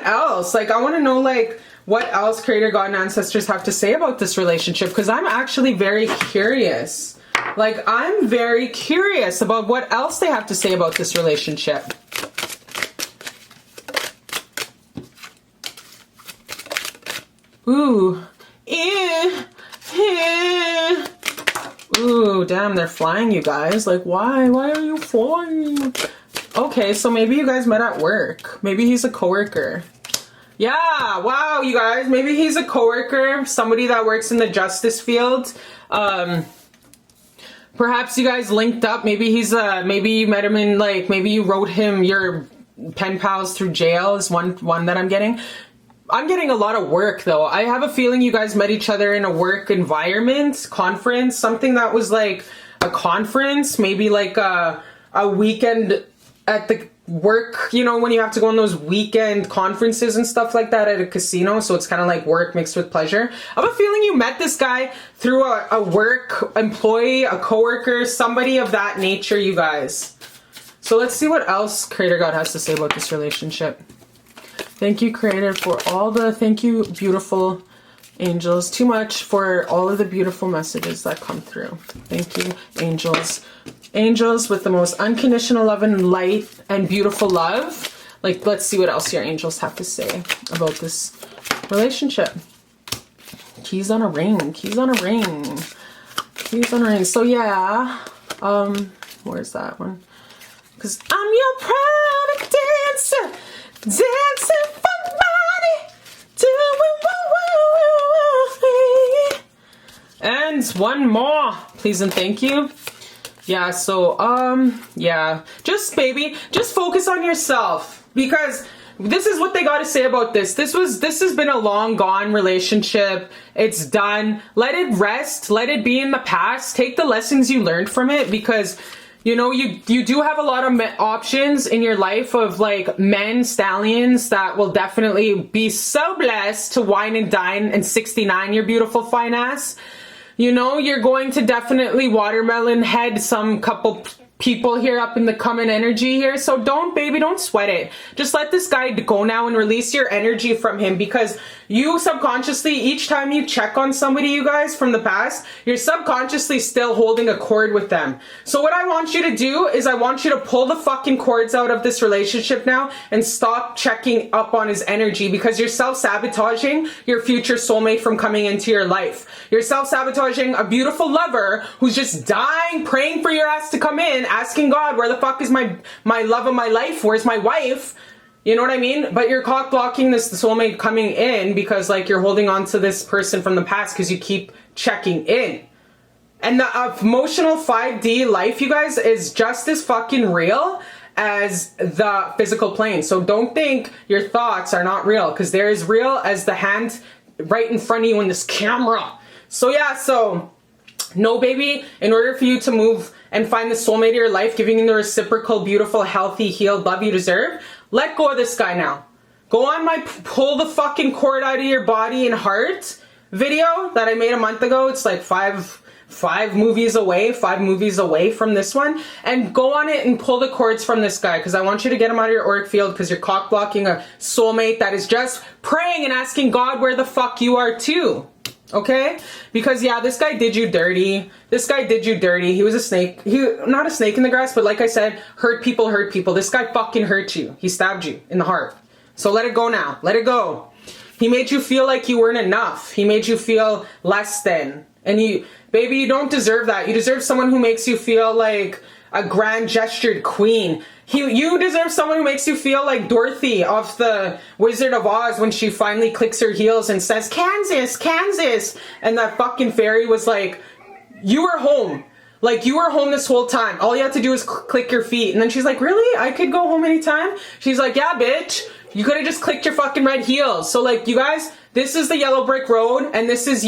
else. Like, I want to know, like, what else Creator, God, and Ancestors have to say about this relationship, because I'm actually very curious. Like, I'm very curious about what else they have to say about this relationship. Ooh. Ooh, damn, they're flying, you guys. Like, why? Why are you flying? Okay, so maybe you guys met at work. Maybe he's a coworker. Yeah, wow, you guys, maybe he's a coworker, somebody that works in the justice field. Perhaps you guys linked up. Maybe maybe you met him in, like, maybe you wrote him your pen pals through jail is one that I'm getting. I'm getting a lot of work though. I have a feeling you guys met each other in a work environment, conference, something that was like a conference, maybe like a weekend at the work, you know, when you have to go on those weekend conferences and stuff like that at a casino. So it's kind of like work mixed with pleasure. I have a feeling you met this guy through a work employee, a coworker, somebody of that nature, you guys. So let's see what else Creator God has to say about this relationship. Thank you, Creator, for thank you, beautiful angels, too much for all of the beautiful messages that come through. Thank you, angels. Angels with the most unconditional love and light and beautiful love. Like, let's see what else your angels have to say about this relationship. Keys on a ring. Keys on a ring. Keys on a ring. So yeah, where's that one? Because I'm your product dancer, dancing for money, doing woo. And one more, please and thank you. Yeah, so, yeah, just focus on yourself, because this is what they got to say about this. This has been a long gone relationship. It's done. Let it rest. Let it be in the past. Take the lessons you learned from it, because, you know, you do have a lot of options in your life of, like, men, stallions that will definitely be so blessed to wine and dine and 69 your beautiful fine ass. You know, you're going to definitely watermelon head some couple people here up in the coming energy here. So don't sweat it. Just let this guy go now and release your energy from him, because you subconsciously, each time you check on somebody, you guys, from the past, you're subconsciously still holding a cord with them. So what I want you to do is I want you to pull the fucking cords out of this relationship now and stop checking up on his energy, because you're self-sabotaging your future soulmate from coming into your life. You're self-sabotaging a beautiful lover who's just dying, praying for your ass to come in, asking God, where the fuck is my love of my life? Where's my wife? You know what I mean? But you're cock blocking the soulmate coming in because, like, you're holding on to this person from the past because you keep checking in. And the emotional 5D life, you guys, is just as fucking real as the physical plane. So don't think your thoughts are not real, because they're as real as the hand right in front of you in this camera. So yeah, so no, baby, in order for you to move and find the soulmate of your life, giving you the reciprocal, beautiful, healthy, healed love you deserve, let go of this guy now. Go on my pull the fucking cord out of your body and heart video that I made a month ago. It's like five 5 movies away from this one, and go on it and pull the cords from this guy, because I want you to get him out of your auric field, because you're cock blocking a soulmate that is just praying and asking God where the fuck you are too. Okay? Because yeah, this guy did you dirty. He was a snake. Not a snake in the grass, but like I said, hurt people. This guy fucking hurt you. He stabbed you in the heart. So let it go now. Let it go. He made you feel like you weren't enough. He made you feel less than. And baby, you don't deserve that. You deserve someone who makes you feel like a grand gestured queen. You deserve someone who makes you feel like Dorothy off the Wizard of Oz when she finally clicks her heels and says, Kansas, Kansas. And that fucking fairy was like, you were home. Like, you were home this whole time. All you had to do was click your feet. And then she's like, really? I could go home anytime? She's like, yeah, bitch. You could have just clicked your fucking red heels. So like, you guys, this is the yellow brick road, and this is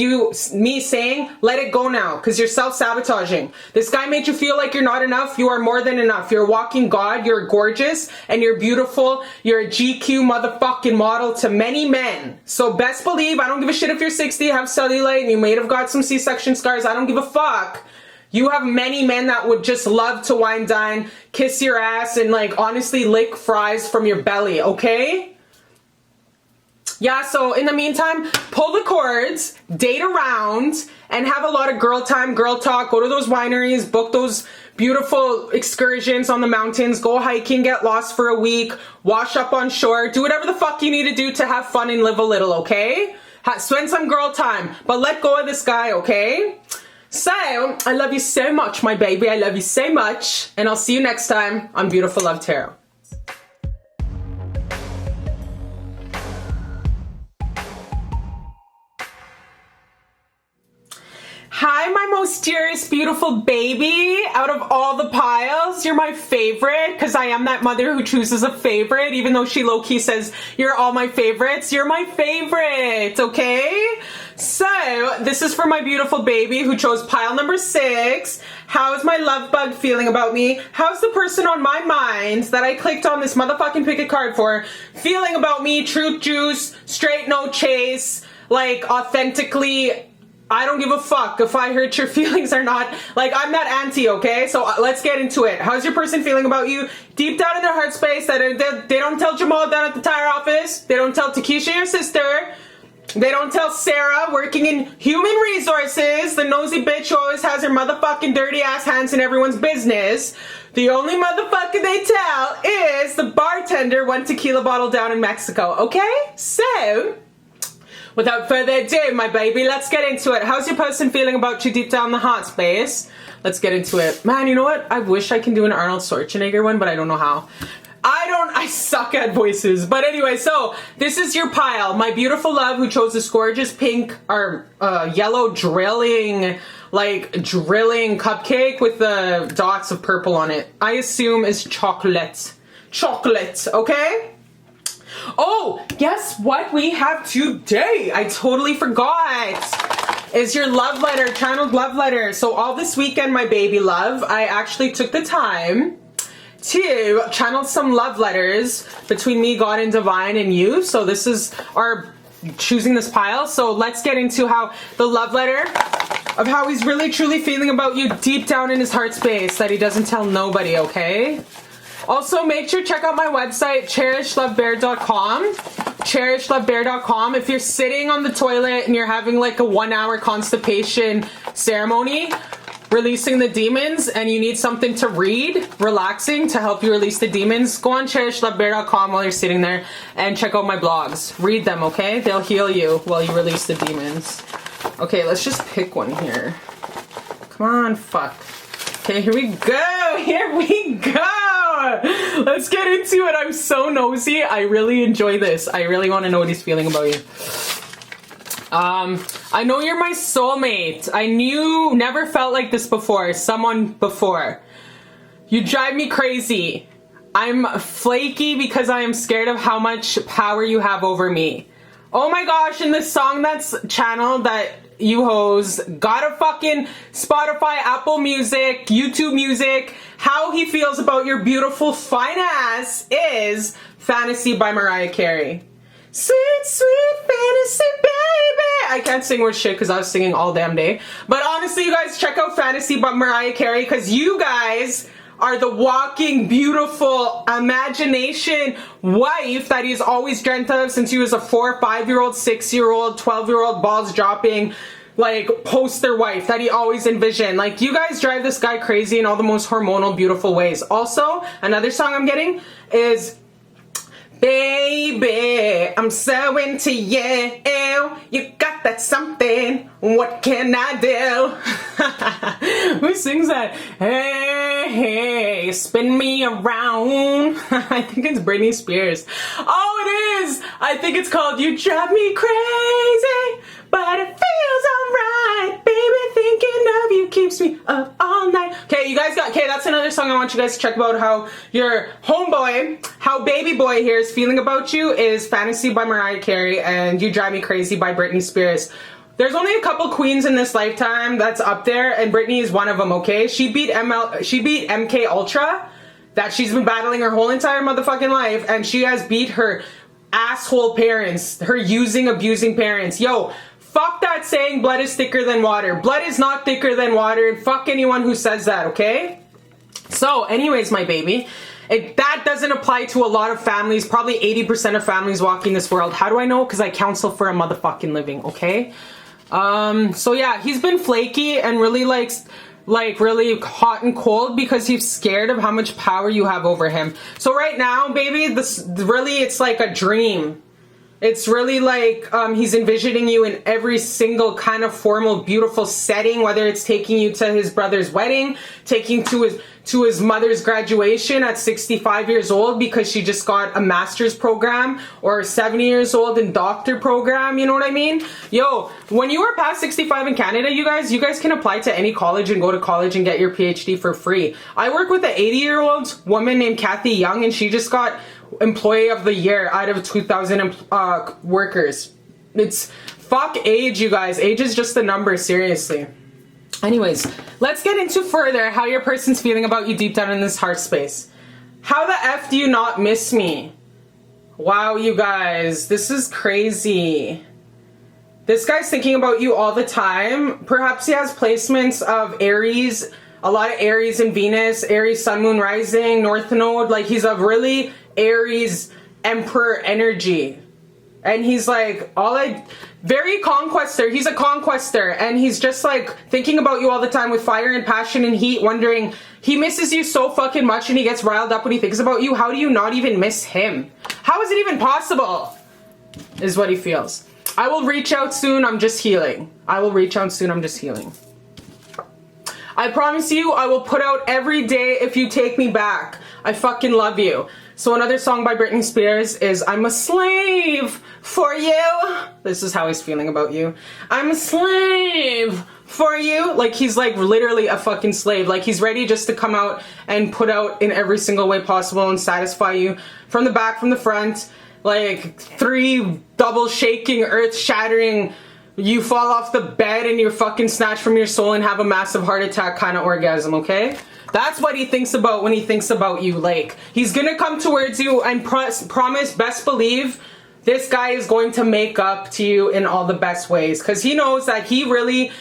me saying, let it go now, because you're self-sabotaging. This guy made you feel like you're not enough. You are more than enough. You're a walking God. You're gorgeous, and you're beautiful. You're a GQ motherfucking model to many men. So best believe, I don't give a shit if you're 60, have cellulite, and you may have got some C-section scars. I don't give a fuck. You have many men that would just love to wine dine, kiss your ass, and like honestly lick fries from your belly, okay? Yeah, so in the meantime, pull the cords, date around, and have a lot of girl time, girl talk. Go to those wineries, book those beautiful excursions on the mountains, go hiking, get lost for a week, wash up on shore, do whatever the fuck you need to do to have fun and live a little, okay? Spend some girl time, but let go of this guy, okay? So, I love you so much, my baby. I love you so much. And I'll see you next time on Beautiful Love Tarot. Hi, my most dearest, beautiful baby. Out of all the piles, you're my favorite, because I am that mother who chooses a favorite, even though she low-key says, you're all my favorites. You're my favorite, okay? So, this is for my beautiful baby who chose pile number 6. How is my love bug feeling about me? How's the person on my mind that I clicked on this motherfucking pick a card for feeling about me? Truth juice, straight no chase, like authentically, I don't give a fuck if I hurt your feelings or not. Like, I'm that auntie, okay? So let's get into it. How's your person feeling about you? Deep down in their heart space, that they don't tell Jamal down at the tire office. They don't tell Takesha, your sister. They don't tell Sarah, working in human resources, the nosy bitch who always has her motherfucking dirty ass hands in everyone's business. The only motherfucker they tell is the bartender 1 tequila bottle down in Mexico, okay? So, without further ado, my baby, let's get into it. How's your person feeling about you deep down the heart space? Let's get into it. Man, you know what? I wish I can do an Arnold Schwarzenegger one, but I don't know how. I suck at voices. But anyway, so this is your pile. My beautiful love who chose this gorgeous pink or yellow drilling cupcake with the dots of purple on it. I assume is chocolate. Chocolate, okay? Oh, guess what we have today? I totally forgot. Is your love letter, channeled love letter. So all this weekend, my baby love, I actually took the time to channel some love letters between me, God, and Divine, and you. So this is our choosing this pile. So let's get into how the love letter of how he's really truly feeling about you deep down in his heart space that he doesn't tell nobody, okay? Also, make sure to check out my website, cherishlbear.com. cherishlbear.com. If you're sitting on the toilet and you're having like a 1-hour constipation ceremony, releasing the demons, and you need something to read, relaxing, to help you release the demons, go on cherishlbear.com while you're sitting there and check out my blogs. Read them, okay? They'll heal you while you release the demons. Okay, let's just pick one here. Come on, fuck. Okay, here we go. Here we go. Let's get into it. I'm so nosy. I really enjoy this. I really want to know what he's feeling about you. I know you're my soulmate. I never felt like this before. Someone before. You drive me crazy. I'm flaky because I am scared of how much power you have over me. Oh my gosh, and this song that's channeled that you hoes got a fucking Spotify, Apple Music, YouTube Music. How he feels about your beautiful fine ass is Fantasy by Mariah Carey. Sweet, sweet fantasy, baby. I can't sing worth shit because I was singing all damn day. But honestly, you guys, check out Fantasy by Mariah Carey because you guys are the walking, beautiful imagination wife that he's always dreamt of since he was a 4-, 5-year-old, 6-year-old, 12-year-old, balls dropping, like, poster wife that he always envisioned. Like, you guys drive this guy crazy in all the most hormonal, beautiful ways. Also, another song I'm getting is Baby, I'm so into you. You got that something. What can I do? Who sings that? Hey, hey, spin me around. I think it's Britney Spears. Oh, it is. I think it's called You Drive Me Crazy, but it feels alright. Baby, thinking of you keeps me up all night. Okay, you guys got, okay, that's another song I want you guys to check about how your homeboy, how baby boy here is feeling about you is Fantasy by Mariah Carey and You Drive Me Crazy by Britney Spears. There's only a couple queens in this lifetime that's up there, and Britney is one of them, okay? She beat MK Ultra, that she's been battling her whole entire motherfucking life, and she has beat her asshole parents, her using, abusing parents. Yo, fuck that saying blood is thicker than water. Blood is not thicker than water, and fuck anyone who says that, okay? So, anyways, my baby, that doesn't apply to a lot of families, probably 80% of families walking this world. How do I know? Because I counsel for a motherfucking living, okay? So yeah, he's been flaky and really like really hot and cold because he's scared of how much power you have over him. So right now, baby, it's like a dream. It's really like he's envisioning you in every single kind of formal, beautiful setting, whether it's taking you to his brother's wedding, taking to his mother's graduation at 65 years old because she just got a master's program, or 70 years old in doctor program, you know what I mean? Yo, when you are past 65 in Canada, you guys can apply to any college and go to college and get your PhD for free. I work with an 80-year-old woman named Kathy Young, and she just got Employee of the Year out of 2,000 workers. It's fuck age, you guys. Age is just a number, seriously. Anyways, let's get into further how your person's feeling about you deep down in this heart space. How the F do you not miss me? Wow, you guys, this is crazy. This guy's thinking about you all the time. Perhaps he has placements of Aries, a lot of Aries and Venus, Aries, Sun, Moon, Rising, North Node. Like, he's a really Aries Emperor energy. And he's like, very conquester. He's a conquester. And he's just like thinking about you all the time with fire and passion and heat, wondering, he misses you so fucking much and he gets riled up when he thinks about you. How do you not even miss him? How is it even possible? Is what he feels. I will reach out soon. I'm just healing. I will reach out soon. I'm just healing. I promise you, I will put out every day if you take me back. I fucking love you. So another song by Britney Spears is I'm a slave for you. This is how he's feeling about you. I'm a slave for you. Like, he's like literally a fucking slave. Like, he's ready just to come out and put out in every single way possible and satisfy you from the back, from the front. Like 3 double shaking, earth shattering, you fall off the bed and you're fucking snatched from your soul and have a massive heart attack kind of orgasm, okay? That's what he thinks about when he thinks about you. Like, he's gonna come towards you and promise, best believe, this guy is going to make up to you in all the best ways. Because he knows that he really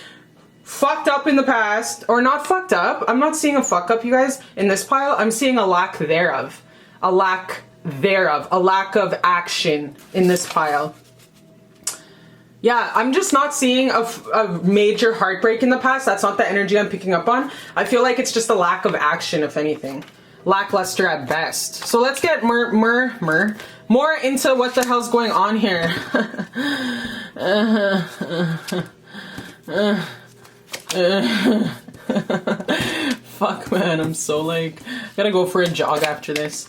fucked up in the past. Or not fucked up. I'm not seeing a fuck up, you guys, in this pile. I'm seeing a lack thereof. A lack thereof. A lack of action in this pile. Yeah, I'm just not seeing a major heartbreak in the past. That's not the energy I'm picking up on. I feel like it's just a lack of action, if anything. Lackluster at best. So let's get more into what the hell's going on here. Fuck, man, I'm so like, gotta go for a jog after this.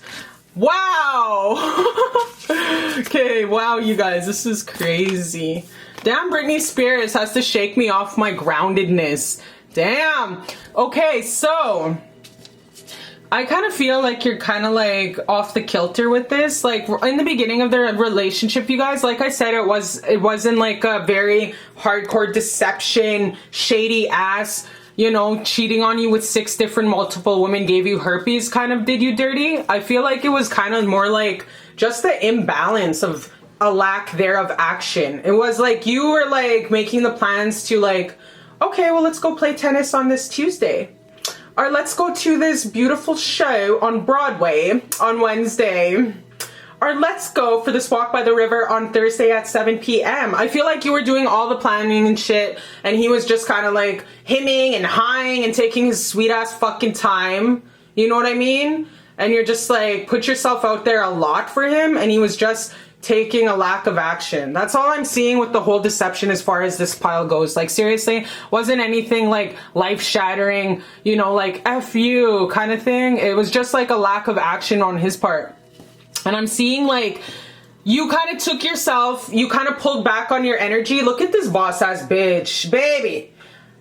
Wow! Okay, wow, you guys, this is crazy. Damn, Britney Spears has to shake me off my groundedness. Damn. Okay, so I kind of feel like you're kind of like off the kilter with this. Like, in the beginning of their relationship, you guys, like I said, it wasn't like a very hardcore deception, shady ass, you know, cheating on you with 6 different multiple women, gave you herpes kind of did you dirty. I feel like it was kind of more like just the imbalance of a lack there of action. It was like you were like making the plans to like, okay, well, let's go play tennis on this Tuesday. Or let's go to this beautiful show on Broadway on Wednesday. Or let's go for this walk by the river on Thursday at 7 p.m. I feel like you were doing all the planning and shit, and he was just kind of like hemming and hawing and taking his sweet ass fucking time. You know what I mean? And you're just like, put yourself out there a lot for him, and he was just taking a lack of action. That's all I'm seeing with the whole deception as far as this pile goes. Like, seriously, wasn't anything like life-shattering, you know, like F you kind of thing. It was just like a lack of action on his part. And I'm seeing like you kind of took yourself, you kind of pulled back on your energy. Look at this boss ass bitch, baby.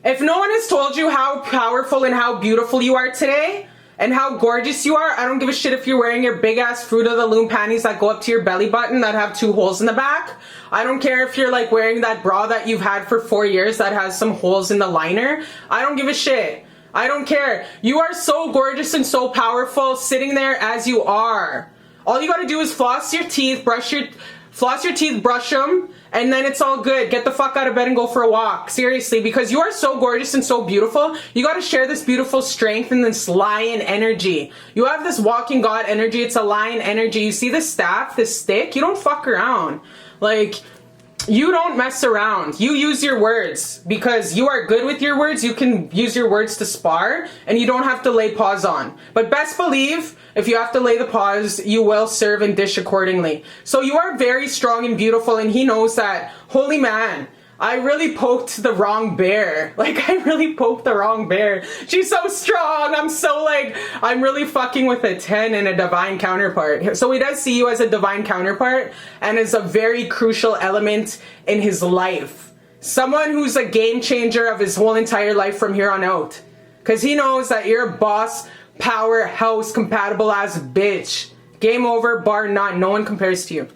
If no one has told you how powerful and how beautiful you are today and how gorgeous you are, I don't give a shit if you're wearing your big ass Fruit of the Loom panties that go up to your belly button that have 2 holes in the back. I don't care if you're like wearing that bra that you've had for 4 years that has some holes in the liner. I don't give a shit. I don't care. You are so gorgeous and so powerful sitting there as you are. All you gotta do is floss your teeth, brush them, and then it's all good. Get the fuck out of bed and go for a walk. Seriously, because you are so gorgeous and so beautiful. You gotta share this beautiful strength and this lion energy. You have this walking god energy. It's a lion energy. You see this staff, this stick? You don't fuck around. Like, you don't mess around. You use your words because you are good with your words. You can use your words to spar and you don't have to lay pause on. But best believe, if you have to lay the pause, you will serve and dish accordingly. So you are very strong and beautiful, and he knows that. Holy man, I really poked the wrong bear. Like, I really poked the wrong bear. She's so strong. I'm really fucking with a 10 and a divine counterpart. So he does see you as a divine counterpart and as a very crucial element in his life. Someone who's a game changer of his whole entire life from here on out. Because he knows that you're a boss, powerhouse, compatible ass bitch. Game over, bar none. No one compares to you.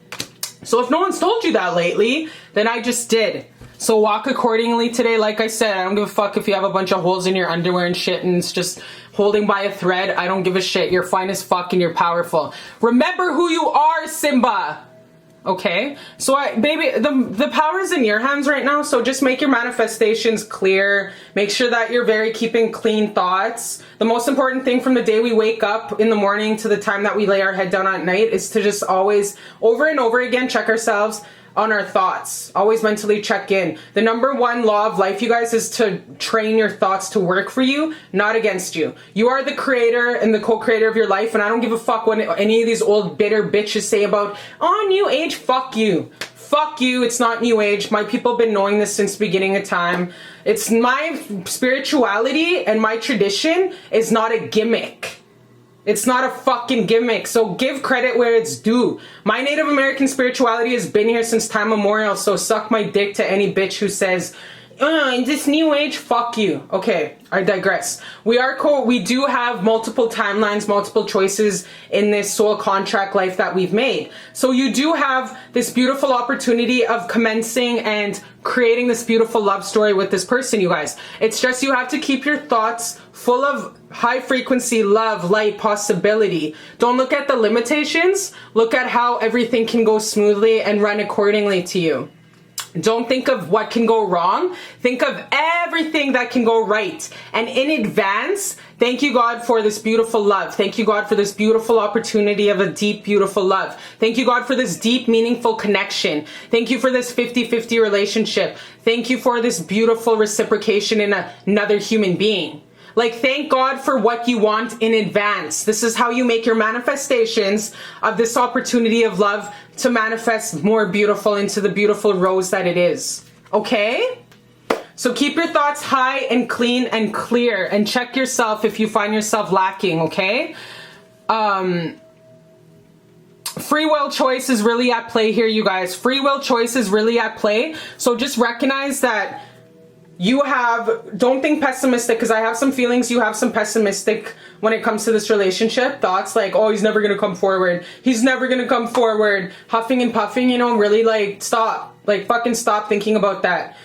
So if no one's told you that lately, then I just did. So walk accordingly today. Like I said, I don't give a fuck if you have a bunch of holes in your underwear and shit and it's just holding by a thread. I don't give a shit. You're fine as fuck and you're powerful. Remember who you are, Simba. Okay? So baby, the power is in your hands right now. So just make your manifestations clear. Make sure that you're very keeping clean thoughts. The most important thing from the day we wake up in the morning to the time that we lay our head down at night is to just always, over and over again, check ourselves on our thoughts. Always mentally check in. The number 1 law of life, you guys, is to train your thoughts to work for you, not against you. You are the creator and the co-creator of your life, and I don't give a fuck what any of these old bitter bitches say about, oh, new age, fuck you. Fuck you, it's not new age. My people have been knowing this since the beginning of time. It's my spirituality and my tradition is not a gimmick. It's not a fucking gimmick, so give credit where it's due. My Native American spirituality has been here since time immemorial, so suck my dick to any bitch who says, in this new age, fuck you. Okay, I digress. We do have multiple timelines, multiple choices in this soul contract life that we've made. So you do have this beautiful opportunity of commencing and creating this beautiful love story with this person, you guys. It's just you have to keep your thoughts full of high frequency love, light, possibility. Don't look at the limitations. Look at how everything can go smoothly and run accordingly to you. Don't think of what can go wrong. Think of everything that can go right. And in advance, thank you, God, for this beautiful love. Thank you, God, for this beautiful opportunity of a deep, beautiful love. Thank you, God, for this deep, meaningful connection. Thank you for this 50-50 relationship. Thank you for this beautiful reciprocation in another human being. Like, thank God for what you want in advance. This is how you make your manifestations of this opportunity of love to manifest more beautiful into the beautiful rose that it is. Okay? So keep your thoughts high and clean and clear, and check yourself if you find yourself lacking, okay? Free will choice is really at play here, you guys. Free will choice is really at play. So just recognize that don't think pessimistic, because I have some feelings you have some pessimistic when it comes to this relationship. Thoughts like, oh, he's never going to come forward. He's never going to come forward. Huffing and puffing, you know, really like stop. Like fucking stop thinking about that.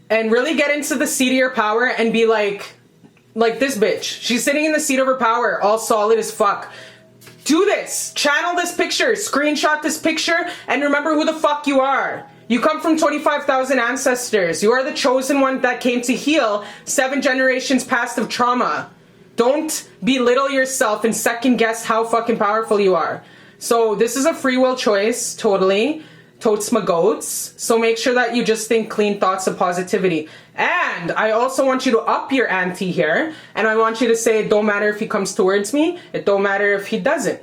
And really get into the seat of your power and be like this bitch. She's sitting in the seat of her power, all solid as fuck. Do this. Channel this picture. Screenshot this picture and remember who the fuck you are. You come from 25,000 ancestors. You are the chosen one that came to heal 7 generations past of trauma. Don't belittle yourself and second guess how fucking powerful you are. So this is a free will choice, totally. Totes my goats. So make sure that you just think clean thoughts of positivity. And I also want you to up your ante here. And I want you to say, it don't matter if he comes towards me. It don't matter if he doesn't.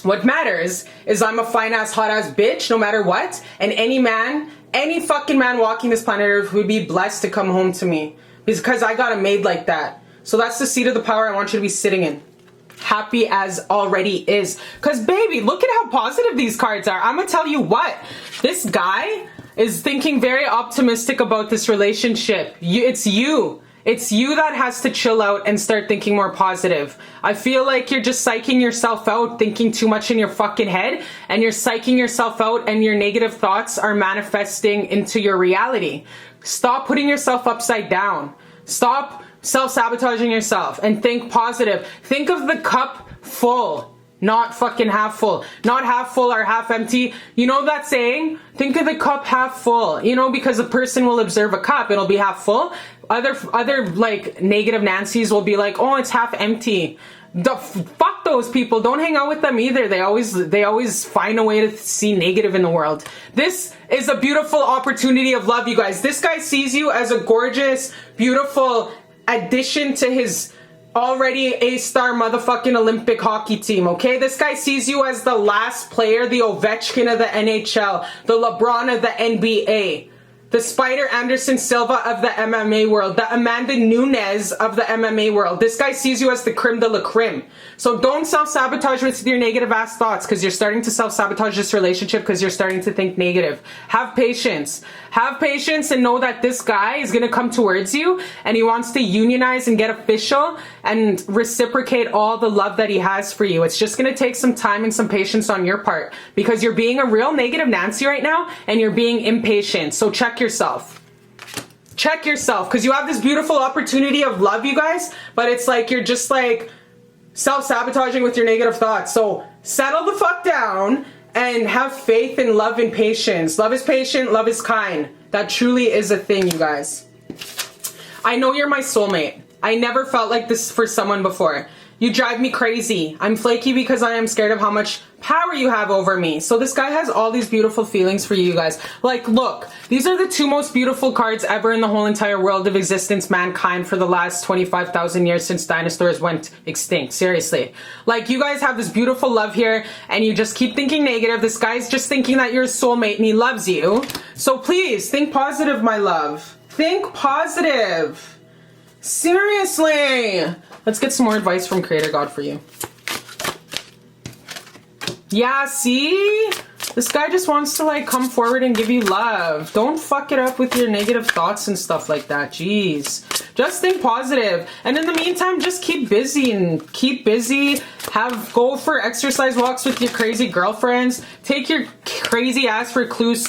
What matters is I'm a fine ass, hot ass bitch, no matter what. And any man, any fucking man walking this planet Earth would be blessed to come home to me. Because I got him made like that. So that's the seat of the power I want you to be sitting in. Happy as already is. Because baby, look at how positive these cards are. I'm gonna tell you what. This guy is thinking very optimistic about this relationship. It's you. It's you that has to chill out and start thinking more positive. I feel like you're just psyching yourself out, thinking too much in your fucking head, and you're psyching yourself out and your negative thoughts are manifesting into your reality. Stop putting yourself upside down. Stop self-sabotaging yourself and think positive. Think of the cup full, not fucking half full. Not half full or half empty. You know that saying? Think of the cup half full. You know, because a person will observe a cup, it'll be half full. Other like negative Nancy's will be like, oh, it's half empty. Fuck those people. Don't hang out with them either. They always find a way to see negative in the world. This is a beautiful opportunity of love, you guys. This guy sees you as a gorgeous, beautiful addition to his already A-star motherfucking Olympic hockey team, okay? This guy sees you as the last player, the Ovechkin of the NHL, the LeBron of the NBA, the Spider Anderson Silva of the MMA world, the Amanda Nunes of the MMA world. This guy sees you as the creme de la creme. So don't self-sabotage with your negative ass thoughts, because you're starting to self-sabotage this relationship because you're starting to think negative. Have patience. Have patience and know that this guy is going to come towards you and he wants to unionize and get official and reciprocate all the love that he has for you. It's just going to take some time and some patience on your part because you're being a real negative Nancy right now and you're being impatient. So check yourself. Check yourself, because you have this beautiful opportunity of love, you guys, but it's like you're just like self-sabotaging with your negative thoughts. So settle the fuck down and have faith in love and patience. Love is patient, love is kind. That truly is a thing, you guys. I know you're my soulmate. I never felt like this for someone before. You drive me crazy. I'm flaky because I am scared of how much power you have over me. So this guy has all these beautiful feelings for you guys. Like, look, these are the 2 most beautiful cards ever in the whole entire world of existence, mankind, for the last 25,000 years since dinosaurs went extinct. Seriously. Like, you guys have this beautiful love here and you just keep thinking negative. This guy's just thinking that you're a soulmate and he loves you. So please, think positive, my love. Think positive. Seriously. Let's get some more advice from Creator God for you. Yeah, see? This guy just wants to like come forward and give you love. Don't fuck it up with your negative thoughts and stuff like that. Jeez. Just think positive. And in the meantime, just keep busy and keep busy. Go for exercise walks with your crazy girlfriends. Take your crazy ass recluse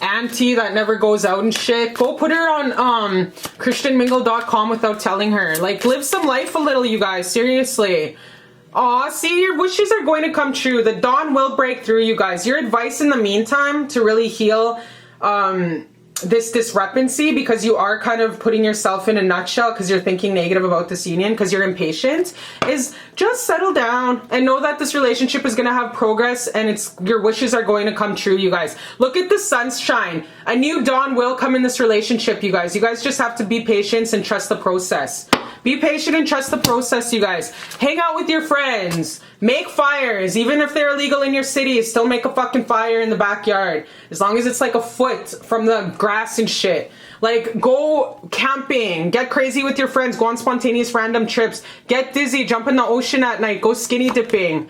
auntie that never goes out and shit. Go put her on christianmingle.com without telling her. Like, live some life a little, you guys. Seriously. Aw, see, your wishes are going to come true. The dawn will break through, you guys. Your advice in the meantime to really heal this discrepancy, because you are kind of putting yourself in a nutshell because you're thinking negative about this union because you're impatient, is just settle down and know that this relationship is going to have progress and your wishes are going to come true, you guys. Look at the sunshine. A new dawn will come in this relationship, you guys. You guys just have to be patient and trust the process. Be patient and trust the process, you guys. Hang out with your friends. Make fires. Even if they're illegal in your city, still make a fucking fire in the backyard. As long as it's like a foot from the grass and shit. Like, go camping. Get crazy with your friends. Go on spontaneous random trips. Get dizzy. Jump in the ocean at night. Go skinny dipping.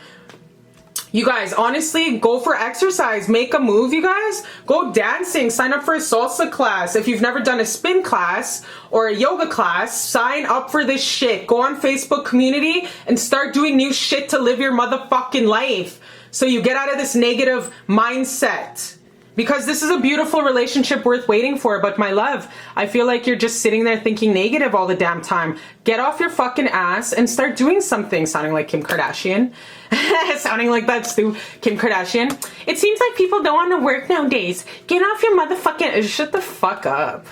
You guys, honestly, go for exercise. Make a move, you guys. Go dancing. Sign up for a salsa class. If you've never done a spin class or a yoga class, sign up for this shit. Go on Facebook community and start doing new shit to live your motherfucking life. So you get out of this negative mindset. Because this is a beautiful relationship worth waiting for. But my love, I feel like you're just sitting there thinking negative all the damn time. Get off your fucking ass and start doing something. Sounding like Kim Kardashian. Sounding like that's Kim Kardashian. It seems like people don't want to work nowadays. Get off your motherfucking... Shut the fuck up.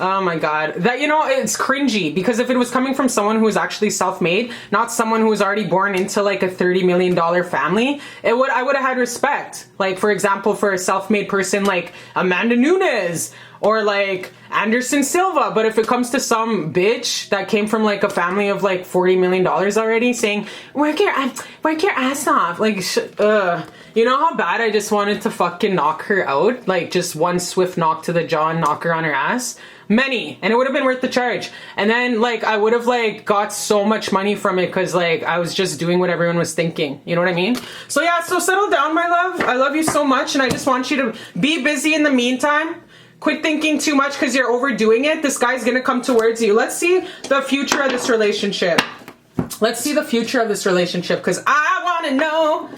Oh my god. That, you know, it's cringy, because if it was coming from someone who was actually self-made, not someone who was already born into like a $30 million family, I would have had respect. Like, for example, for a self-made person like Amanda Nunes or like Anderson Silva. But if it comes to some bitch that came from like a family of like $40 million already saying, work your ass off. Like, you know how bad I just wanted to fucking knock her out? Like, just one swift knock to the jaw and knock her on her ass? Many. And it would have been worth the charge. And then like I would have like got so much money from it, because like I was just doing what everyone was thinking. You know what I mean? So yeah, so settle down, my love. I love you so much, and I just want you to be busy in the meantime. Quit thinking too much, because you're overdoing it. This guy's gonna come towards you. Let's see the future of this relationship. Let's see the future of this relationship, because I want to know.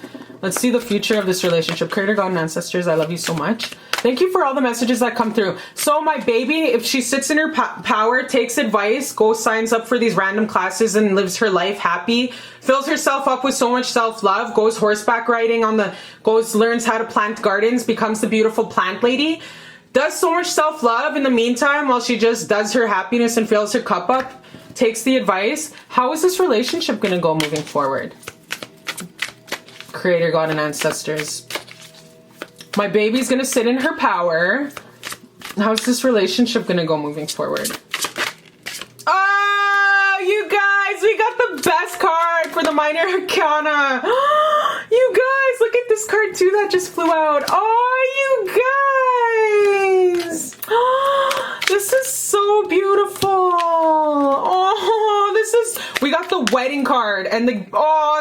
Let's see the future of this relationship. Creator, God, and ancestors, I love you so much. Thank you for all the messages that come through. So my baby, if she sits in her power, takes advice, goes signs up for these random classes and lives her life happy, fills herself up with so much self-love, goes horseback riding learns how to plant gardens, becomes the beautiful plant lady, does so much self-love in the meantime while she just does her happiness and fills her cup up, takes the advice, how is this relationship going to go moving forward? Creator, God, and ancestors. My baby's gonna sit in her power. How's this relationship gonna go moving forward? Oh, you guys, we got the best card for the Minor Arcana. You guys, look at this card too that just flew out. Oh, you guys. This is so beautiful. Oh, we got the wedding card and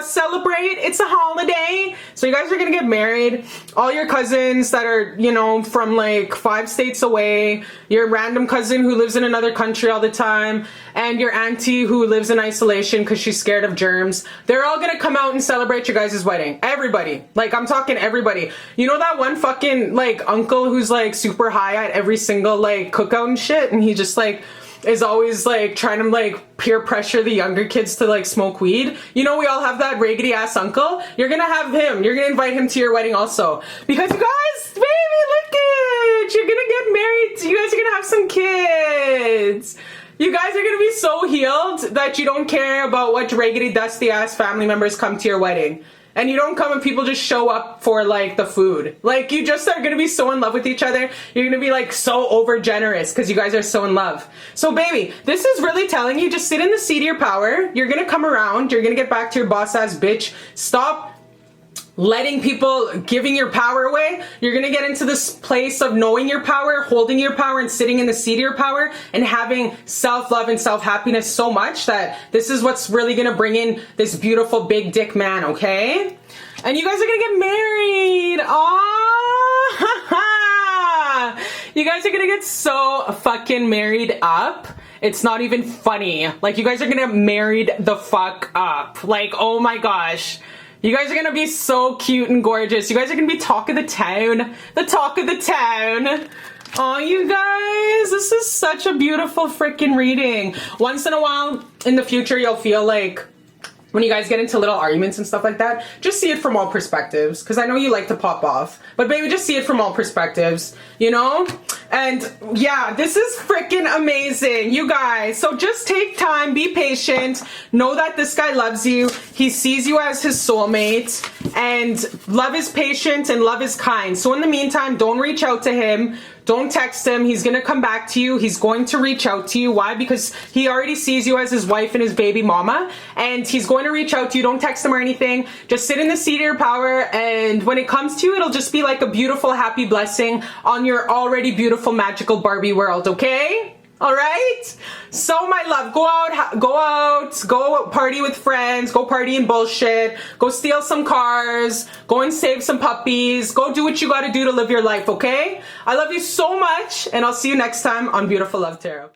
celebrate. It's a holiday. So you guys are going to get married. All your cousins that are, you know, from like 5 states away, your random cousin who lives in another country all the time, and your auntie who lives in isolation because she's scared of germs. They're all going to come out and celebrate your guys' wedding. Everybody. Like, I'm talking everybody. You know that one fucking like uncle who's like super high at every single like cookout and shit, and he just like is always like trying to like peer pressure the younger kids to like smoke weed. You know, we all have that raggedy ass uncle. You're gonna have him. You're gonna invite him to your wedding also. Because you guys, baby, look it. You're gonna get married. You guys are gonna have some kids. You guys are gonna be so healed that you don't care about what raggedy, dusty ass family members come to your wedding. And you don't come and people just show up for like the food. Like, you just are gonna be so in love with each other. You're gonna be like so over generous because you guys are so in love. So baby, this is really telling you, just sit in the seat of your power. You're gonna come around. You're gonna get back to your boss ass bitch. Stop letting people giving your power away. You're gonna get into this place of knowing your power, holding your power, and sitting in the seat of your power, and having self-love and self-happiness so much that this is what's really gonna bring in this beautiful big dick man, okay? And you guys are gonna get married. Aww. You guys are gonna get so fucking married up. It's not even funny. Like, you guys are gonna get married the fuck up. Like, oh my gosh. You guys are gonna be so cute and gorgeous. You guys are gonna be talk of the town. The talk of the town. Oh, you guys, this is such a beautiful freaking reading. Once in a while in the future, you'll feel like when you guys get into little arguments and stuff like that, just see it from all perspectives. Because I know you like to pop off. But baby, just see it from all perspectives, you know? And yeah, this is freaking amazing, you guys. So just take time, be patient. Know that this guy loves you. He sees you as his soulmate. And love is patient and love is kind. So in the meantime, don't reach out to him. Don't text him. He's going to come back to you. He's going to reach out to you. Why? Because he already sees you as his wife and his baby mama. And he's going to reach out to you. Don't text him or anything. Just sit in the seat of your power. And when it comes to you, it'll just be like a beautiful, happy blessing on your already beautiful, magical Barbie world. Okay? All right? So my love, go party with friends, go party in bullshit, go steal some cars, go and save some puppies, go do what you gotta do to live your life, okay? I love you so much, and I'll see you next time on Beautiful Love Tarot.